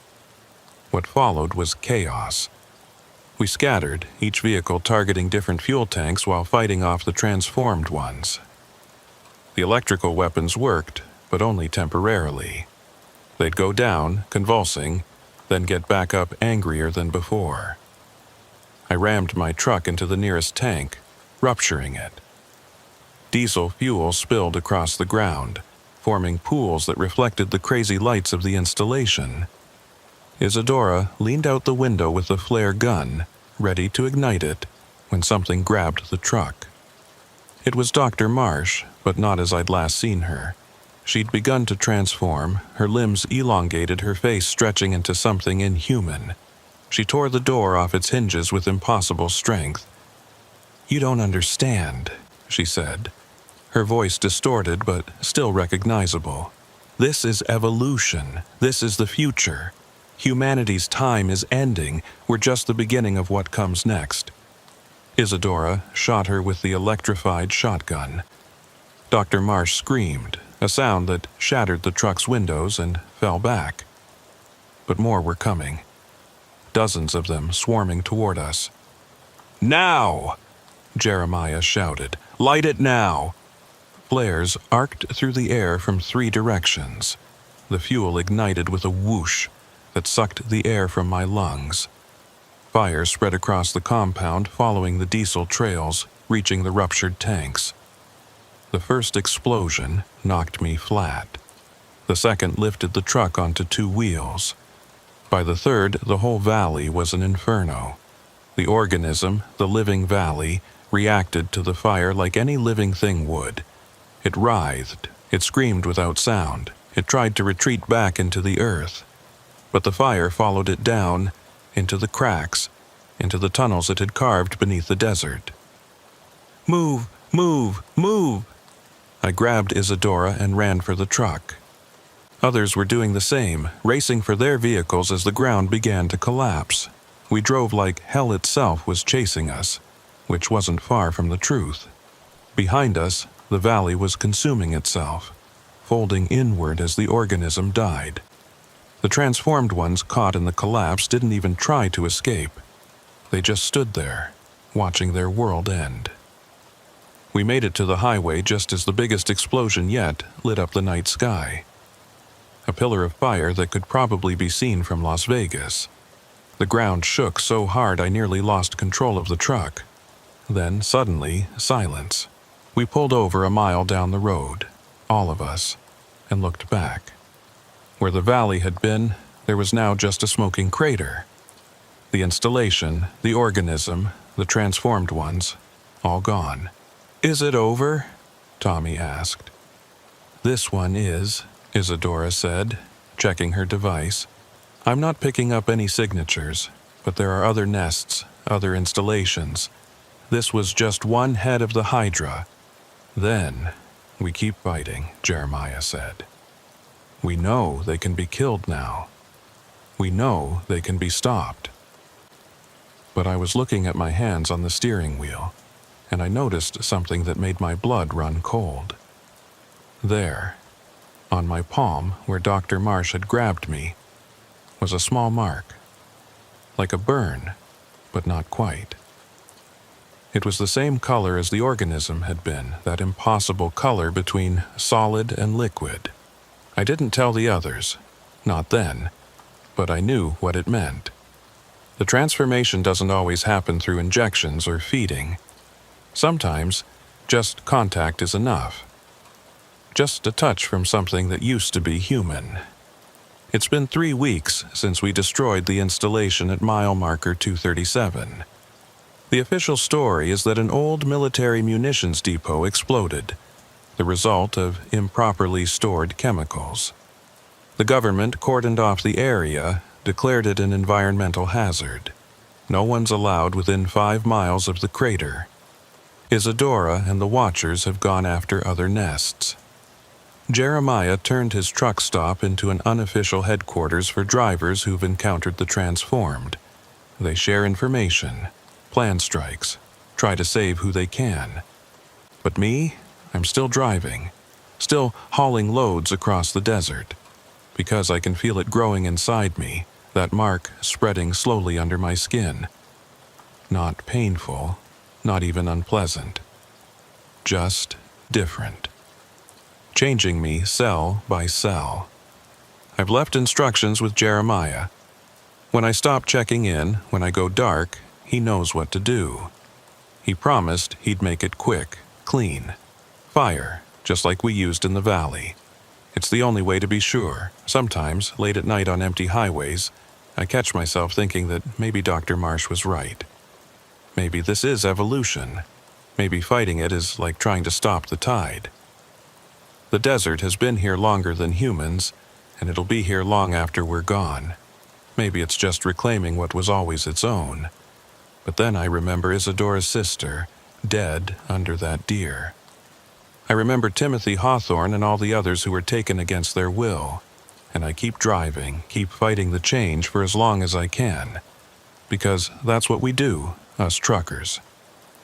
What followed was chaos. We scattered, each vehicle targeting different fuel tanks while fighting off the transformed ones. The electrical weapons worked, but only temporarily. They'd go down, convulsing, then get back up angrier than before. I rammed my truck into the nearest tank, rupturing it. Diesel fuel spilled across the ground, forming pools that reflected the crazy lights of the installation. Isadora leaned out the window with a flare gun, ready to ignite it, when something grabbed the truck. It was Dr. Marsh, but not as I'd last seen her. She'd begun to transform, her limbs elongated, her face stretching into something inhuman. She tore the door off its hinges with impossible strength. "You don't understand," she said, her voice distorted but still recognizable. "This is evolution. This is the future. Humanity's time is ending. We're just the beginning of what comes next." Isadora shot her with the electrified shotgun. Dr. Marsh screamed, a sound that shattered the truck's windows and fell back. But more were coming. Dozens of them swarming toward us. "Now!" Jeremiah shouted. "Light it now!" Flares arced through the air from 3 directions. The fuel ignited with a whoosh that sucked the air from my lungs. Fire spread across the compound, following the diesel trails, reaching the ruptured tanks. The first explosion knocked me flat. The second lifted the truck onto 2 wheels. By the third, the whole valley was an inferno. The organism, the living valley, reacted to the fire like any living thing would. It writhed, it screamed without sound, it tried to retreat back into the earth. But the fire followed it down, into the cracks, into the tunnels it had carved beneath the desert. "Move! Move! Move!" I grabbed Isadora and ran for the truck. Others were doing the same, racing for their vehicles as the ground began to collapse. We drove like hell itself was chasing us, which wasn't far from the truth. Behind us, the valley was consuming itself, folding inward as the organism died. The transformed ones caught in the collapse didn't even try to escape. They just stood there, watching their world end. We made it to the highway just as the biggest explosion yet lit up the night sky. A pillar of fire that could probably be seen from Las Vegas. The ground shook so hard I nearly lost control of the truck. Then, suddenly, silence. We pulled over a mile down the road, all of us, and looked back. Where the valley had been, there was now just a smoking crater. The installation, the organism, the transformed ones, all gone. "Is it over?" Tommy asked. "This one is," Isadora said, checking her device. "I'm not picking up any signatures, but there are other nests, other installations. This was just one head of the Hydra. Then, we keep fighting," Jeremiah said. "We know they can be killed now. We know they can be stopped." But I was looking at my hands on the steering wheel, and I noticed something that made my blood run cold. There, on my palm where Dr. Marsh had grabbed me, was a small mark, like a burn, but not quite. It was the same color as the organism had been, that impossible color between solid and liquid. I didn't tell the others, not then, but I knew what it meant. The transformation doesn't always happen through injections or feeding. Sometimes, just contact is enough. Just a touch from something that used to be human. It's been 3 weeks since we destroyed the installation at mile marker 237. The official story is that an old military munitions depot exploded, the result of improperly stored chemicals. The government cordoned off the area, declared it an environmental hazard. No one's allowed within 5 miles of the crater. Isadora and the Watchers have gone after other nests. Jeremiah turned his truck stop into an unofficial headquarters for drivers who've encountered the transformed. They share information, plan strikes, try to save who they can. But me, I'm still driving, still hauling loads across the desert, because I can feel it growing inside me, that mark spreading slowly under my skin. Not painful, not even unpleasant. Just different. changing me cell by cell. I've left instructions with Jeremiah. When I stop checking in, when I go dark, he knows what to do. He promised he'd make it quick, clean. Fire, just like we used in the valley. It's the only way to be sure. Sometimes, late at night on empty highways, I catch myself thinking that maybe Dr. Marsh was right. Maybe this is evolution. Maybe fighting it is like trying to stop the tide. The desert has been here longer than humans, and it'll be here long after we're gone. Maybe it's just reclaiming what was always its own. But then I remember Isadora's sister, dead under that deer. I remember Timothy Hawthorne and all the others who were taken against their will. And I keep driving, keep fighting the change for as long as I can. Because that's what we do, us truckers.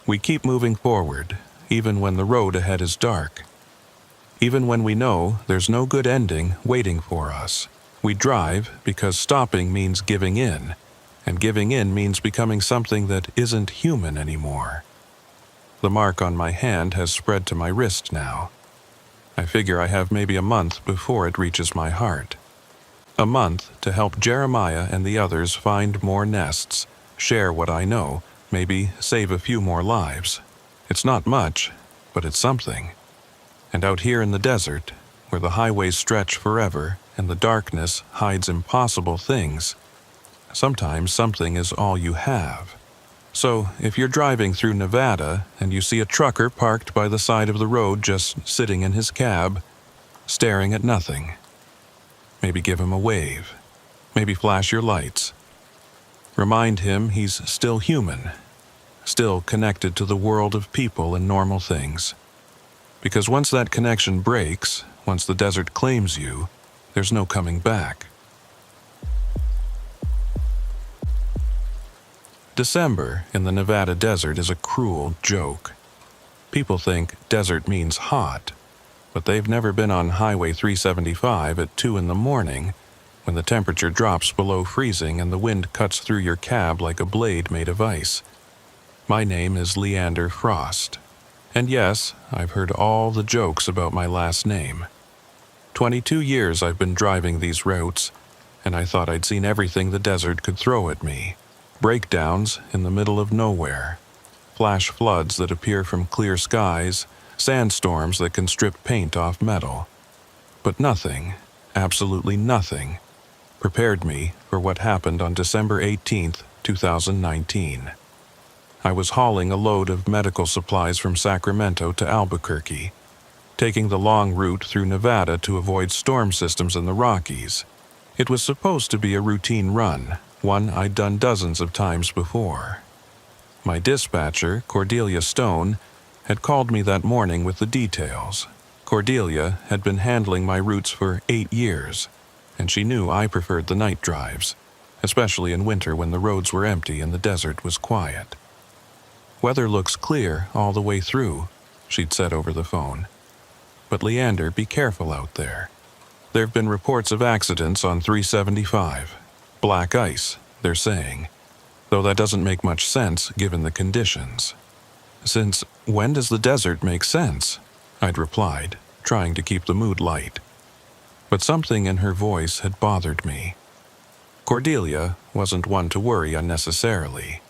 We keep moving forward, even when the road ahead is dark. Even when we know there's no good ending waiting for us. We drive because stopping means giving in, and giving in means becoming something that isn't human anymore. The mark on my hand has spread to my wrist now. I figure I have maybe a month before it reaches my heart. A month to help Jeremiah and the others find more nests, share what I know, maybe save a few more lives. It's not much, but it's something. And out here in the desert, where the highways stretch forever and the darkness hides impossible things, sometimes something is all you have. So, if you're driving through Nevada and you see a trucker parked by the side of the road just sitting in his cab, staring at nothing, maybe give him a wave, maybe flash your lights. Remind him he's still human, still connected to the world of people and normal things. Because once that connection breaks, once the desert claims you, there's no coming back. December in the Nevada desert is a cruel joke. People think desert means hot, but they've never been on Highway 375 at 2 in the morning when the temperature drops below freezing and the wind cuts through your cab like a blade made of ice. My name is Leander Frost. And yes, I've heard all the jokes about my last name. 22 years I've been driving these routes, and I thought I'd seen everything the desert could throw at me. Breakdowns in the middle of nowhere, flash floods that appear from clear skies, sandstorms that can strip paint off metal. But nothing, absolutely nothing, prepared me for what happened on December 18th, 2019. I was hauling a load of medical supplies from Sacramento to Albuquerque, taking the long route through Nevada to avoid storm systems in the Rockies. It was supposed to be a routine run, one I'd done dozens of times before. My dispatcher, Cordelia Stone, had called me that morning with the details. Cordelia had been handling my routes for 8 years, and she knew I preferred the night drives, especially in winter when the roads were empty and the desert was quiet. "Weather looks clear all the way through," she'd said over the phone. "But Leander, be careful out there. There've been reports of accidents on 375. Black ice, they're saying, though that doesn't make much sense given the conditions." "Since when does the desert make sense?" I'd replied, trying to keep the mood light. But something in her voice had bothered me. Cordelia wasn't one to worry unnecessarily.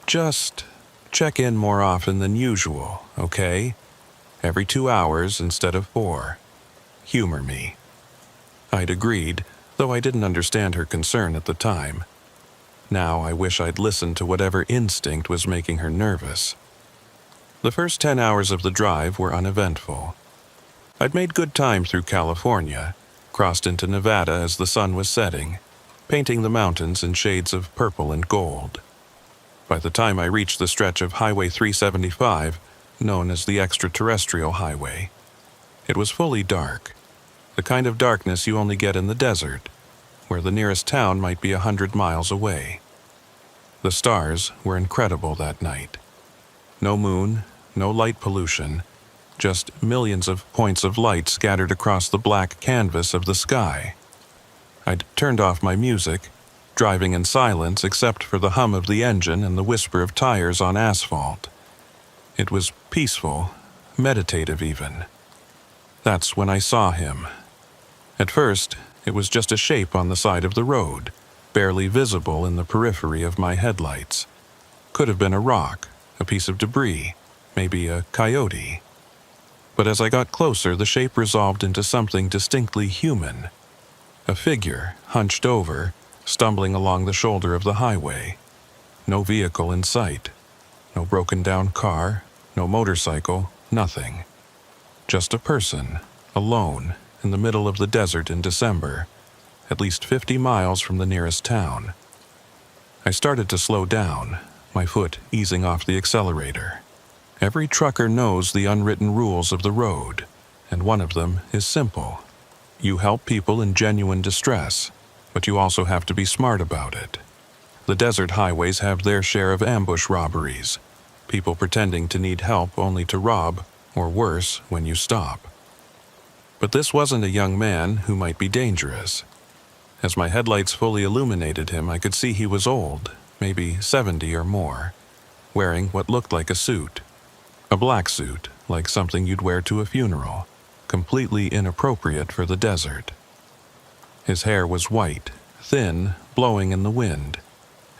"Just check in more often than usual, okay? Every 2 hours instead of 4. Humor me." I'd agreed, though I didn't understand her concern at the time. Now I wish I'd listened to whatever instinct was making her nervous. The first 10 hours of the drive were uneventful. I'd made good time through California, crossed into Nevada as the sun was setting, painting the mountains in shades of purple and gold. By the time I reached the stretch of Highway 375, known as the extraterrestrial highway, it was fully dark. The kind of darkness you only get in the desert, where the nearest town might be 100 miles away. The stars were incredible that night. No moon, no light pollution, just millions of points of light scattered across the black canvas of the sky. I'd turned off my music, driving in silence except for the hum of the engine and the whisper of tires on asphalt. It was peaceful, meditative even. That's when I saw him. At first, it was just a shape on the side of the road, barely visible in the periphery of my headlights. Could have been a rock, a piece of debris, maybe a coyote. But as I got closer, the shape resolved into something distinctly human. A figure, hunched over, stumbling along the shoulder of the highway. No vehicle in sight. No broken-down car, no motorcycle, nothing. Just a person, alone, in the middle of the desert in December, at least 50 miles from the nearest town. I started to slow down, my foot easing off the accelerator. Every trucker knows the unwritten rules of the road, and one of them is simple. You help people in genuine distress, but you also have to be smart about it. The desert highways have their share of ambush robberies, people pretending to need help only to rob, or worse, when you stop. But this wasn't a young man who might be dangerous. As my headlights fully illuminated him, I could see he was old, maybe 70 or more, wearing what looked like a suit. A black suit, like something you'd wear to a funeral, completely inappropriate for the desert. His hair was white, thin, blowing in the wind,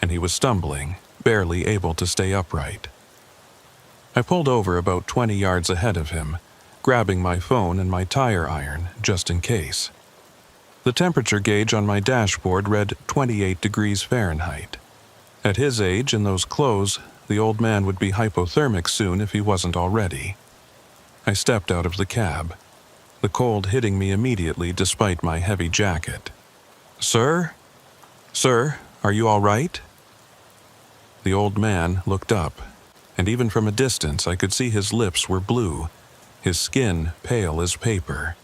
and he was stumbling, barely able to stay upright. I pulled over about 20 yards ahead of him, grabbing my phone and my tire iron just in case. The temperature gauge on my dashboard read 28 degrees Fahrenheit. At his age and those clothes, the old man would be hypothermic soon if he wasn't already. I stepped out of the cab, the cold hitting me immediately despite my heavy jacket. "Sir? Sir, are you all right?" The old man looked up, and even from a distance I could see his lips were blue, his skin pale as paper.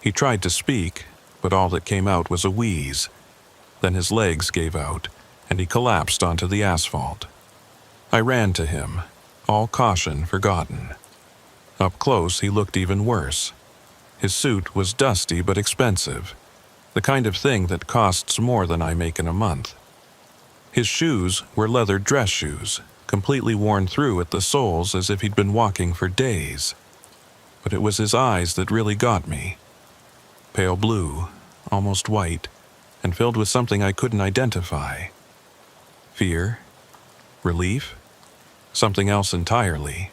He tried to speak, but all that came out was a wheeze. Then his legs gave out, and he collapsed onto the asphalt. I ran to him, all caution forgotten. Up close, he looked even worse. His suit was dusty but expensive, the kind of thing that costs more than I make in a month. His shoes were leather dress shoes, completely worn through at the soles as if he'd been walking for days. But it was his eyes that really got me. Pale blue, almost white, and filled with something I couldn't identify. Fear? Relief? Something else entirely.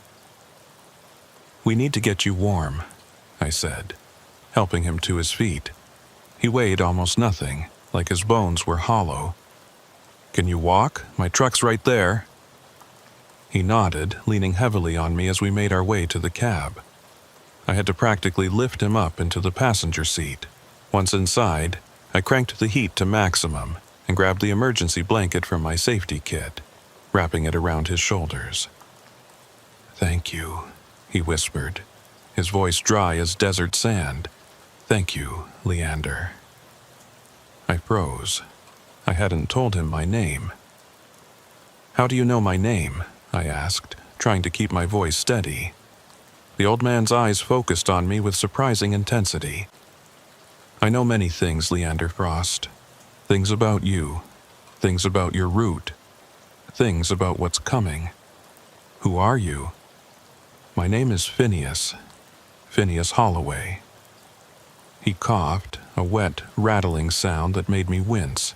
"We need to get you warm," I said, helping him to his feet. He weighed almost nothing, like his bones were hollow. "Can you walk? My truck's right there." He nodded, leaning heavily on me as we made our way to the cab. I had to practically lift him up into the passenger seat. Once inside, I cranked the heat to maximum and grabbed the emergency blanket from my safety kit, wrapping it around his shoulders. "Thank you," he whispered, his voice dry as desert sand. "Thank you, Leander." I froze. I hadn't told him my name. "How do you know my name?" I asked, trying to keep my voice steady. The old man's eyes focused on me with surprising intensity. "I know many things, Leander Frost. Things about you. Things about your route. Things about what's coming. Who are you?" "My name is Phineas. Phineas Holloway." He coughed, a wet, rattling sound that made me wince.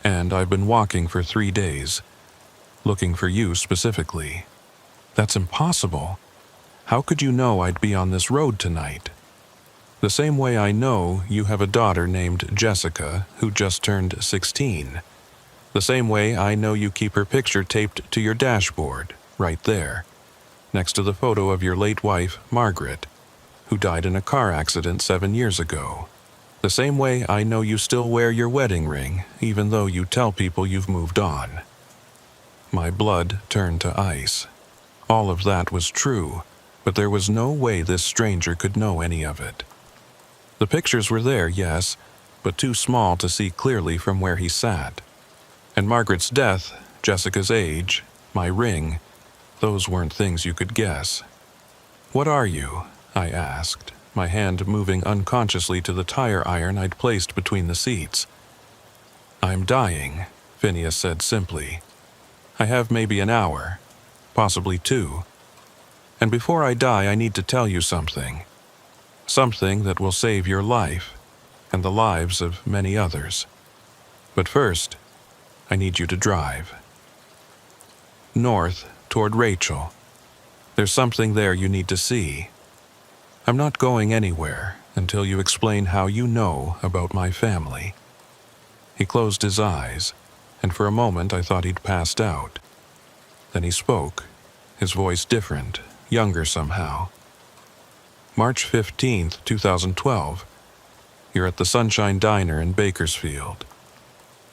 "And I've been walking for 3 days. Looking for you specifically." "That's impossible. How could you know I'd be on this road tonight?" "The same way I know you have a daughter named Jessica who just turned 16. The same way I know you keep her picture taped to your dashboard, right there, next to the photo of your late wife, Margaret, who died in a car accident 7 years ago. The same way I know you still wear your wedding ring, even though you tell people you've moved on." My blood turned to ice. All of that was true, but there was no way this stranger could know any of it. The pictures were there, yes, but too small to see clearly from where he sat. And Margaret's death, Jessica's age, my ring, those weren't things you could guess. "What are you?" I asked, my hand moving unconsciously to the tire iron I'd placed between the seats. "I'm dying," Phineas said simply. "I have maybe an hour, possibly 2. And before I die, I need to tell you something." Something that will save your life and the lives of many others. But first, I need you to drive. North, toward Rachel. There's something there you need to see. I'm not going anywhere until you explain how you know about my family. He closed his eyes, and for a moment I thought he'd passed out. Then he spoke, his voice different, younger somehow. March 15th, 2012. You're at the Sunshine Diner in Bakersfield.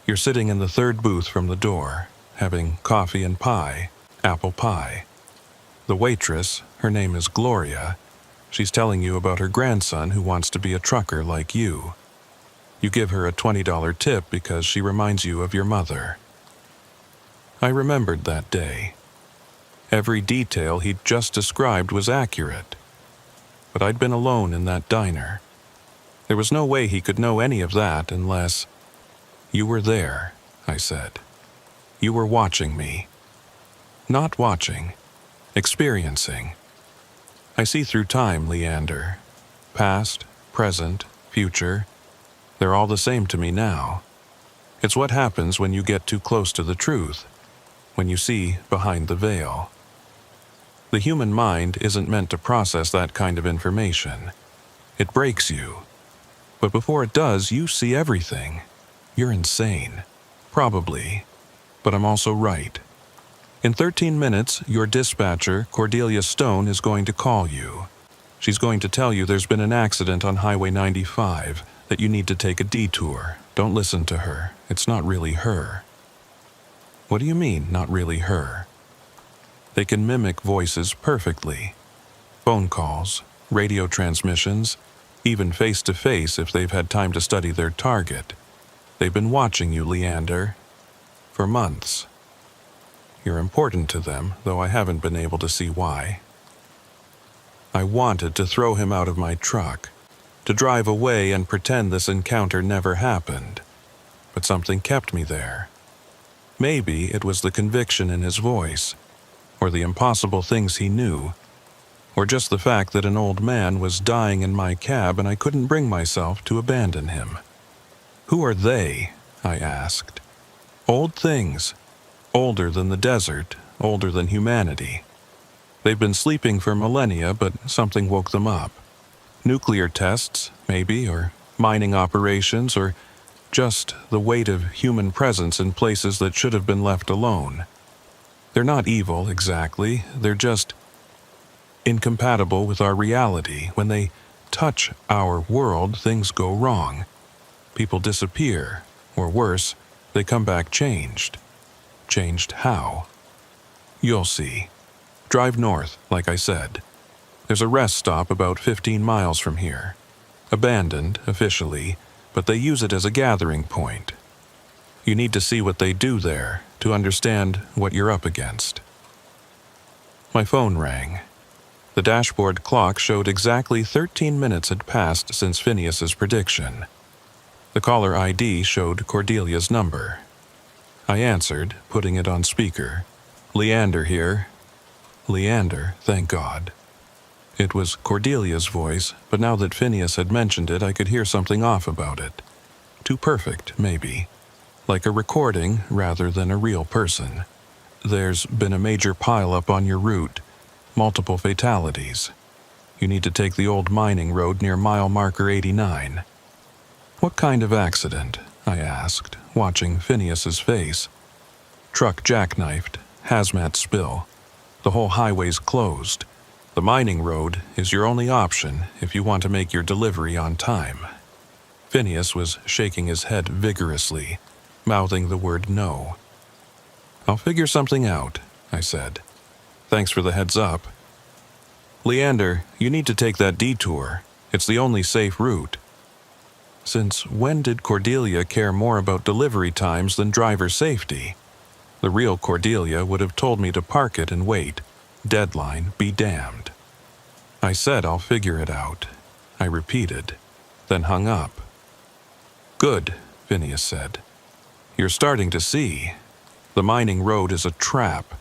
You're sitting in the third booth from the door, having coffee and pie, apple pie. The waitress, her name is Gloria, she's telling you about her grandson who wants to be a trucker like you. You give her a $20 tip because she reminds you of your mother. I remembered that day. Every detail he'd just described was accurate. But I'd been alone in that diner. There was no way he could know any of that unless... You were there, I said. You were watching me. Not watching, experiencing. I see through time, Leander. Past, present, future. They're all the same to me now. It's what happens when you get too close to the truth, when you see behind the veil. The human mind isn't meant to process that kind of information. It breaks you. But before it does, you see everything. You're insane. Probably. But I'm also right. In 13 minutes, your dispatcher, Cordelia Stone, is going to call you. She's going to tell you there's been an accident on Highway 95, that you need to take a detour. Don't listen to her. It's not really her. What do you mean, not really her? They can mimic voices perfectly. Phone calls, radio transmissions, even face-to-face if they've had time to study their target. They've been watching you, Leander, for months. You're important to them, though I haven't been able to see why. I wanted to throw him out of my truck, to drive away and pretend this encounter never happened, but something kept me there. Maybe it was the conviction in his voice, or the impossible things he knew, or just the fact that an old man was dying in my cab and I couldn't bring myself to abandon him. Who are they? I asked. Old things. Older than the desert, older than humanity. They've been sleeping for millennia, but something woke them up. Nuclear tests, maybe, or mining operations, or just the weight of human presence in places that should have been left alone. They're not evil, exactly. They're just incompatible with our reality. When they touch our world, things go wrong. People disappear, or worse, they come back changed. Changed how? You'll see. Drive north, like I said. There's a rest stop about 15 miles from here. Abandoned, officially, but they use it as a gathering point. You need to see what they do there to understand what you're up against. My phone rang. The dashboard clock showed exactly 13 minutes had passed since Phineas's prediction. The caller ID showed Cordelia's number. I answered, putting it on speaker. Leander here. Leander, thank God. It was Cordelia's voice, but now that Phineas had mentioned it, I could hear something off about it. Too perfect, maybe. Like a recording rather than a real person. There's been a major pileup on your route. Multiple fatalities. You need to take the old mining road near mile marker 89. What kind of accident? I asked, watching Phineas's face. Truck jackknifed, hazmat spill. The whole highway's closed. The mining road is your only option if you want to make your delivery on time. Phineas was shaking his head vigorously, mouthing the word no. I'll figure something out, I said. Thanks for the heads up. Leander, you need to take that detour. It's the only safe route. Since when did Cordelia care more about delivery times than driver safety? The real Cordelia would have told me to park it and wait. Deadline be damned. I said I'll figure it out. I repeated, then hung up. Good, Phineas said. You're starting to see. The mining road is a trap.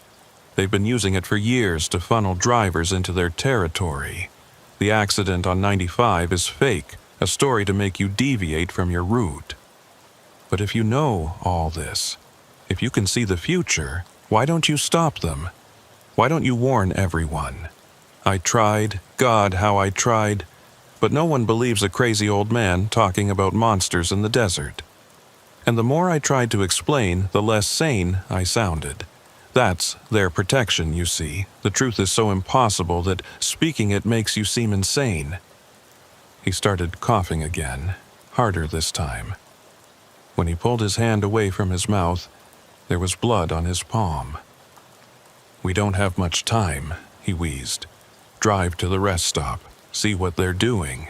They've been using it for years to funnel drivers into their territory. The accident on 95 is fake, a story to make you deviate from your route. But if you know all this, if you can see the future, why don't you stop them? Why don't you warn everyone? I tried, God, how I tried, but no one believes a crazy old man talking about monsters in the desert. And the more I tried to explain, the less sane I sounded. That's their protection, you see. The truth is so impossible that speaking it makes you seem insane. He started coughing again, harder this time. When he pulled his hand away from his mouth, there was blood on his palm. "We don't have much time," he wheezed. "Drive to the rest stop, see what they're doing.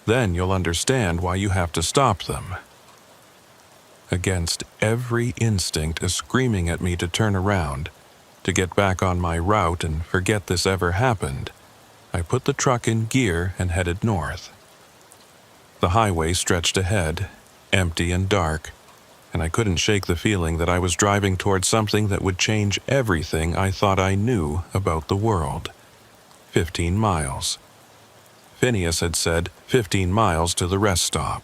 Then you'll understand why you have to stop them." Against every instinct is screaming at me to turn around, to get back on my route and forget this ever happened, I put the truck in gear and headed north. The highway stretched ahead, empty and dark, and I couldn't shake the feeling that I was driving toward something that would change everything I thought I knew about the world. 15 miles. Phineas had said 15 miles to the rest stop.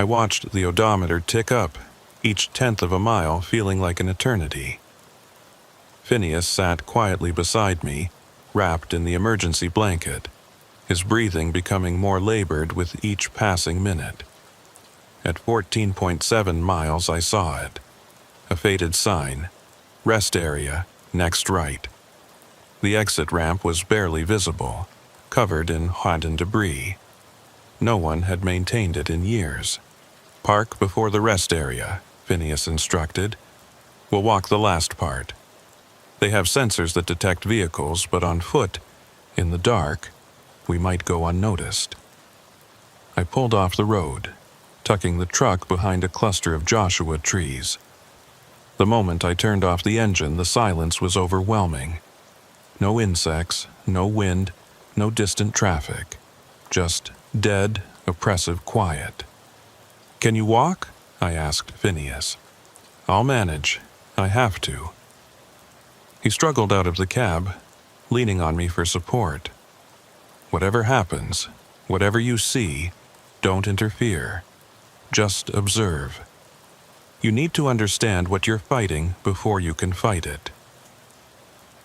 I watched the odometer tick up, each tenth of a mile feeling like an eternity. Phineas sat quietly beside me, wrapped in the emergency blanket, his breathing becoming more labored with each passing minute. At 14.7 miles I saw it. A faded sign. Rest area, next right. The exit ramp was barely visible, covered in hardened debris. No one had maintained it in years. "Park before the rest area," Phineas instructed. "We'll walk the last part. They have sensors that detect vehicles, but on foot, in the dark, we might go unnoticed." I pulled off the road, tucking the truck behind a cluster of Joshua trees. The moment I turned off the engine, the silence was overwhelming. No insects, no wind, no distant traffic. Just dead, oppressive quiet. "Can you walk?" I asked Phineas. "I'll manage. I have to." He struggled out of the cab, leaning on me for support. "Whatever happens, whatever you see, don't interfere. Just observe. You need to understand what you're fighting before you can fight it."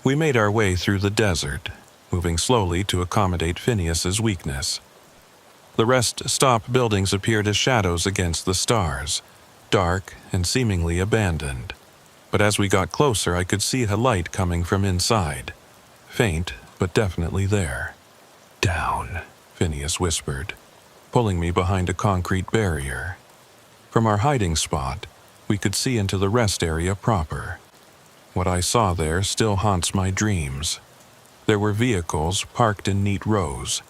We made our way through the desert, moving slowly to accommodate Phineas's weakness. The rest stop buildings appeared as shadows against the stars, dark and seemingly abandoned. But as we got closer, I could see a light coming from inside. Faint, but definitely there. "Down," Phineas whispered, pulling me behind a concrete barrier. From our hiding spot, we could see into the rest area proper. What I saw there still haunts my dreams. There were vehicles parked in neat rows.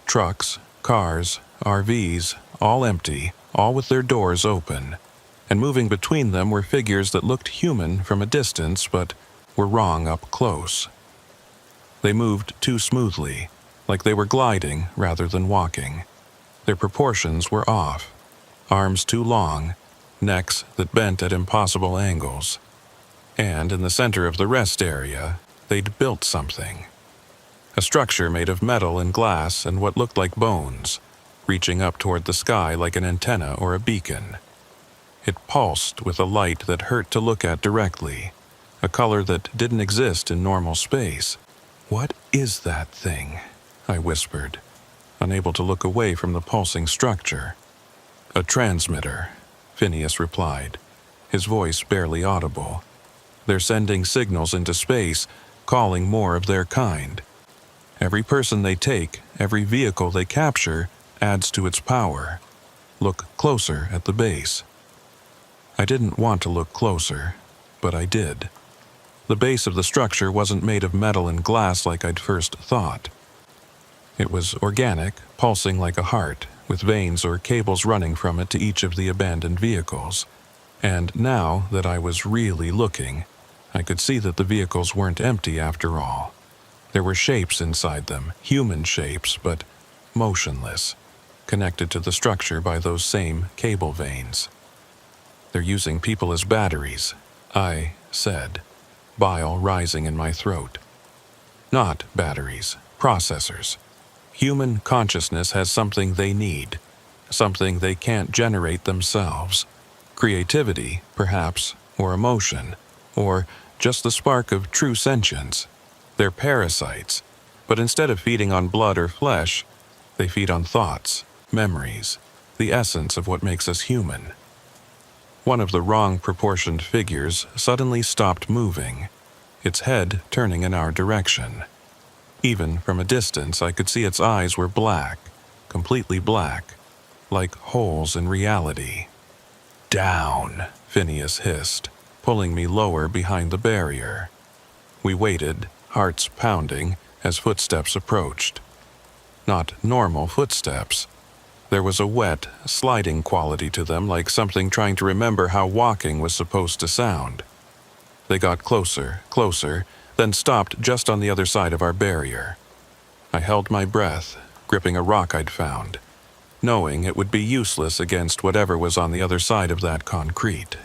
Trucks, cars, RVs, all empty, all with their doors open. And moving between them were figures that looked human from a distance but were wrong up close. They moved too smoothly, like they were gliding rather than walking. Their proportions were off. Arms too long, necks that bent at impossible angles. And in the center of the rest area, they'd built something. A structure made of metal and glass and what looked like bones, reaching up toward the sky like an antenna or a beacon. It pulsed with a light that hurt to look at directly, a color that didn't exist in normal space. "What is that thing?" I whispered, unable to look away from the pulsing structure. "A transmitter," Phineas replied, his voice barely audible. "They're sending signals into space, calling more of their kind. Every person they take, every vehicle they capture, adds to its power. Look closer at the base." I didn't want to look closer, but I did. The base of the structure wasn't made of metal and glass like I'd first thought. It was organic, pulsing like a heart, with veins or cables running from it to each of the abandoned vehicles. And now that I was really looking, I could see that the vehicles weren't empty after all. There were shapes inside them, human shapes, but motionless, connected to the structure by those same cable veins. "They're using people as batteries," I said, bile rising in my throat. "Not batteries, processors. Human consciousness has something they need, something they can't generate themselves. Creativity, perhaps, or emotion, or just the spark of true sentience. They're parasites, but instead of feeding on blood or flesh, they feed on thoughts, memories, the essence of what makes us human. One of the wrong-proportioned figures suddenly stopped moving, its head turning in our direction. Even from a distance, I could see its eyes were black, completely black, like holes in reality. "Down," Phineas hissed, pulling me lower behind the barrier. We waited, hearts pounding, as footsteps approached. Not normal footsteps. There was a wet, sliding quality to them, like something trying to remember how walking was supposed to sound. They got closer, closer, then stopped just on the other side of our barrier. I held my breath, gripping a rock I'd found, knowing it would be useless against whatever was on the other side of that concrete.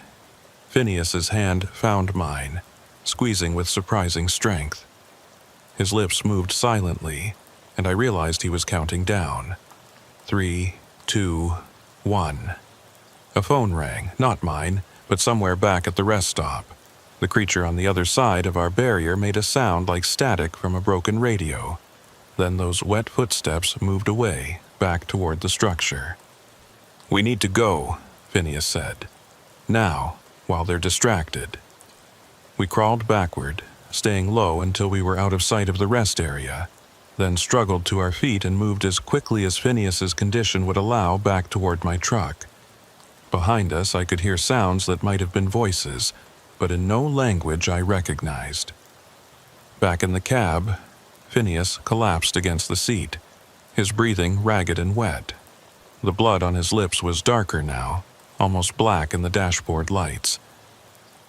Phineas's hand found mine, squeezing with surprising strength. His lips moved silently, and I realized he was counting down. 3, 2, 1. A phone rang, not mine, but somewhere back at the rest stop. The creature on the other side of our barrier made a sound like static from a broken radio. Then those wet footsteps moved away, back toward the structure. "We need to go," Phineas said. "Now, while they're distracted." We crawled backward, staying low until we were out of sight of the rest area, then struggled to our feet and moved as quickly as Phineas's condition would allow back toward my truck. Behind us, I could hear sounds that might have been voices, but in no language I recognized. Back in the cab, Phineas collapsed against the seat, his breathing ragged and wet. The blood on his lips was darker now, almost black in the dashboard lights.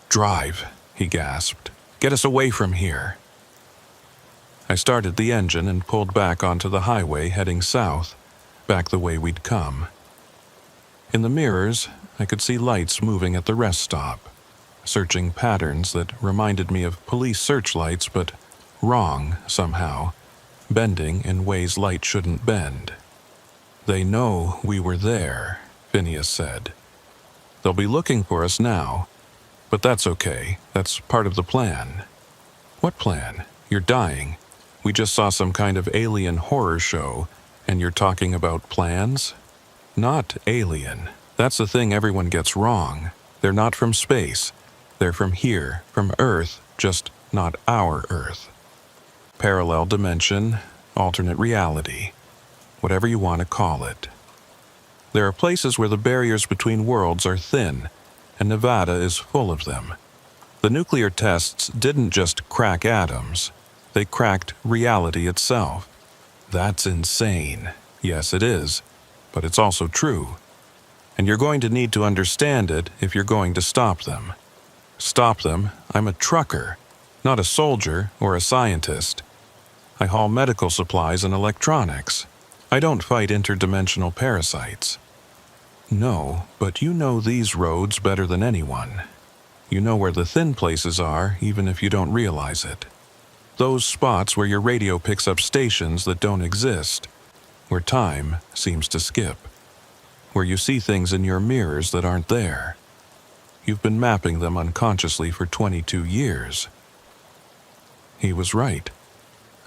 "Drive," he gasped. "Get us away from here." I started the engine and pulled back onto the highway heading south, back the way we'd come. In the mirrors, I could see lights moving at the rest stop, searching patterns that reminded me of police searchlights, but wrong somehow, bending in ways light shouldn't bend. "They know we were there," Phineas said. "They'll be looking for us now, but that's okay. That's part of the plan." "What plan? You're dying. We just saw some kind of alien horror show, and you're talking about plans?" "Not alien. That's the thing everyone gets wrong. They're not from space. They're from here, from Earth, just not our Earth. Parallel dimension, alternate reality, whatever you want to call it. There are places where the barriers between worlds are thin, and Nevada is full of them. The nuclear tests didn't just crack atoms, they cracked reality itself. That's insane. Yes, it is, but it's also true. And you're going to need to understand it if you're going to stop them. Stop them? I'm a trucker, not a soldier or a scientist. I haul medical supplies and electronics. I don't fight interdimensional parasites. No, but you know these roads better than anyone. You know where the thin places are, even if you don't realize it. Those spots where your radio picks up stations that don't exist, where time seems to skip, where you see things in your mirrors that aren't there. You've been mapping them unconsciously for 22 years. He was right.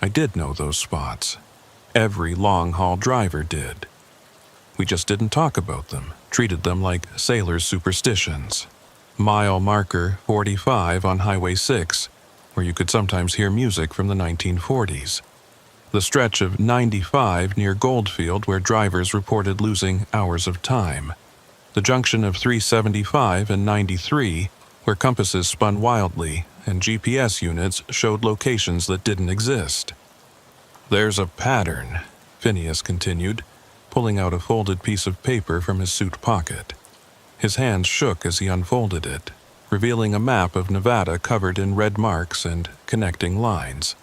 I did know those spots. Every long-haul driver did. We just didn't talk about them, treated them like sailors' superstitions. Mile marker 45 on Highway 6, where you could sometimes hear music from the 1940s. The stretch of 95 near Goldfield, where drivers reported losing hours of time. The junction of 375 and 93, where compasses spun wildly and GPS units showed locations that didn't exist. "There's a pattern," Phineas continued, pulling out a folded piece of paper from his suit pocket. His hands shook as he unfolded it, revealing a map of Nevada covered in red marks and connecting lines.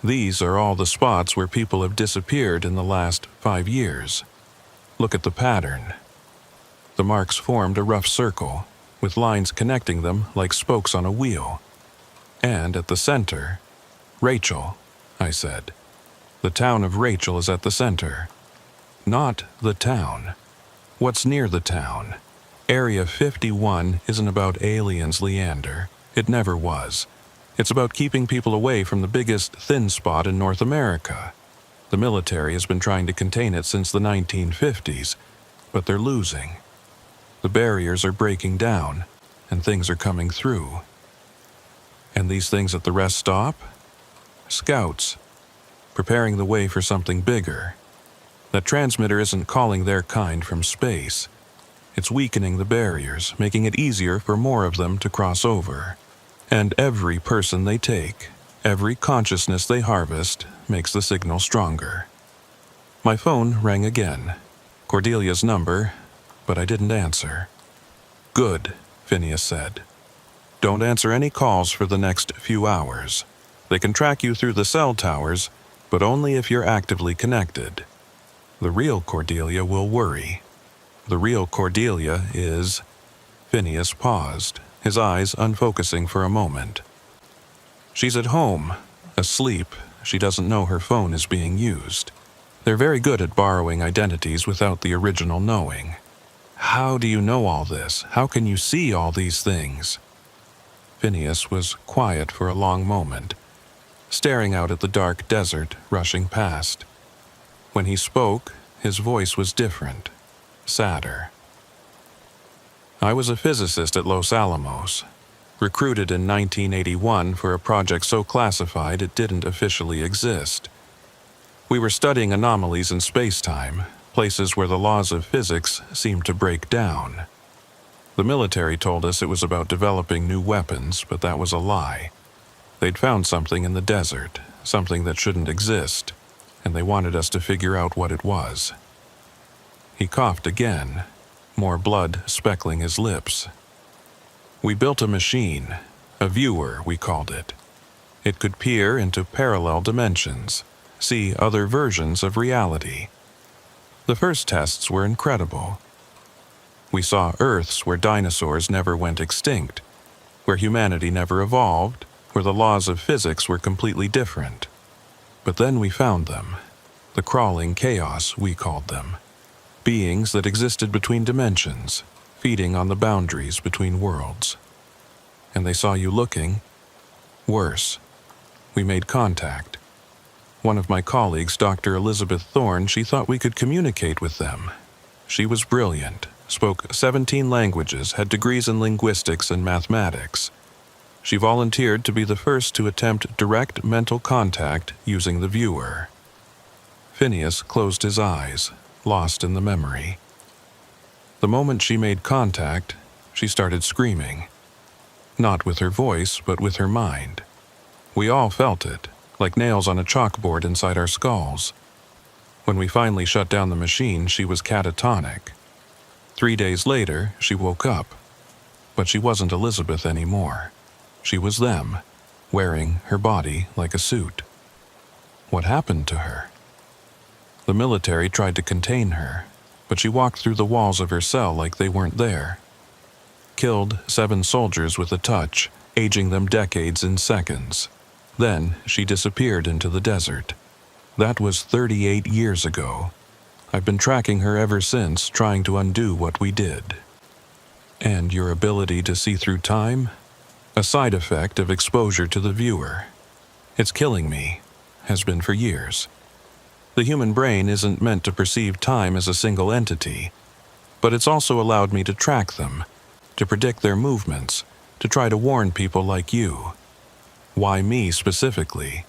"These are all the spots where people have disappeared in the last 5 years. Look at the pattern." The marks formed a rough circle, with lines connecting them like spokes on a wheel. "And at the center, Rachel," I said. The town of Rachel is at the center. Not the town. What's near the town? Area 51 isn't about aliens, Leander. It never was. It's about keeping people away from the biggest thin spot in North America. The military has been trying to contain it since the 1950s, but they're losing. The barriers are breaking down, and things are coming through. And these things at the rest stop? Scouts, preparing the way for something bigger. That transmitter isn't calling their kind from space. It's weakening the barriers, making it easier for more of them to cross over. And every person they take, every consciousness they harvest, makes the signal stronger. My phone rang again. Cordelia's number, but I didn't answer. "Good," Phineas said. "Don't answer any calls for the next few hours. They can track you through the cell towers, but only if you're actively connected. The real Cordelia will worry. The real Cordelia is..." Phineas paused, his eyes unfocusing for a moment. "She's at home, asleep. She doesn't know her phone is being used. They're very good at borrowing identities without the original knowing. How do you know all this? How can you see all these things?" Phineas was quiet for a long moment, staring out at the dark desert rushing past. When he spoke, his voice was different, sadder. "I was a physicist at Los Alamos, recruited in 1981 for a project so classified it didn't officially exist. We were studying anomalies in space-time, places where the laws of physics seemed to break down. The military told us it was about developing new weapons, but that was a lie. They'd found something in the desert, something that shouldn't exist, and they wanted us to figure out what it was." He coughed again, more blood speckling his lips. "We built a machine, a viewer, we called it. It could peer into parallel dimensions, see other versions of reality. The first tests were incredible. We saw Earths where dinosaurs never went extinct, where humanity never evolved, where the laws of physics were completely different. But then we found them, the crawling chaos, we called them. Beings that existed between dimensions, feeding on the boundaries between worlds. And they saw you looking. Worse. We made contact. One of my colleagues, Dr. Elizabeth Thorne, she thought we could communicate with them. She was brilliant, spoke 17 languages, had degrees in linguistics and mathematics. She volunteered to be the first to attempt direct mental contact using the viewer." Phineas closed his eyes, lost in the memory. "The moment she made contact, she started screaming. Not with her voice, but with her mind. We all felt it, like nails on a chalkboard inside our skulls. When we finally shut down the machine, she was catatonic. 3 days later, she woke up. But she wasn't Elizabeth anymore. She was them, wearing her body like a suit. What happened to her? The military tried to contain her, but she walked through the walls of her cell like they weren't there. Killed 7 soldiers with a touch, aging them decades in seconds. Then she disappeared into the desert. That was 38 years ago. I've been tracking her ever since, trying to undo what we did." "And your ability to see through time? A side effect of exposure to the viewer. It's killing me, has been for years. The human brain isn't meant to perceive time as a single entity, but it's also allowed me to track them, to predict their movements, to try to warn people like you. Why me specifically?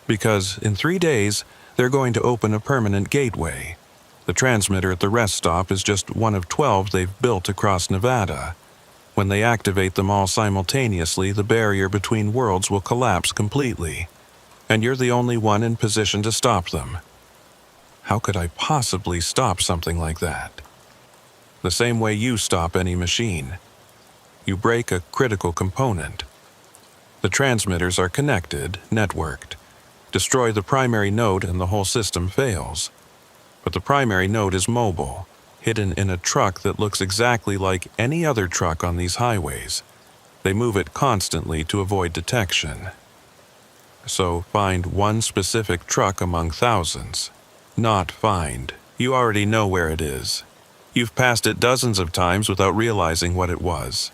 Because in 3 days, they're going to open a permanent gateway. The transmitter at the rest stop is just one of 12 they've built across Nevada. When they activate them all simultaneously, the barrier between worlds will collapse completely, and you're the only one in position to stop them. How could I possibly stop something like that? The same way you stop any machine. You break a critical component. The transmitters are connected, networked. Destroy the primary node and the whole system fails. But the primary node is mobile, hidden in a truck that looks exactly like any other truck on these highways. They move it constantly to avoid detection. So find one specific truck among thousands. Not find. You already know where it is. You've passed it dozens of times without realizing what it was.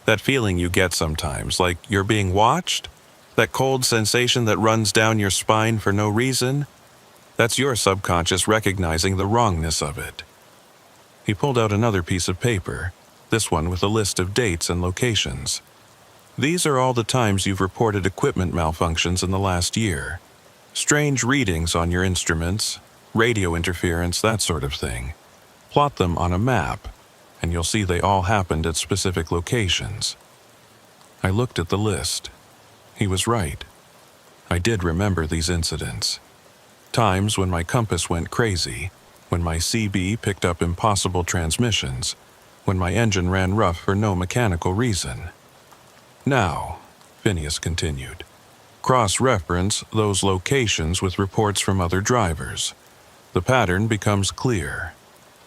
That feeling you get sometimes, like you're being watched? That cold sensation that runs down your spine for no reason? That's your subconscious recognizing the wrongness of it. He pulled out another piece of paper, this one with a list of dates and locations. These are all the times you've reported equipment malfunctions in the last year. Strange readings on your instruments, radio interference, that sort of thing. Plot them on a map, and you'll see they all happened at specific locations. I looked at the list. He was right. I did remember these incidents. Times when my compass went crazy, when my CB picked up impossible transmissions, when my engine ran rough for no mechanical reason. Now, Phineas continued, cross-reference those locations with reports from other drivers. The pattern becomes clear.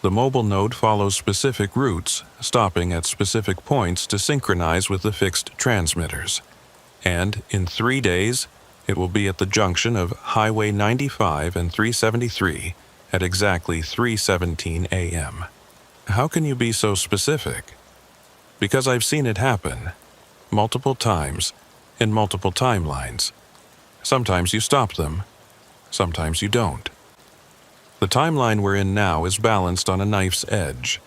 The mobile node follows specific routes, stopping at specific points to synchronize with the fixed transmitters. And in 3 days, it will be at the junction of Highway 95 and 373 at exactly 3:17 a.m. How can you be so specific? Because I've seen it happen. Multiple times, in multiple timelines. Sometimes you stop them, sometimes you don't. The timeline we're in now is balanced on a knife's edge.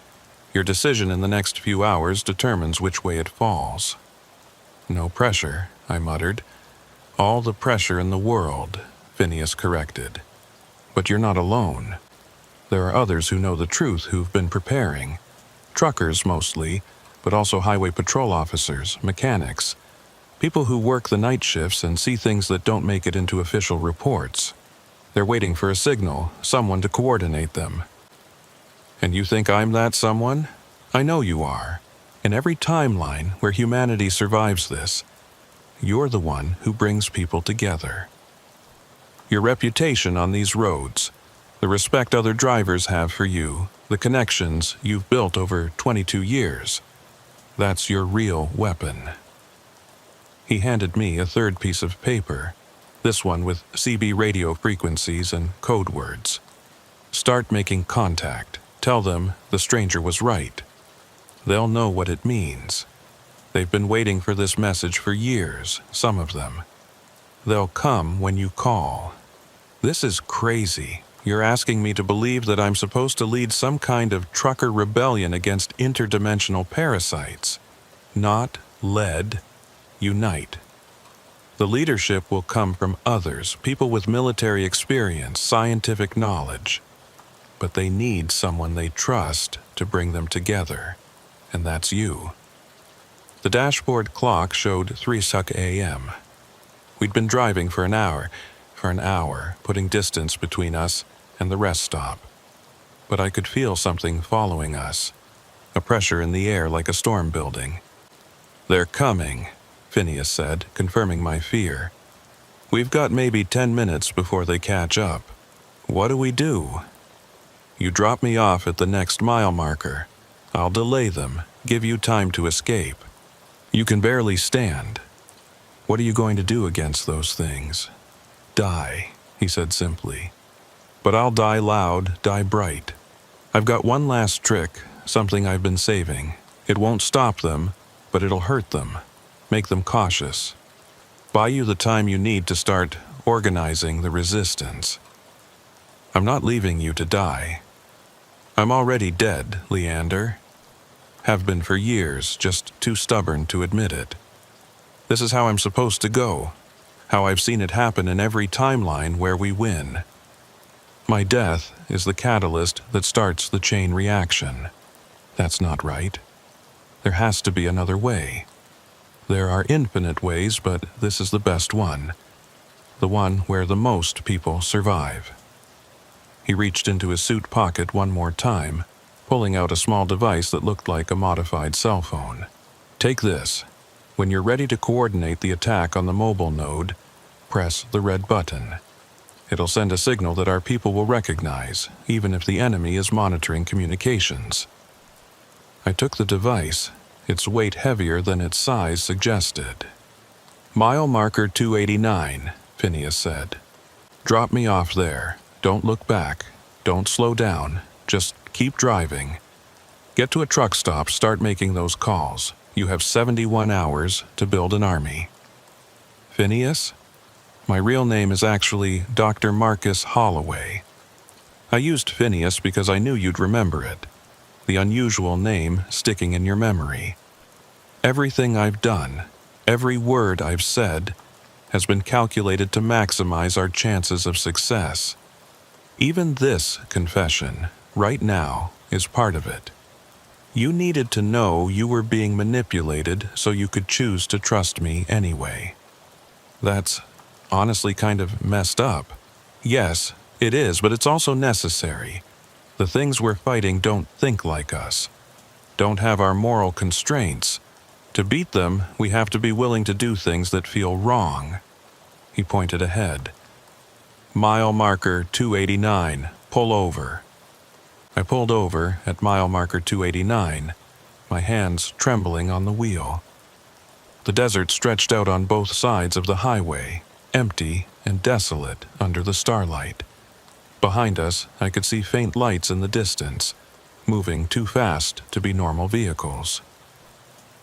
Your decision in the next few hours determines which way it falls. No pressure, I muttered. All the pressure in the world, Phineas corrected. But you're not alone. There are others who know the truth who've been preparing. Truckers mostly, but also highway patrol officers, mechanics, people who work the night shifts and see things that don't make it into official reports. They're waiting for a signal, someone to coordinate them. And you think I'm that someone? I know you are. In every timeline where humanity survives this, you're the one who brings people together. Your reputation on these roads, the respect other drivers have for you, the connections you've built over 22 years, that's your real weapon. He handed me a third piece of paper, this one with CB radio frequencies and code words. Start making contact. Tell them the stranger was right. They'll know what it means. They've been waiting for this message for years, some of them. They'll come when you call. This is crazy. You're asking me to believe that I'm supposed to lead some kind of trucker rebellion against interdimensional parasites. Not led. Unite. The leadership will come from others, people with military experience, scientific knowledge. But they need someone they trust to bring them together, and that's you. The dashboard clock showed 3:00 a.m. We'd been driving for an hour, putting distance between us and the rest stop. But I could feel something following us, a pressure in the air like a storm building. They're coming, Phineas said, confirming my fear. We've got maybe 10 minutes before they catch up. What do we do? You drop me off at the next mile marker. I'll delay them, give you time to escape. You can barely stand. What are you going to do against those things? Die, he said simply. But I'll die loud, die bright. I've got one last trick, something I've been saving. It won't stop them, but it'll hurt them. Make them cautious. Buy you the time you need to start organizing the resistance. I'm not leaving you to die. I'm already dead, Leander. Have been for years, just too stubborn to admit it. This is how I'm supposed to go, how I've seen it happen in every timeline where we win. My death is the catalyst that starts the chain reaction. That's not right. There has to be another way. There are infinite ways, but this is the best one. The one where the most people survive. He reached into his suit pocket one more time, pulling out a small device that looked like a modified cell phone. Take this. When you're ready to coordinate the attack on the mobile node, press the red button. It'll send a signal that our people will recognize, even if the enemy is monitoring communications. I took the device, its weight heavier than its size suggested. Mile marker 289, Phineas said. Drop me off there. Don't look back. Don't slow down. Just keep driving. Get to a truck stop, start making those calls. You have 71 hours to build an army. Phineas? My real name is actually Dr. Marcus Holloway. I used Phineas because I knew you'd remember it. The unusual name sticking in your memory. Everything I've done, every word I've said, has been calculated to maximize our chances of success. Even this confession, right now, is part of it. You needed to know you were being manipulated so you could choose to trust me anyway. That's honestly kind of messed up. Yes, it is, but it's also necessary. The things we're fighting don't think like us, don't have our moral constraints. To beat them, we have to be willing to do things that feel wrong. He pointed ahead. Mile marker 289, pull over. I pulled over at mile marker 289, my hands trembling on the wheel. The desert stretched out on both sides of the highway, empty and desolate under the starlight. Behind us, I could see faint lights in the distance, moving too fast to be normal vehicles.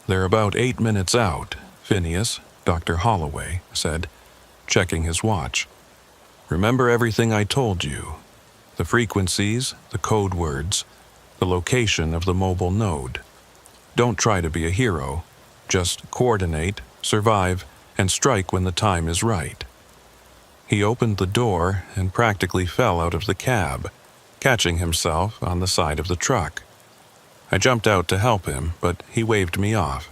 They're about 8 minutes out, Phineas, Dr. Holloway, said, checking his watch. Remember everything I told you. The frequencies, the code words, the location of the mobile node. Don't try to be a hero. Just coordinate, survive, and strike when the time is right. He opened the door and practically fell out of the cab, catching himself on the side of the truck. I jumped out to help him, but he waved me off.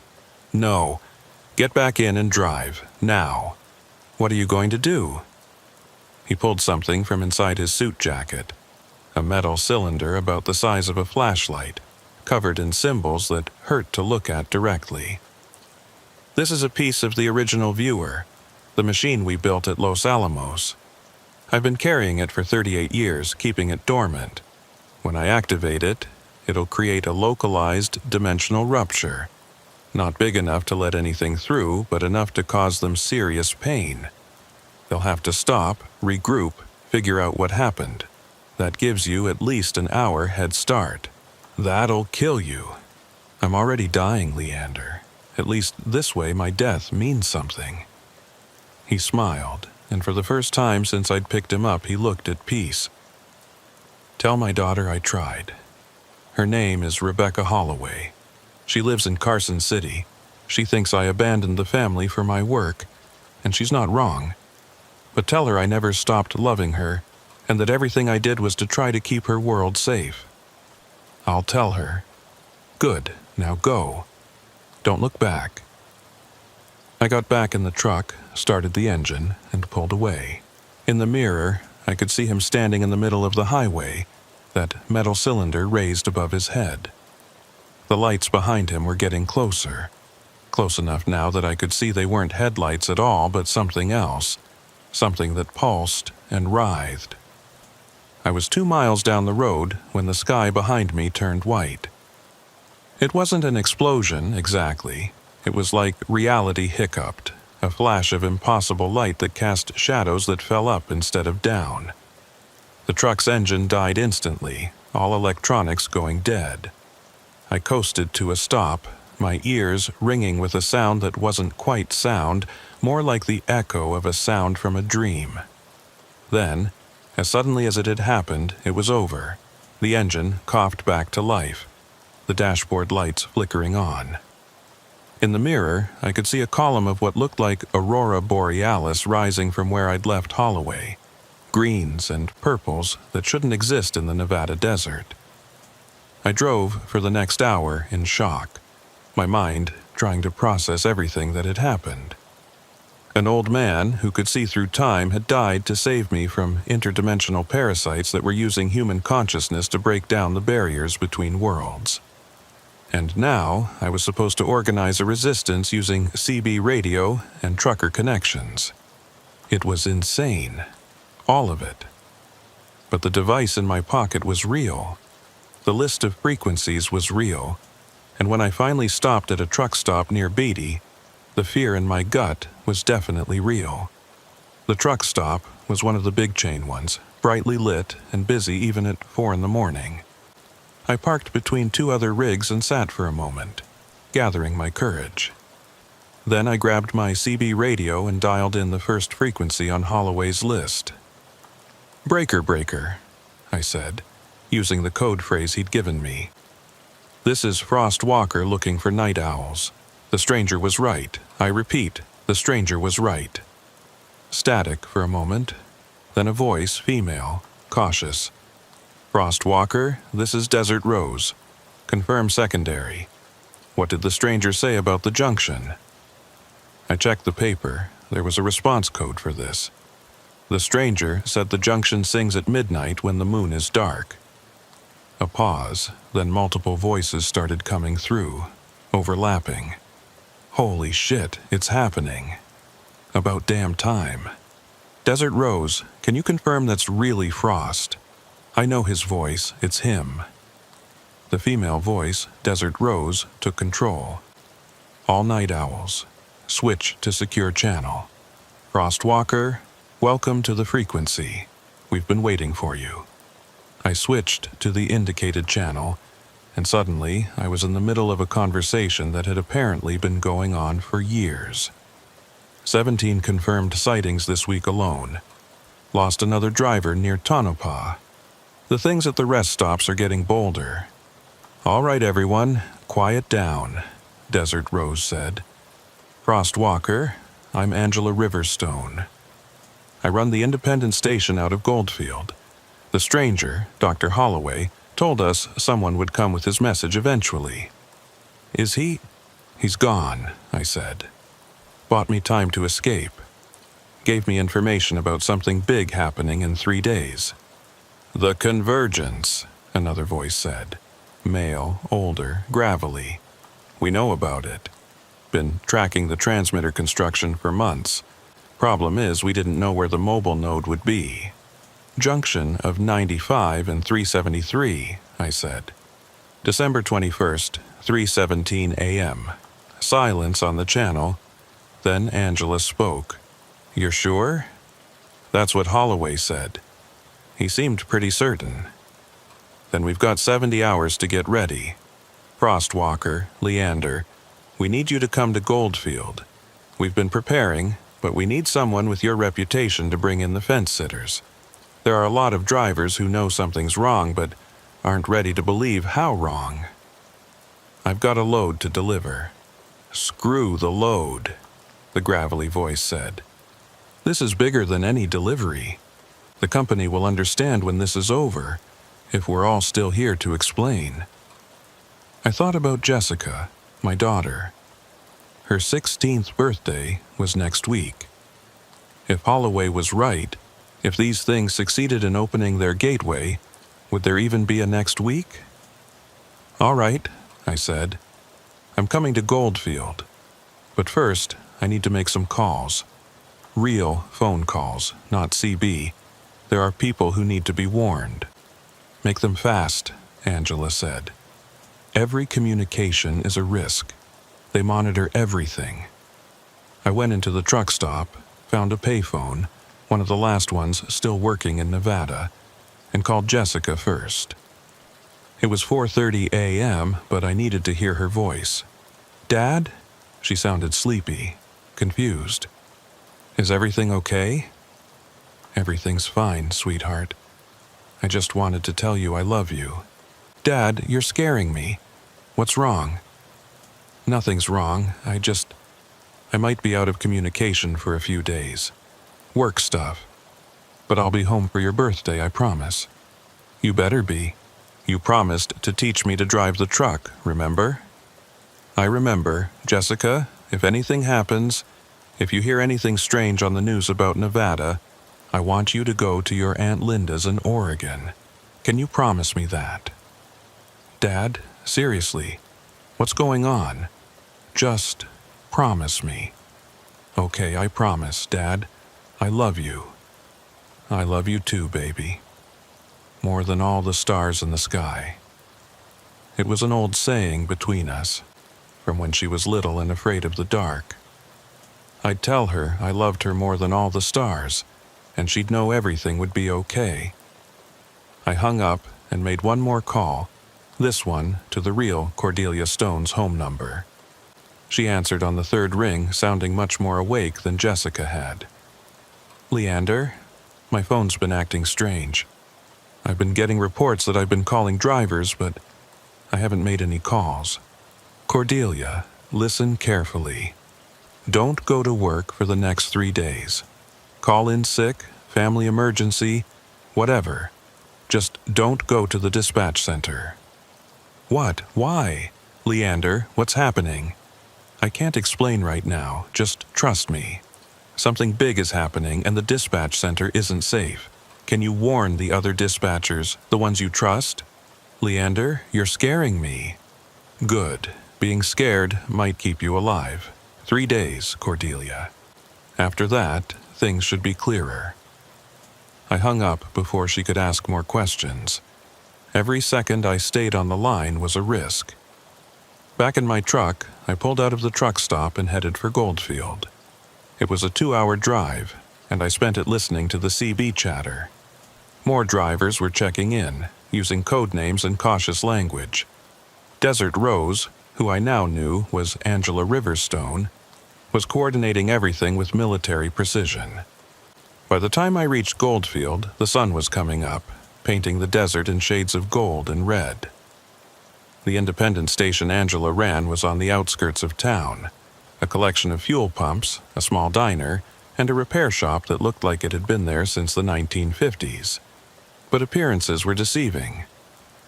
No, get back in and drive, now. What are you going to do? He pulled something from inside his suit jacket, a metal cylinder about the size of a flashlight, covered in symbols that hurt to look at directly. This is a piece of the original viewer, the machine we built at Los Alamos. I've been carrying it for 38 years, keeping it dormant. When I activate it, it'll create a localized dimensional rupture. Not big enough to let anything through, but enough to cause them serious pain. They'll have to stop, regroup, figure out what happened. That gives you at least an hour head start. That'll kill you. I'm already dying, Leander. At least this way my death means something. He smiled, and for the first time since I'd picked him up, he looked at peace. Tell my daughter I tried. Her name is Rebecca Holloway. She lives in Carson City. She thinks I abandoned the family for my work, and she's not wrong. But tell her I never stopped loving her, and that everything I did was to try to keep her world safe. I'll tell her. Good, now go. Don't look back. I got back in the truck, started the engine, and pulled away. In the mirror, I could see him standing in the middle of the highway, that metal cylinder raised above his head. The lights behind him were getting closer. Close enough now that I could see they weren't headlights at all, but something else. Something that pulsed and writhed. I was 2 miles down the road when the sky behind me turned white. It wasn't an explosion, exactly. It was like reality hiccuped, a flash of impossible light that cast shadows that fell up instead of down. The truck's engine died instantly, all electronics going dead. I coasted to a stop, my ears ringing with a sound that wasn't quite sound, more like the echo of a sound from a dream. Then, as suddenly as it had happened, it was over. The engine coughed back to life, the dashboard lights flickering on. In the mirror, I could see a column of what looked like aurora borealis rising from where I'd left Holloway. Greens and purples that shouldn't exist in the Nevada desert. I drove for the next hour in shock, my mind trying to process everything that had happened. An old man who could see through time had died to save me from interdimensional parasites that were using human consciousness to break down the barriers between worlds. And now I was supposed to organize a resistance using CB radio and trucker connections. It was insane. All of it. But the device in my pocket was real. The list of frequencies was real. And when I finally stopped at a truck stop near Beatty, The fear in my gut was definitely real. The truck stop was one of the big chain ones, brightly lit and busy even at 4 in the morning. I parked between two other rigs and sat for a moment, gathering my courage. Then I grabbed my CB radio and dialed in the first frequency on Holloway's list. "Breaker, breaker," I said, using the code phrase he'd given me. "This is Frost Walker looking for night owls. The stranger was right. I repeat, the stranger was right." Static for a moment, then a voice, female, cautious. "Frost Walker, this is Desert Rose. Confirm secondary. What did the stranger say about the junction?" I checked the paper. There was a response code for this. The stranger said the junction sings at midnight when the moon is dark. A pause, then multiple voices started coming through, overlapping. Holy shit, it's happening. About damn time. "Desert Rose, can you confirm that's really Frost? I know his voice, it's him." The female voice, Desert Rose, took control. "All night owls. Switch to secure channel. Frost Walker, welcome to the frequency. We've been waiting for you." I switched to the indicated channel, and suddenly I was in the middle of a conversation that had apparently been going on for years. 17 confirmed sightings this week alone. Lost another driver near Tonopah. The things at the rest stops are getting bolder. "All right, everyone, quiet down," Desert Rose said. "Frost Walker, I'm Angela Riverstone. I run the independent station out of Goldfield. The stranger, Dr. Holloway, told us someone would come with his message eventually." "Is he?" "He's gone," I said. "Bought me time to escape. Gave me information about something big happening in 3 days." "The convergence," another voice said. Male, older, gravelly. "We know about it. Been tracking the transmitter construction for months. Problem is, we didn't know where the mobile node would be." "Junction of 95 and 373, I said. "December 21st, 3:17 a.m. Silence on the channel. Then Angela spoke. "You're sure?" "That's what Holloway said. He seemed pretty certain." "Then we've got 70 hours to get ready. Frost Walker, Leander, we need you to come to Goldfield. We've been preparing, but we need someone with your reputation to bring in the fence sitters. There are a lot of drivers who know something's wrong but aren't ready to believe how wrong. I've got a load to deliver." "Screw the load," the gravelly voice said. "This is bigger than any delivery. The company will understand when this is over, if we're all still here to explain." I thought about Jessica, my daughter. Her 16th birthday was next week. If Holloway was right, if these things succeeded in opening their gateway, would there even be a next week? "All right," I said. "I'm coming to Goldfield. But first, I need to make some calls. Real phone calls, not CB. There are people who need to be warned." "Make them fast," Angela said. "Every communication is a risk. They monitor everything." I went into the truck stop, found a payphone, one of the last ones still working in Nevada, and called Jessica first. It was 4:30 a.m., but I needed to hear her voice. "Dad?" She sounded sleepy, confused. "Is everything okay?" "Everything's fine, sweetheart. I just wanted to tell you I love you." "Dad, you're scaring me. What's wrong?" "Nothing's wrong. I might be out of communication for a few days. Work stuff. But I'll be home for your birthday, I promise." "You better be. You promised to teach me to drive the truck, remember?" "I remember. Jessica, if anything happens, if you hear anything strange on the news about Nevada, I want you to go to your Aunt Linda's in Oregon. Can you promise me that?" "Dad, seriously, what's going on? Just promise me." "Okay, I promise, Dad. I love you." "I love you too, baby. More than all the stars in the sky." It was an old saying between us, from when she was little and afraid of the dark. I'd tell her I loved her more than all the stars, and she'd know everything would be okay. I hung up and made one more call, this one to the real Cordelia Stone's home number. She answered on the third ring, sounding much more awake than Jessica had. "Leander, my phone's been acting strange. I've been getting reports that I've been calling drivers, but I haven't made any calls. Cordelia, listen carefully. Don't go to work for the next 3 days. Call in sick, family emergency, whatever. Just don't go to the dispatch center." "What? Why? Leander, what's happening?" "I can't explain right now. Just trust me. Something big is happening and the dispatch center isn't safe. Can you warn the other dispatchers, the ones you trust?" "Leander, you're scaring me." "Good. Being scared might keep you alive. 3 days, Cordelia. After that, things should be clearer." I hung up before she could ask more questions. Every second I stayed on the line was a risk. Back in my truck, I pulled out of the truck stop and headed for Goldfield. It was a 2-hour drive, and I spent it listening to the CB chatter. More drivers were checking in, using code names and cautious language. Desert Rose, who I now knew was Angela Riverstone, was coordinating everything with military precision. By the time I reached Goldfield, the sun was coming up, painting the desert in shades of gold and red. The independent station Angela ran was on the outskirts of town, a collection of fuel pumps, a small diner, and a repair shop that looked like it had been there since the 1950s. But appearances were deceiving.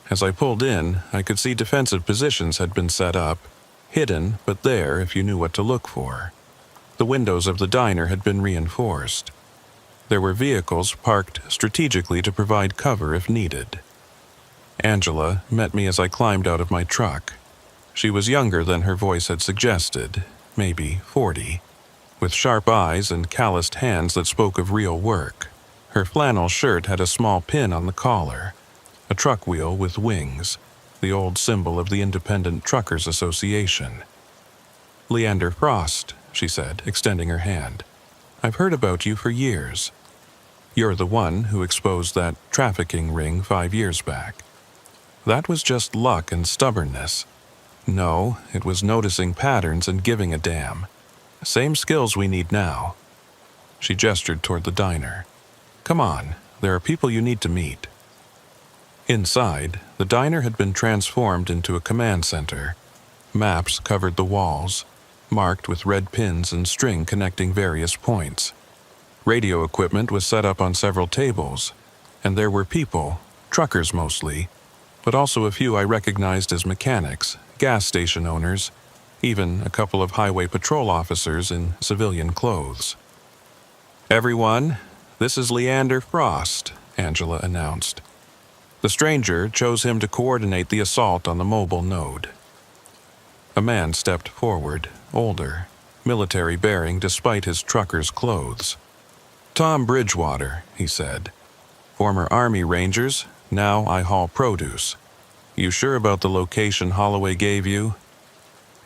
As I pulled in, I could see defensive positions had been set up, hidden but there if you knew what to look for. The windows of the diner had been reinforced. There were vehicles parked strategically to provide cover if needed. Angela met me as I climbed out of my truck. She was younger than her voice had suggested, maybe 40, with sharp eyes and calloused hands that spoke of real work. Her flannel shirt had a small pin on the collar, a truck wheel with wings, the old symbol of the Independent Truckers Association. "Leander Frost," she said, extending her hand. "I've heard about you for years. You're the one who exposed that trafficking ring 5 years back. That was just luck and stubbornness. No, it was noticing patterns and giving a damn. Same skills we need now." She gestured toward the diner. "Come on, there are people you need to meet." Inside, the diner had been transformed into a command center. Maps covered the walls, marked with red pins and string connecting various points. Radio equipment was set up on several tables, and there were people, truckers mostly, but also a few I recognized as mechanics, gas station owners, even a couple of highway patrol officers in civilian clothes. "Everyone, this is Leander Frost," Angela announced. The stranger chose him to coordinate the assault on the mobile node. A man stepped forward, older, military bearing despite his trucker's clothes. "Tom Bridgewater," he said. "Former Army Rangers, now I haul produce. You sure about the location Holloway gave you?"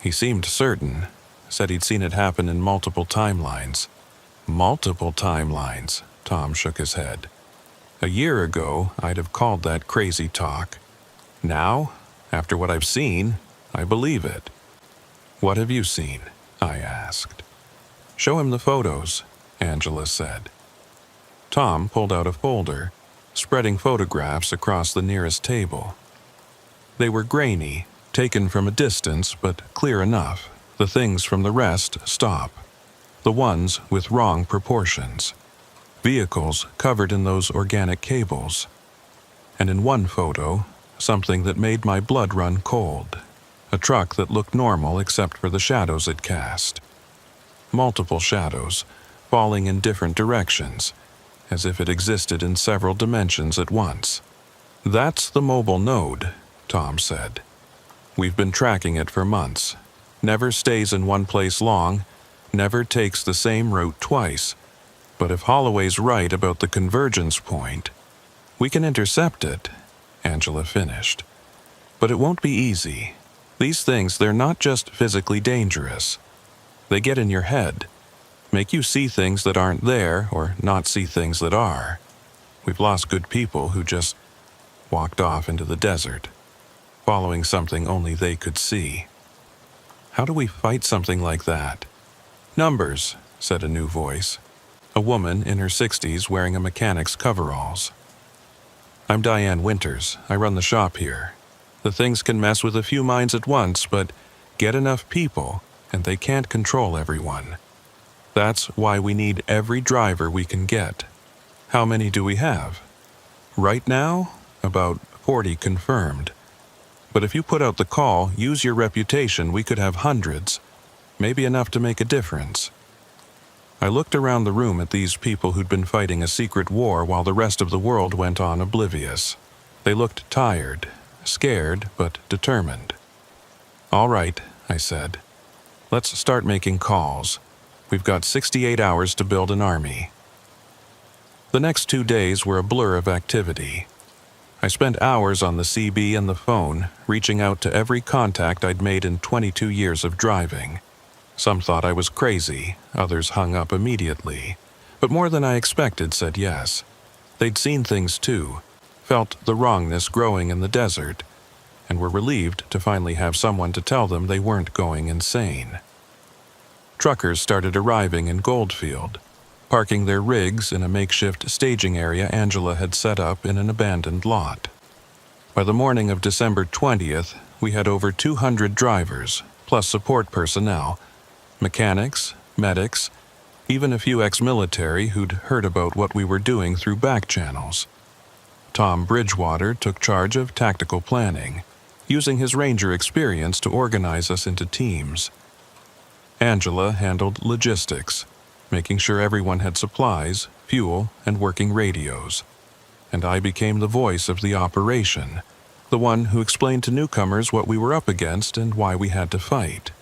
He seemed certain, said he'd seen it happen in multiple timelines. "Multiple timelines," Tom shook his head. "A year ago, I'd have called that crazy talk. Now, after what I've seen, I believe it." "What have you seen?" I asked. "Show him the photos," Angela said. Tom pulled out a folder, spreading photographs across the nearest table. They were grainy, taken from a distance, but clear enough. The things from the rest stop. The ones with wrong proportions. Vehicles covered in those organic cables. And in one photo, something that made my blood run cold. A truck that looked normal except for the shadows it cast. Multiple shadows, falling in different directions, as if it existed in several dimensions at once. "That's the mobile node," Tom said. "We've been tracking it for months. Never stays in one place long, never takes the same route twice. But if Holloway's right about the convergence point, we can intercept it," Angela finished. "But it won't be easy. These things, they're not just physically dangerous. They get in your head. make you see things that aren't there or not see things that are. We've lost good people who just walked off into the desert, following something only they could see. How do we fight something like that? Numbers, said a new voice. A woman in her 60s wearing a mechanic's coveralls. I'm Diane Winters. I run the shop here. The things can mess with a few minds at once, but get enough people, and they can't control everyone. That's why we need every driver we can get. How many do we have? Right now, about 40 confirmed. But if you put out the call, use your reputation, we could have hundreds. Maybe enough to make a difference. I looked around the room at these people who'd been fighting a secret war while the rest of the world went on oblivious. They looked tired, scared, but determined. All right, I said. Let's start making calls. We've got 68 hours to build an army. The next 2 days were a blur of activity. I spent hours on the CB and the phone, reaching out to every contact I'd made in 22 years of driving. Some thought I was crazy, others hung up immediately, but more than I expected said yes. They'd seen things too, felt the wrongness growing in the desert, and were relieved to finally have someone to tell them they weren't going insane. Truckers started arriving in Goldfield, parking their rigs in a makeshift staging area Angela had set up in an abandoned lot. By the morning of December 20th, we had over 200 drivers, plus support personnel, mechanics, medics, even a few ex-military who'd heard about what we were doing through back channels. Tom Bridgewater took charge of tactical planning, using his ranger experience to organize us into teams. Angela handled logistics, making sure everyone had supplies, fuel, and working radios. And I became the voice of the operation, the one who explained to newcomers what we were up against and why we had to fight.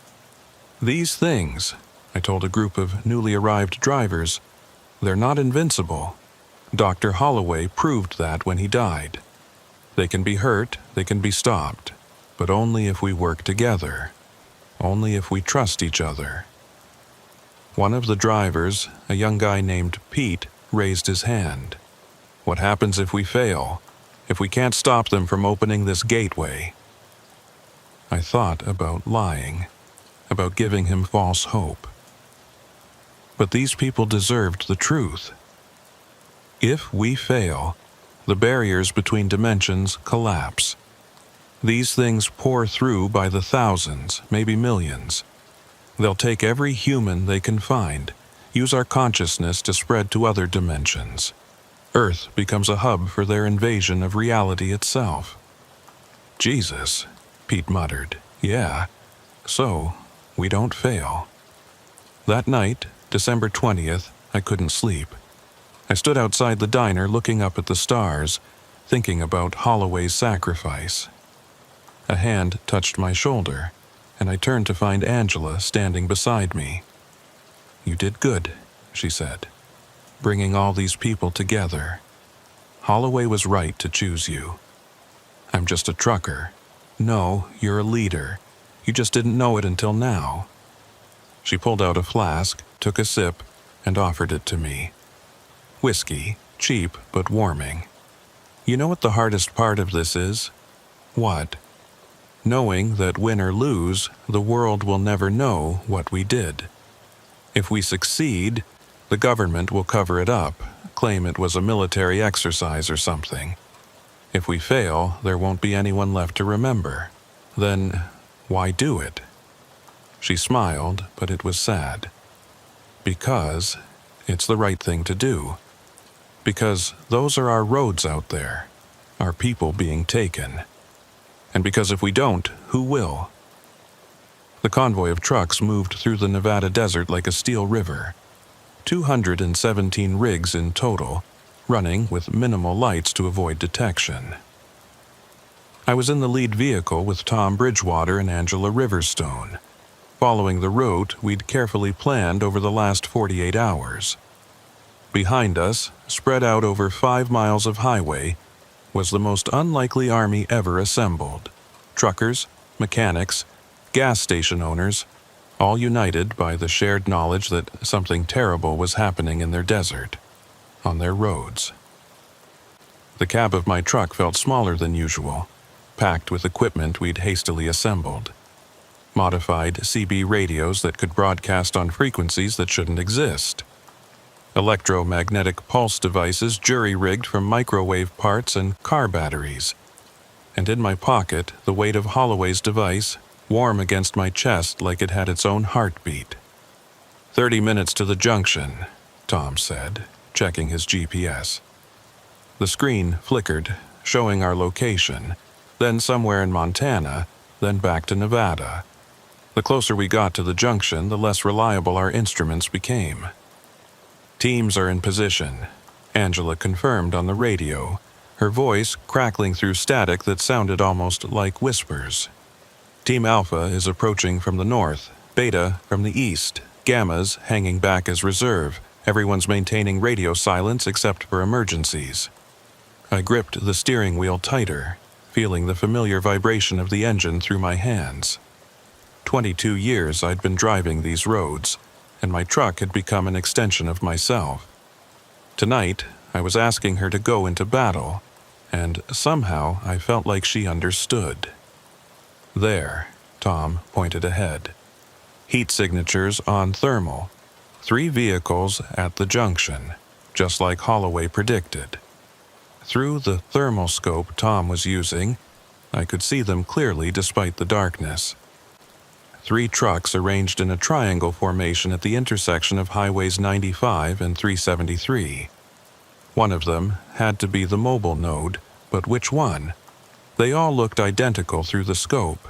These things, I told a group of newly arrived drivers, they're not invincible. Dr. Holloway proved that when he died. They can be hurt, they can be stopped, but only if we work together, only if we trust each other. One of the drivers, a young guy named Pete, raised his hand. What happens if we fail? If we can't stop them from opening this gateway? I thought about lying, about giving him false hope. But these people deserved the truth. If we fail, the barriers between dimensions collapse. These things pour through by the thousands, maybe millions. They'll take every human they can find, use our consciousness to spread to other dimensions. Earth becomes a hub for their invasion of reality itself. Jesus, Pete muttered. Yeah, so we don't fail. That night, December 20th, I couldn't sleep. I stood outside the diner looking up at the stars, thinking about Holloway's sacrifice. A hand touched my shoulder, and I turned to find Angela standing beside me. You did good, she said, bringing all these people together. Holloway was right to choose you. I'm just a trucker. No, you're a leader. You just didn't know it until now. She pulled out a flask, took a sip, and offered it to me. Whiskey, cheap but warming. You know what the hardest part of this is? What? Knowing that win or lose, the world will never know what we did. If we succeed, the government will cover it up, claim it was a military exercise or something. If we fail, there won't be anyone left to remember. Then, why do it? She smiled, but it was sad. Because it's the right thing to do. Because those are our roads out there, our people being taken. And because if we don't, who will? The convoy of trucks moved through the Nevada desert like a steel river. 217 rigs in total, running with minimal lights to avoid detection. I was in the lead vehicle with Tom Bridgewater and Angela Riverstone, following the route we'd carefully planned over the last 48 hours. Behind us, spread out over 5 miles of highway, was the most unlikely army ever assembled. Truckers, mechanics, gas station owners, all united by the shared knowledge that something terrible was happening in their desert, on their roads. The cab of my truck felt smaller than usual, packed with equipment we'd hastily assembled. Modified CB radios that could broadcast on frequencies that shouldn't exist. Electromagnetic pulse devices jury-rigged from microwave parts and car batteries. And in my pocket, the weight of Holloway's device, warm against my chest like it had its own heartbeat. 30 minutes to the junction, Tom said, checking his GPS. The screen flickered, showing our location, then somewhere in Montana, then back to Nevada. The closer we got to the junction, the less reliable our instruments became. Teams are in position, Angela confirmed on the radio, her voice crackling through static that sounded almost like whispers. Team Alpha is approaching from the north, Beta from the east, Gamma's hanging back as reserve. Everyone's maintaining radio silence except for emergencies. I gripped the steering wheel tighter, feeling the familiar vibration of the engine through my hands. 22 years I'd been driving these roads, and my truck had become an extension of myself. Tonight, I was asking her to go into battle, and somehow I felt like she understood. There, Tom pointed ahead. Heat signatures on thermal. 3 vehicles at the junction, just like Holloway predicted. Through the thermal scope Tom was using, I could see them clearly despite the darkness. 3 trucks arranged in a triangle formation at the intersection of Highways 95 and 373. One of them had to be the mobile node, but which one? They all looked identical through the scope,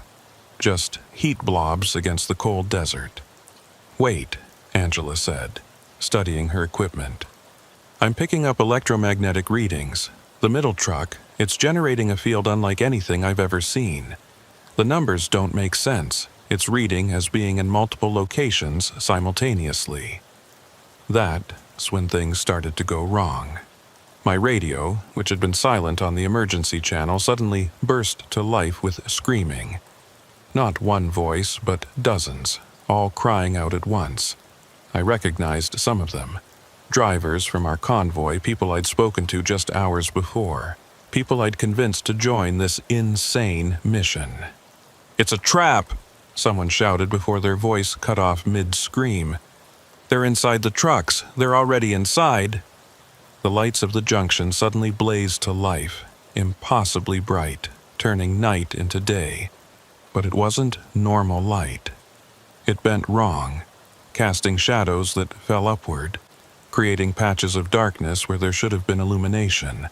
just heat blobs against the cold desert. "Wait," Angela said, studying her equipment. "I'm picking up electromagnetic readings. The middle truck, it's generating a field unlike anything I've ever seen. The numbers don't make sense. It's reading as being in multiple locations simultaneously." That's when things started to go wrong. My radio, which had been silent on the emergency channel, suddenly burst to life with screaming. Not one voice, but dozens, all crying out at once. I recognized some of them. Drivers from our convoy, people I'd spoken to just hours before. People I'd convinced to join this insane mission. "It's a trap!" someone shouted before their voice cut off mid-scream. "They're inside the trucks. They're already inside." The lights of the junction suddenly blazed to life, impossibly bright, turning night into day. But it wasn't normal light. It bent wrong, casting shadows that fell upward, creating patches of darkness where there should have been illumination.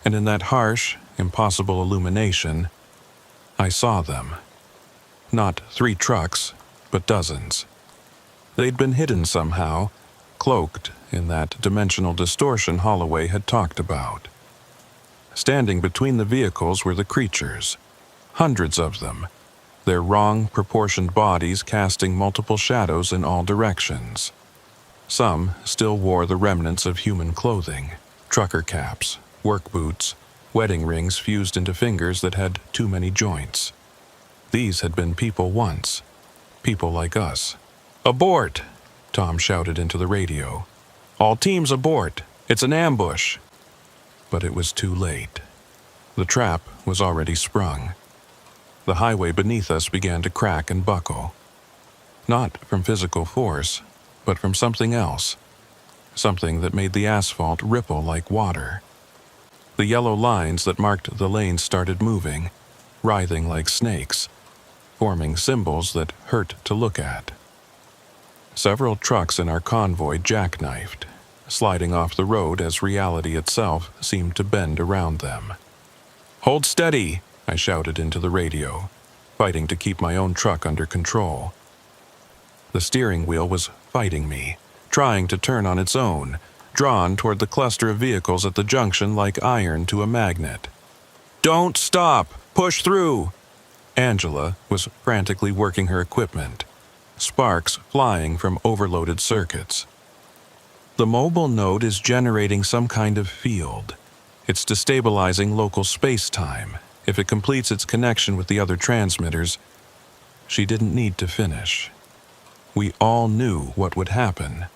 And in that harsh, impossible illumination, I saw them. Not 3 trucks, but dozens. They'd been hidden somehow, cloaked in that dimensional distortion Holloway had talked about. Standing between the vehicles were the creatures, hundreds of them, their wrong-proportioned bodies casting multiple shadows in all directions. Some still wore the remnants of human clothing, trucker caps, work boots, wedding rings fused into fingers that had too many joints. These had been people once, people like us. "Abort!" Tom shouted into the radio. "All teams abort! It's an ambush!" But it was too late. The trap was already sprung. The highway beneath us began to crack and buckle. Not from physical force, but from something else. Something that made the asphalt ripple like water. The yellow lines that marked the lanes started moving, writhing like snakes, forming symbols that hurt to look at. Several trucks in our convoy jackknifed, sliding off the road as reality itself seemed to bend around them. "Hold steady!" I shouted into the radio, fighting to keep my own truck under control. The steering wheel was fighting me, trying to turn on its own, drawn toward the cluster of vehicles at the junction like iron to a magnet. "Don't stop! Push through!" Angela was frantically working her equipment, sparks flying from overloaded circuits. "The mobile node is generating some kind of field. It's destabilizing local space-time. If it completes its connection with the other transmitters..." She didn't need to finish. We all knew what would happen.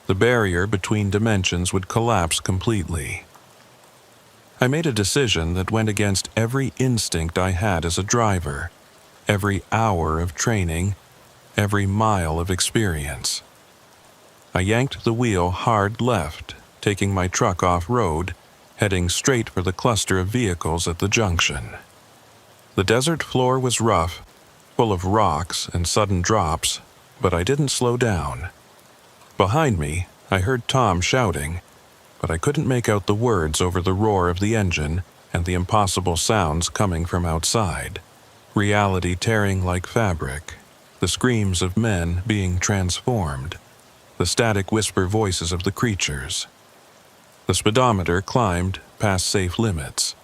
The barrier between dimensions would collapse completely. I made a decision that went against every instinct I had as a driver, every hour of training, every mile of experience. I yanked the wheel hard left, taking my truck off-road, heading straight for the cluster of vehicles at the junction. The desert floor was rough, full of rocks and sudden drops, but I didn't slow down. Behind me, I heard Tom shouting, but I couldn't make out the words over the roar of the engine and the impossible sounds coming from outside. Reality tearing like fabric, the screams of men being transformed, the static whisper voices of the creatures. The speedometer climbed past safe limits.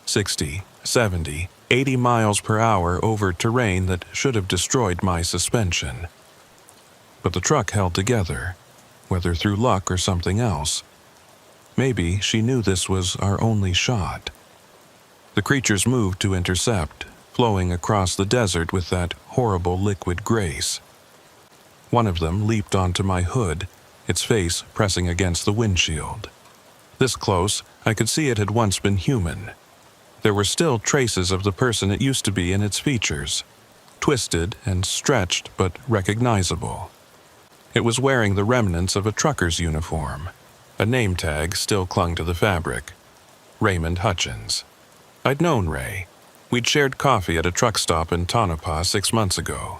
60, 70, 80 miles per hour over terrain that should have destroyed my suspension. But the truck held together, whether through luck or something else. Maybe she knew this was our only shot. The creatures moved to intercept, flowing across the desert with that horrible liquid grace. One of them leaped onto my hood, its face pressing against the windshield. This close, I could see it had once been human. There were still traces of the person it used to be in its features, twisted and stretched but recognizable. It was wearing the remnants of a trucker's uniform. A name tag still clung to the fabric. Raymond Hutchins. I'd known Ray. We'd shared coffee at a truck stop in Tonopah 6 months ago.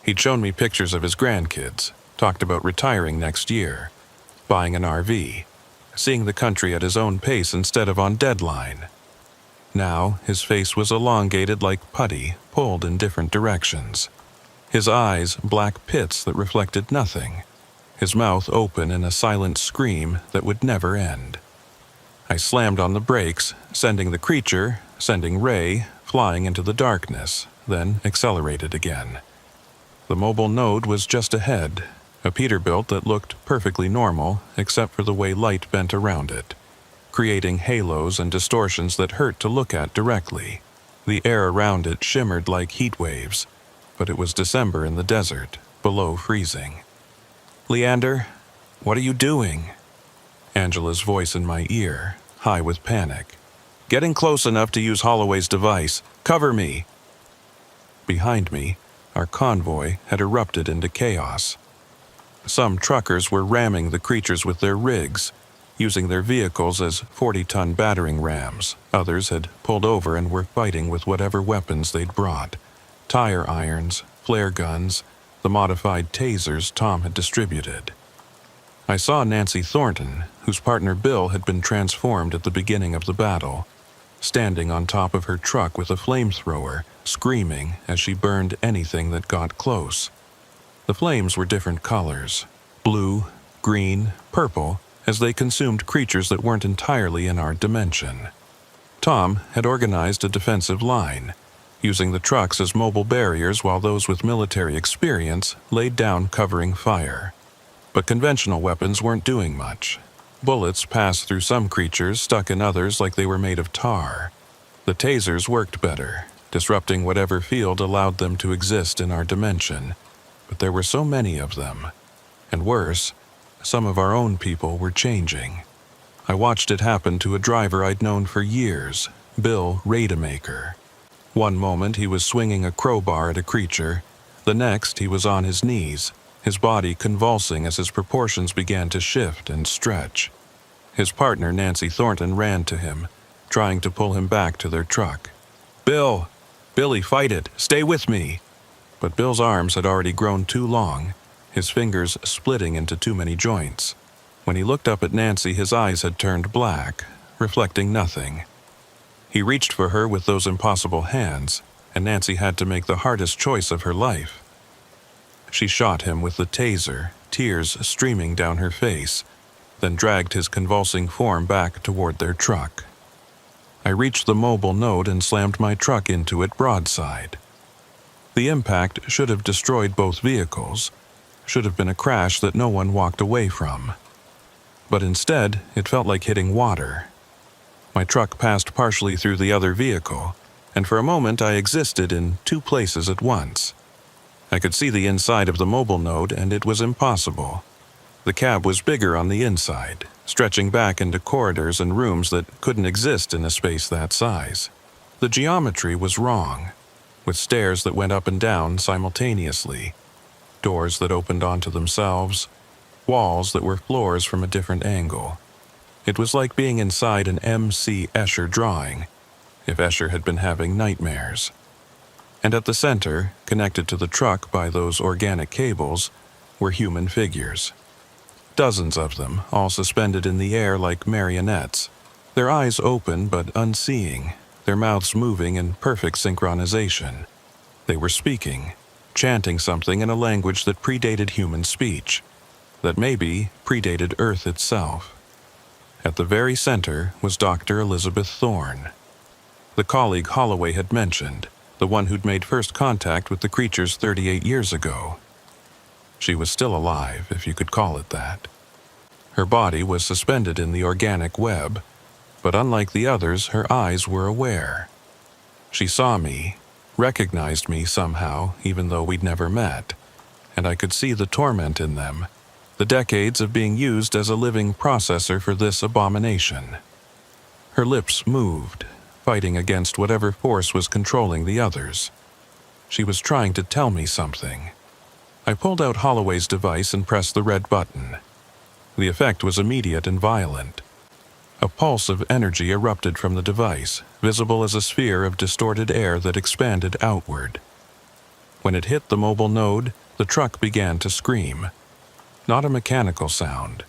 He'd shown me pictures of his grandkids, talked about retiring next year, buying an RV, seeing the country at his own pace instead of on deadline. Now, his face was elongated like putty, pulled in different directions. His eyes black pits that reflected nothing. His mouth open in a silent scream that would never end. I slammed on the brakes, sending the creature, sending Ray, flying into the darkness, then accelerated again. The mobile node was just ahead, a Peterbilt that looked perfectly normal except for the way light bent around it, creating halos and distortions that hurt to look at directly. The air around it shimmered like heat waves, but it was December in the desert, below freezing. "Leander, what are you doing?" Angela's voice in my ear, high with panic. "Getting close enough to use Holloway's device. Cover me." Behind me, our convoy had erupted into chaos. Some truckers were ramming the creatures with their rigs, using their vehicles as 40-ton battering rams. Others had pulled over and were fighting with whatever weapons they'd brought. Tire irons, flare guns, the modified tasers Tom had distributed. I saw Nancy Thornton, whose partner Bill had been transformed at the beginning of the battle, standing on top of her truck with a flamethrower, screaming as she burned anything that got close. The flames were different colors, blue, green, purple, as they consumed creatures that weren't entirely in our dimension. Tom had organized a defensive line, using the trucks as mobile barriers while those with military experience laid down covering fire. But conventional weapons weren't doing much. Bullets passed through some creatures, stuck in others like they were made of tar. The tasers worked better, disrupting whatever field allowed them to exist in our dimension. But there were so many of them. And worse, some of our own people were changing. I watched it happen to a driver I'd known for years, Bill Rademacher. One moment he was swinging a crowbar at a creature, the next he was on his knees, his body convulsing as his proportions began to shift and stretch. His partner Nancy Thornton ran to him, trying to pull him back to their truck. Billy, fight it, stay with me." But Bill's arms had already grown too long, his fingers splitting into too many joints. When he looked up at Nancy, his eyes had turned black, reflecting nothing. He reached for her with those impossible hands, and Nancy had to make the hardest choice of her life. She shot him with the taser, tears streaming down her face, then dragged his convulsing form back toward their truck. I reached the mobile node and slammed my truck into it broadside. The impact should have destroyed both vehicles, should have been a crash that no one walked away from. But instead, it felt like hitting water. My truck passed partially through the other vehicle, and for a moment I existed in two places at once. I could see the inside of the mobile node, and it was impossible. The cab was bigger on the inside, stretching back into corridors and rooms that couldn't exist in a space that size. The geometry was wrong, with stairs that went up and down simultaneously, doors that opened onto themselves, walls that were floors from a different angle. It was like being inside an M.C. Escher drawing, if Escher had been having nightmares. And at the center, connected to the truck by those organic cables, were human figures. Dozens of them, all suspended in the air like marionettes, their eyes open but unseeing, their mouths moving in perfect synchronization. They were speaking, chanting something in a language that predated human speech, that maybe predated Earth itself. At the very center was Dr. Elizabeth Thorne, the colleague Holloway had mentioned, the one who'd made first contact with the creatures 38 years ago. She was still alive, if you could call it that. Her body was suspended in the organic web, but unlike the others, her eyes were aware. She saw me, recognized me somehow, even though we'd never met, and I could see the torment in them, the decades of being used as a living processor for this abomination. Her lips moved, fighting against whatever force was controlling the others. She was trying to tell me something. I pulled out Holloway's device and pressed the red button. The effect was immediate and violent. A pulse of energy erupted from the device, visible as a sphere of distorted air that expanded outward. When it hit the mobile node, the truck began to scream. Not a mechanical sound,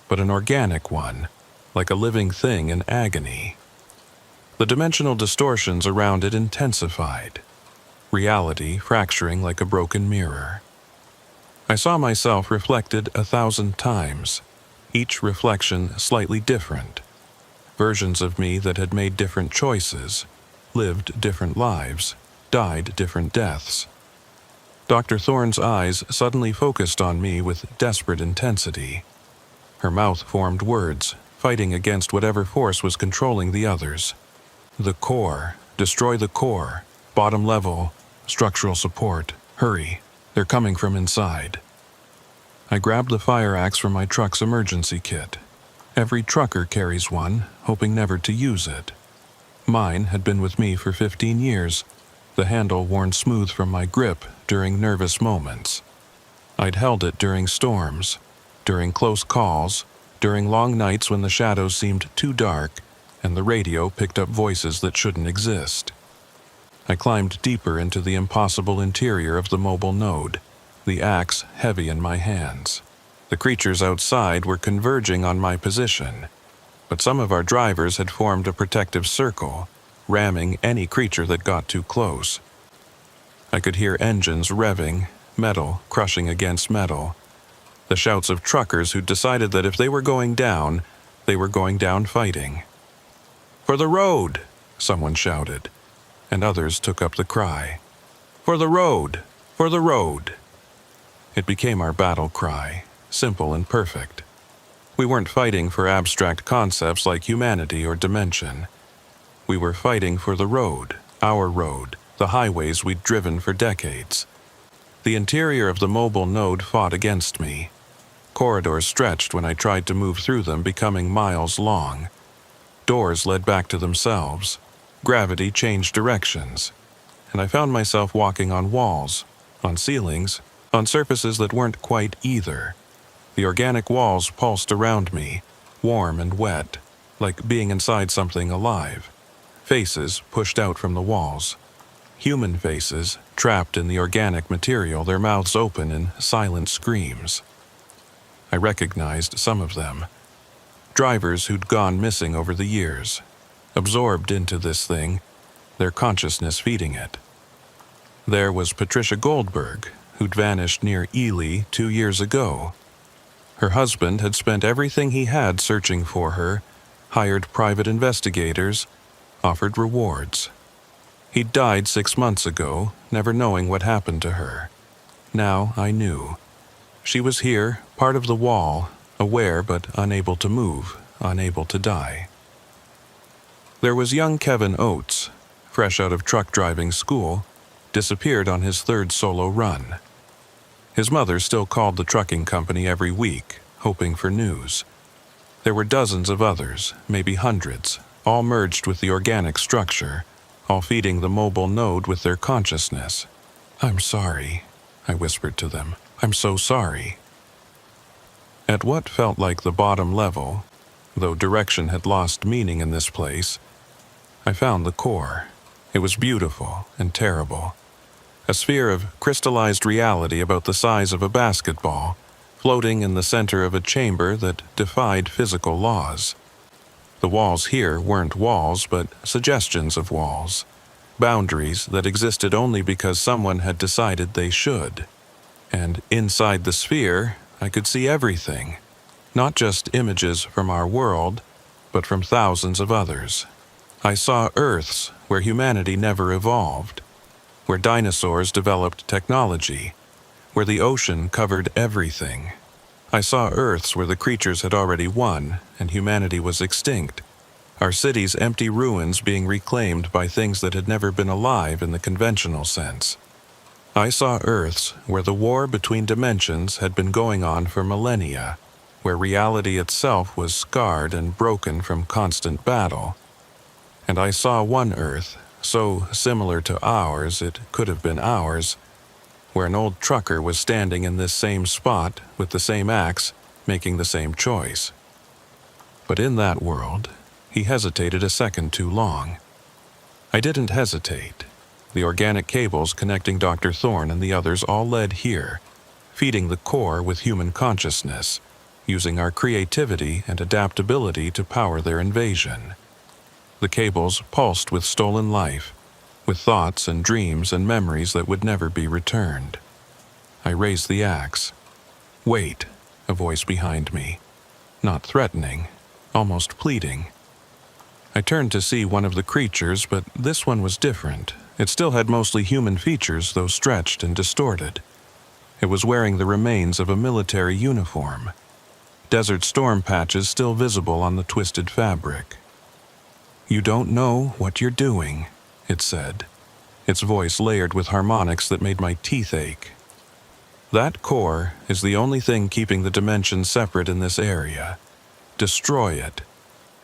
but an organic one, like a living thing in agony. The dimensional distortions around it intensified, reality fracturing like a broken mirror. I saw myself reflected 1,000 times, each reflection slightly different. Versions of me that had made different choices, lived different lives, died different deaths. Dr. Thorne's eyes suddenly focused on me with desperate intensity. Her mouth formed words, fighting against whatever force was controlling the others. The core. Destroy the core. Bottom level. Structural support. Hurry. They're coming from inside. I grabbed the fire axe from my truck's emergency kit. Every trucker carries one, hoping never to use it. Mine had been with me for 15 years, the handle worn smooth from my grip during nervous moments. I'd held it during storms, during close calls, during long nights when the shadows seemed too dark and the radio picked up voices that shouldn't exist. I climbed deeper into the impossible interior of the mobile node, the axe heavy in my hands. The creatures outside were converging on my position, but some of our drivers had formed a protective circle, ramming any creature that got too close. I could hear engines revving, metal crushing against metal, the shouts of truckers who decided that if they were going down, they were going down fighting. "For the road!" someone shouted, and others took up the cry. "For the road! For the road!" It became our battle cry, simple and perfect. We weren't fighting for abstract concepts like humanity or dimension. We were fighting for the road, our road, the highways we'd driven for decades. The interior of the mobile node fought against me. Corridors stretched when I tried to move through them, becoming miles long. Doors led back to themselves. Gravity changed directions, and I found myself walking on walls, on ceilings, on surfaces that weren't quite either. The organic walls pulsed around me, warm and wet, like being inside something alive. Faces pushed out from the walls. Human faces, trapped in the organic material, their mouths open in silent screams. I recognized some of them. Drivers who'd gone missing over the years, absorbed into this thing, their consciousness feeding it. There was Patricia Goldberg, who'd vanished near Ely 2 years ago. Her husband had spent everything he had searching for her, hired private investigators, offered rewards. He'd died 6 months ago, never knowing what happened to her. Now I knew. She was here, part of the wall, aware but unable to move, unable to die. There was young Kevin Oates, fresh out of truck driving school, disappeared on his third solo run. His mother still called the trucking company every week, hoping for news. There were dozens of others, maybe hundreds, all merged with the organic structure, all feeding the mobile node with their consciousness. "I'm sorry," I whispered to them. "I'm so sorry." At what felt like the bottom level, though direction had lost meaning in this place, I found the core. It was beautiful and terrible. A sphere of crystallized reality about the size of a basketball, floating in the center of a chamber that defied physical laws. The walls here weren't walls, but suggestions of walls. Boundaries that existed only because someone had decided they should. And inside the sphere, I could see everything. Not just images from our world, but from thousands of others. I saw Earths where humanity never evolved, where dinosaurs developed technology, where the ocean covered everything. I saw Earths where the creatures had already won and humanity was extinct, our cities empty ruins being reclaimed by things that had never been alive in the conventional sense. I saw Earths where the war between dimensions had been going on for millennia, where reality itself was scarred and broken from constant battle. And I saw one Earth, so similar to ours it could have been ours, where an old trucker was standing in this same spot with the same axe, making the same choice. But in that world, he hesitated a second too long. I didn't hesitate. The organic cables connecting Dr. Thorne and the others all led here, feeding the core with human consciousness, using our creativity and adaptability to power their invasion. The cables pulsed with stolen life, with thoughts and dreams and memories that would never be returned. I raised the axe. "Wait," a voice behind me. Not threatening, almost pleading. I turned to see one of the creatures, but this one was different. It still had mostly human features, though stretched and distorted. It was wearing the remains of a military uniform. Desert Storm patches still visible on the twisted fabric. "You don't know what you're doing," it said, its voice layered with harmonics that made my teeth ache. "That core is the only thing keeping the dimensions separate in this area. Destroy it,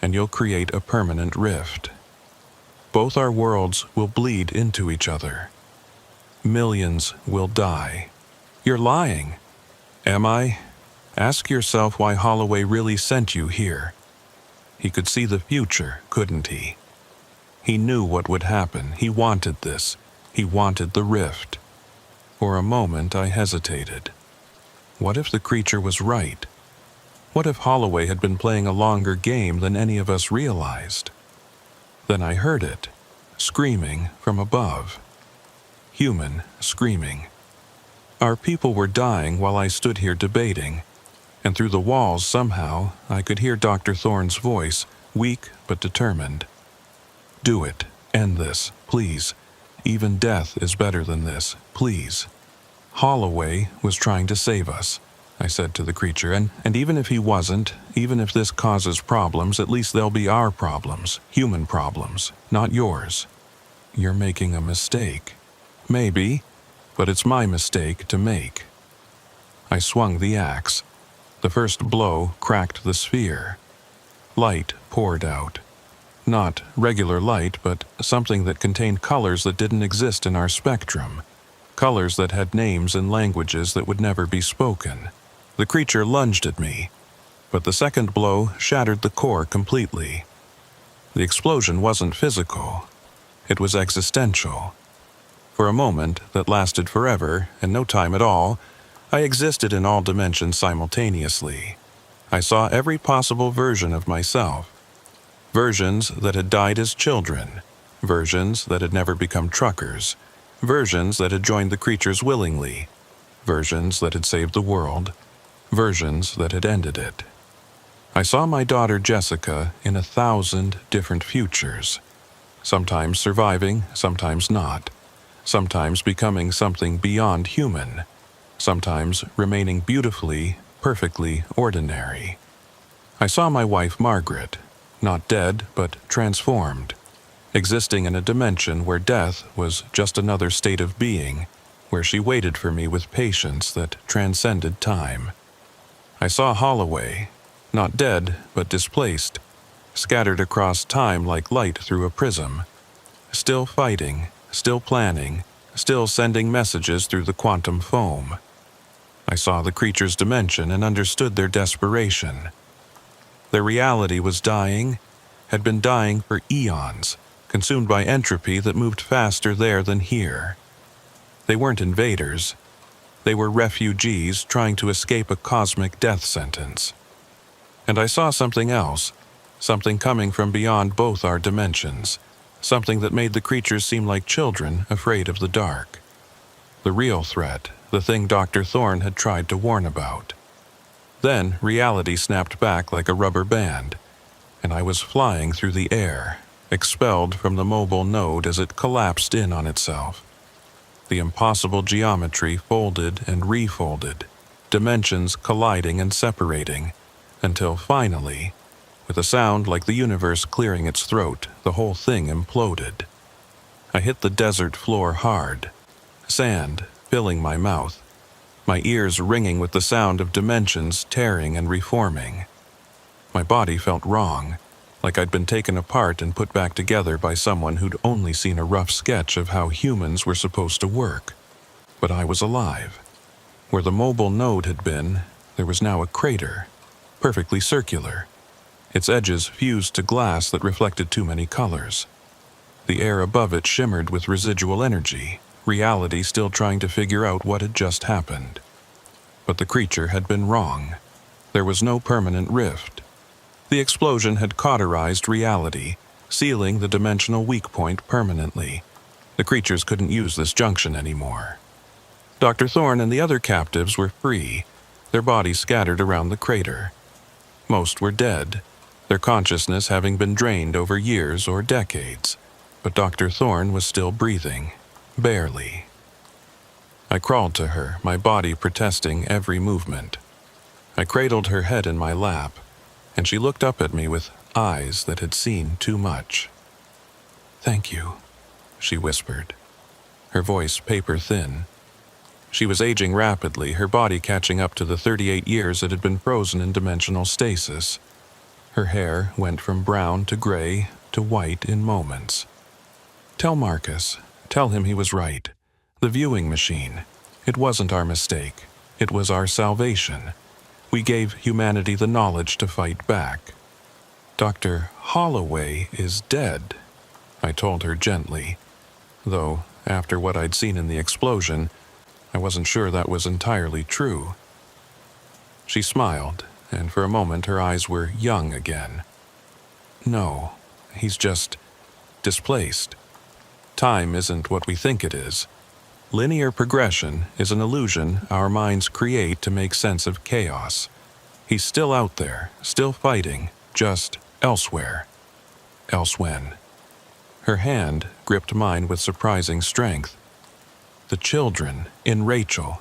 and you'll create a permanent rift. Both our worlds will bleed into each other. Millions will die." "You're lying." "Am I? Ask yourself why Holloway really sent you here. He could see the future, couldn't he? He knew what would happen. He wanted this. He wanted the rift." For a moment I hesitated. What if the creature was right? What if Holloway had been playing a longer game than any of us realized? Then I heard it, screaming from above. Human screaming. Our people were dying while I stood here debating, and through the walls somehow I could hear Dr. Thorne's voice, weak but determined. "Do it. End this, please. Even death is better than this, please." "Holloway was trying to save us," I said to the creature, and even if he wasn't, even if this causes problems, at least they'll be our problems, human problems, not yours. You're making a mistake. Maybe, but it's my mistake to make. I swung the axe. The first blow cracked the sphere. Light poured out. Not regular light, but something that contained colors that didn't exist in our spectrum. Colors that had names and languages that would never be spoken. The creature lunged at me, but the second blow shattered the core completely. The explosion wasn't physical. It was existential. For a moment that lasted forever, and no time at all, I existed in all dimensions simultaneously. I saw every possible version of myself. Versions that had died as children. Versions that had never become truckers. Versions that had joined the creatures willingly. Versions that had saved the world. Versions that had ended it. I saw my daughter Jessica in 1,000 different futures. Sometimes surviving, sometimes not. Sometimes becoming something beyond human. Sometimes remaining beautifully, perfectly ordinary. I saw my wife Margaret, not dead, but transformed. existing in a dimension where death was just another state of being, where she waited for me with patience that transcended time. I saw Holloway, not dead, but displaced, scattered across time like light through a prism, still fighting, still planning, still sending messages through the quantum foam. I saw the creature's dimension and understood their desperation. Their reality was dying, had been dying for eons, consumed by entropy that moved faster there than here. They weren't invaders. They were refugees trying to escape a cosmic death sentence. And I saw something else, something coming from beyond both our dimensions, something that made the creatures seem like children afraid of the dark. The real threat, the thing Dr. Thorne had tried to warn about. Then reality snapped back like a rubber band, and I was flying through the air, expelled from the mobile node as it collapsed in on itself. The impossible geometry folded and refolded, dimensions colliding and separating, until finally, with a sound like the universe clearing its throat, the whole thing imploded. I hit the desert floor hard, sand filling my mouth, my ears ringing with the sound of dimensions tearing and reforming. My body felt wrong, like I'd been taken apart and put back together by someone who'd only seen a rough sketch of how humans were supposed to work. But I was alive. Where the mobile node had been, there was now a crater, perfectly circular. Its edges fused to glass that reflected too many colors. The air above it shimmered with residual energy, reality still trying to figure out what had just happened. But the creature had been wrong. There was no permanent rift. The explosion had cauterized reality, sealing the dimensional weak point permanently. The creatures couldn't use this junction anymore. Dr. Thorne and the other captives were free, their bodies scattered around the crater. Most were dead, their consciousness having been drained over years or decades, but Dr. Thorne was still breathing, barely. I crawled to her, my body protesting every movement. I cradled her head in my lap, and she looked up at me with eyes that had seen too much. "Thank you," she whispered, her voice paper-thin. She was aging rapidly, her body catching up to the 38 years it had been frozen in dimensional stasis. Her hair went from brown to gray to white in moments. "Tell Marcus, tell him he was right. The viewing machine. It wasn't our mistake. It was our salvation. We gave humanity the knowledge to fight back. Dr. Holloway is dead," I told her gently, though, after what I'd seen in the explosion, I wasn't sure that was entirely true. She smiled, and for a moment her eyes were young again. "No, he's just displaced. Time isn't what we think it is. Linear progression is an illusion our minds create to make sense of chaos. He's still out there, still fighting, just elsewhere. Elsewhen." Her hand gripped mine with surprising strength. "The children in Rachel.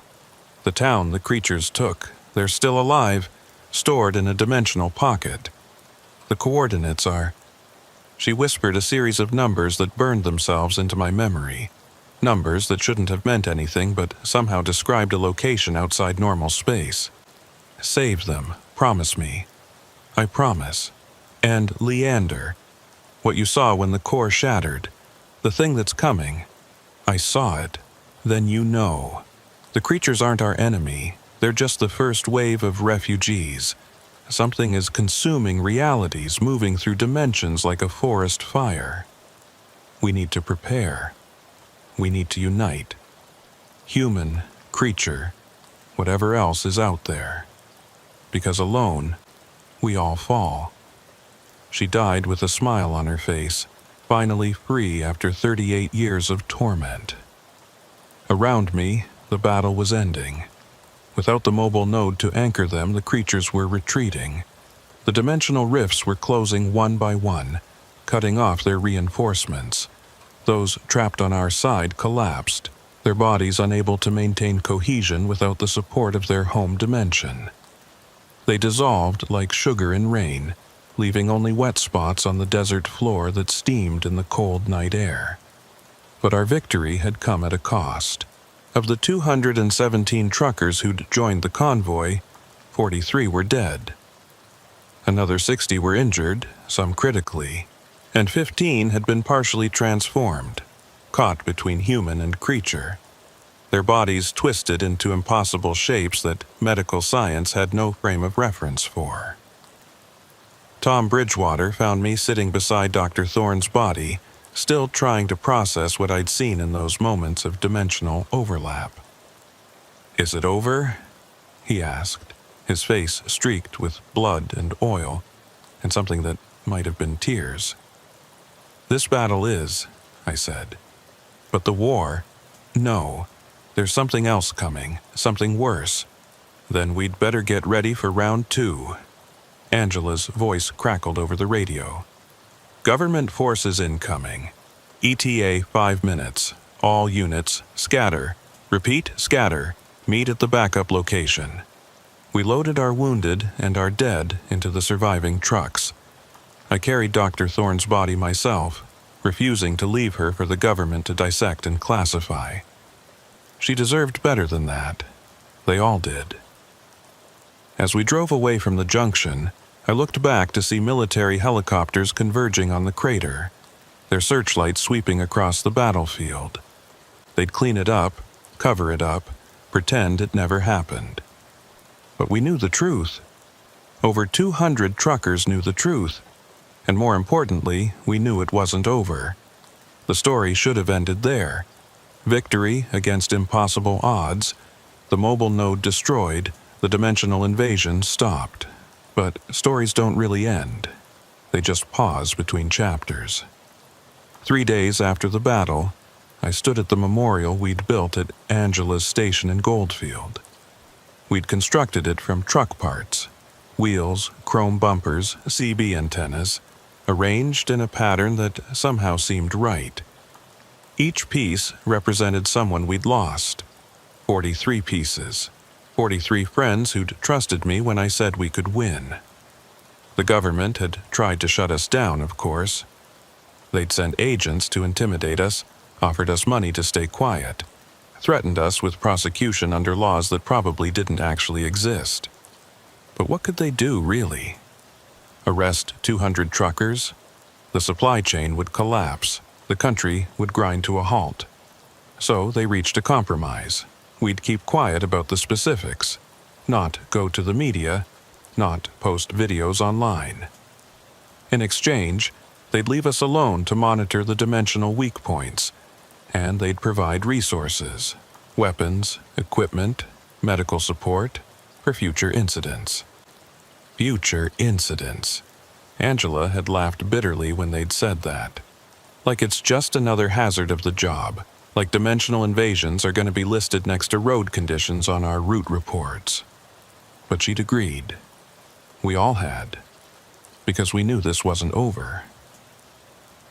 The town the creatures took. They're still alive, stored in a dimensional pocket. The coordinates are..." She whispered a series of numbers that burned themselves into my memory. Numbers that shouldn't have meant anything but somehow described a location outside normal space. "Save them, promise me." "I promise." "And Leander. What you saw when the core shattered. The thing that's coming. I saw it. Then you know. The creatures aren't our enemy. They're just the first wave of refugees. Something is consuming realities, moving through dimensions like a forest fire. We need to prepare. We need to unite. Human, creature, whatever else is out there. Because alone, we all fall." She died with a smile on her face, finally free after 38 years of torment. Around me, the battle was ending. Without the mobile node to anchor them, the creatures were retreating. The dimensional rifts were closing one by one, cutting off their reinforcements. Those trapped on our side collapsed, their bodies unable to maintain cohesion without the support of their home dimension. They dissolved like sugar in rain, leaving only wet spots on the desert floor that steamed in the cold night air. But our victory had come at a cost. Of the 217 truckers who'd joined the convoy, 43 were dead. Another 60 were injured, some critically, and 15 had been partially transformed, caught between human and creature, their bodies twisted into impossible shapes that medical science had no frame of reference for. Tom Bridgewater found me sitting beside Dr. Thorne's body, still trying to process what I'd seen in those moments of dimensional overlap. "Is it over?" he asked, his face streaked with blood and oil, and something that might have been tears. "This battle is," I said. "But the war? No. There's something else coming, something worse. Then we'd better get ready for round 2. Angela's voice crackled over the radio. "Government forces incoming. ETA 5 minutes. All units, scatter. Repeat, scatter. Meet at the backup location." We loaded our wounded and our dead into the surviving trucks. I carried Dr. Thorne's body myself, refusing to leave her for the government to dissect and classify. She deserved better than that. They all did. As we drove away from the junction, I looked back to see military helicopters converging on the crater, their searchlights sweeping across the battlefield. They'd clean it up, cover it up, pretend it never happened. But we knew the truth. Over 200 truckers knew the truth, and more importantly, we knew it wasn't over. The story should have ended there. Victory against impossible odds, the mobile node destroyed, the dimensional invasion stopped. But stories don't really end. They just pause between chapters. 3 days after the battle, I stood at the memorial we'd built at Angela's station in Goldfield. We'd constructed it from truck parts, wheels, chrome bumpers, CB antennas, arranged in a pattern that somehow seemed right. Each piece represented someone we'd lost. 43 pieces. 43 friends who'd trusted me when I said we could win. The government had tried to shut us down, of course. They'd sent agents to intimidate us, offered us money to stay quiet, threatened us with prosecution under laws that probably didn't actually exist. But what could they do, really? Arrest 200 truckers? The supply chain would collapse. The country would grind to a halt. So they reached a compromise. We'd keep quiet about the specifics, not go to the media, not post videos online. In exchange, they'd leave us alone to monitor the dimensional weak points, and they'd provide resources, weapons, equipment, medical support for future incidents. Future incidents. Angela had laughed bitterly when they'd said that. Like it's just another hazard of the job. Like dimensional invasions are going to be listed next to road conditions on our route reports. But she'd agreed. We all had. Because we knew this wasn't over.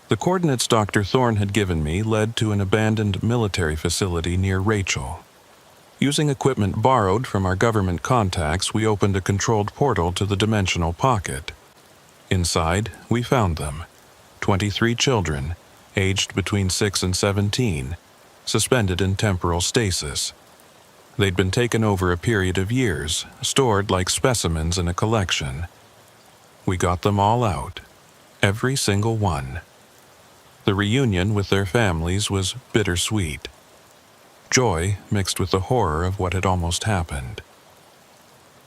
The coordinates Dr. Thorne had given me led to an abandoned military facility near Rachel. Using equipment borrowed from our government contacts, we opened a controlled portal to the dimensional pocket. Inside, we found them. 23 children, aged between 6 and 17, suspended in temporal stasis. They'd been taken over a period of years, stored like specimens in a collection. We got them all out, every single one. The reunion with their families was bittersweet. Joy mixed with the horror of what had almost happened.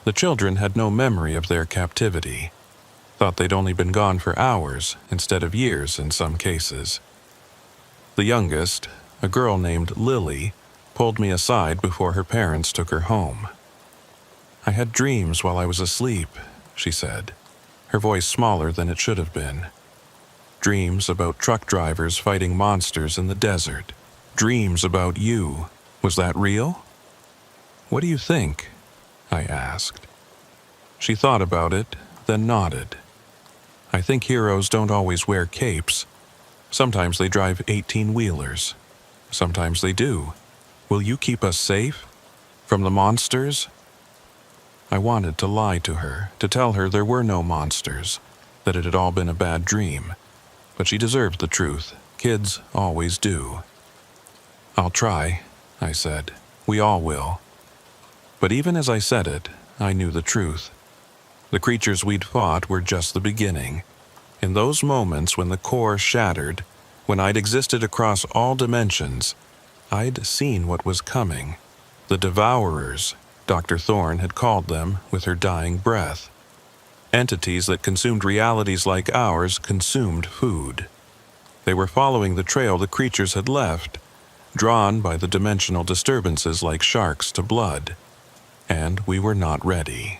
The children had no memory of their captivity, thought they'd only been gone for hours instead of years in some cases. The youngest, a girl named Lily, pulled me aside before her parents took her home. "I had dreams while I was asleep," she said, her voice smaller than it should have been. "Dreams about truck drivers fighting monsters in the desert. Dreams about you. Was that real?" "What do you think?" I asked. She thought about it, then nodded. "I think heroes don't always wear capes. Sometimes they drive 18-wheelers. Sometimes they do. Will you keep us safe? From the monsters?" I wanted to lie to her, to tell her there were no monsters. that it had all been a bad dream, but she deserved the truth. Kids always do. "I'll try," I said. "We all will." But even as I said it, I knew the truth. The creatures we'd fought were just the beginning. In those moments when the core shattered, when I'd existed across all dimensions, I'd seen what was coming. The Devourers, Dr. Thorne had called them with her dying breath. Entities that consumed realities like ours consumed food. They were following the trail the creatures had left, drawn by the dimensional disturbances like sharks to blood. And we were not ready.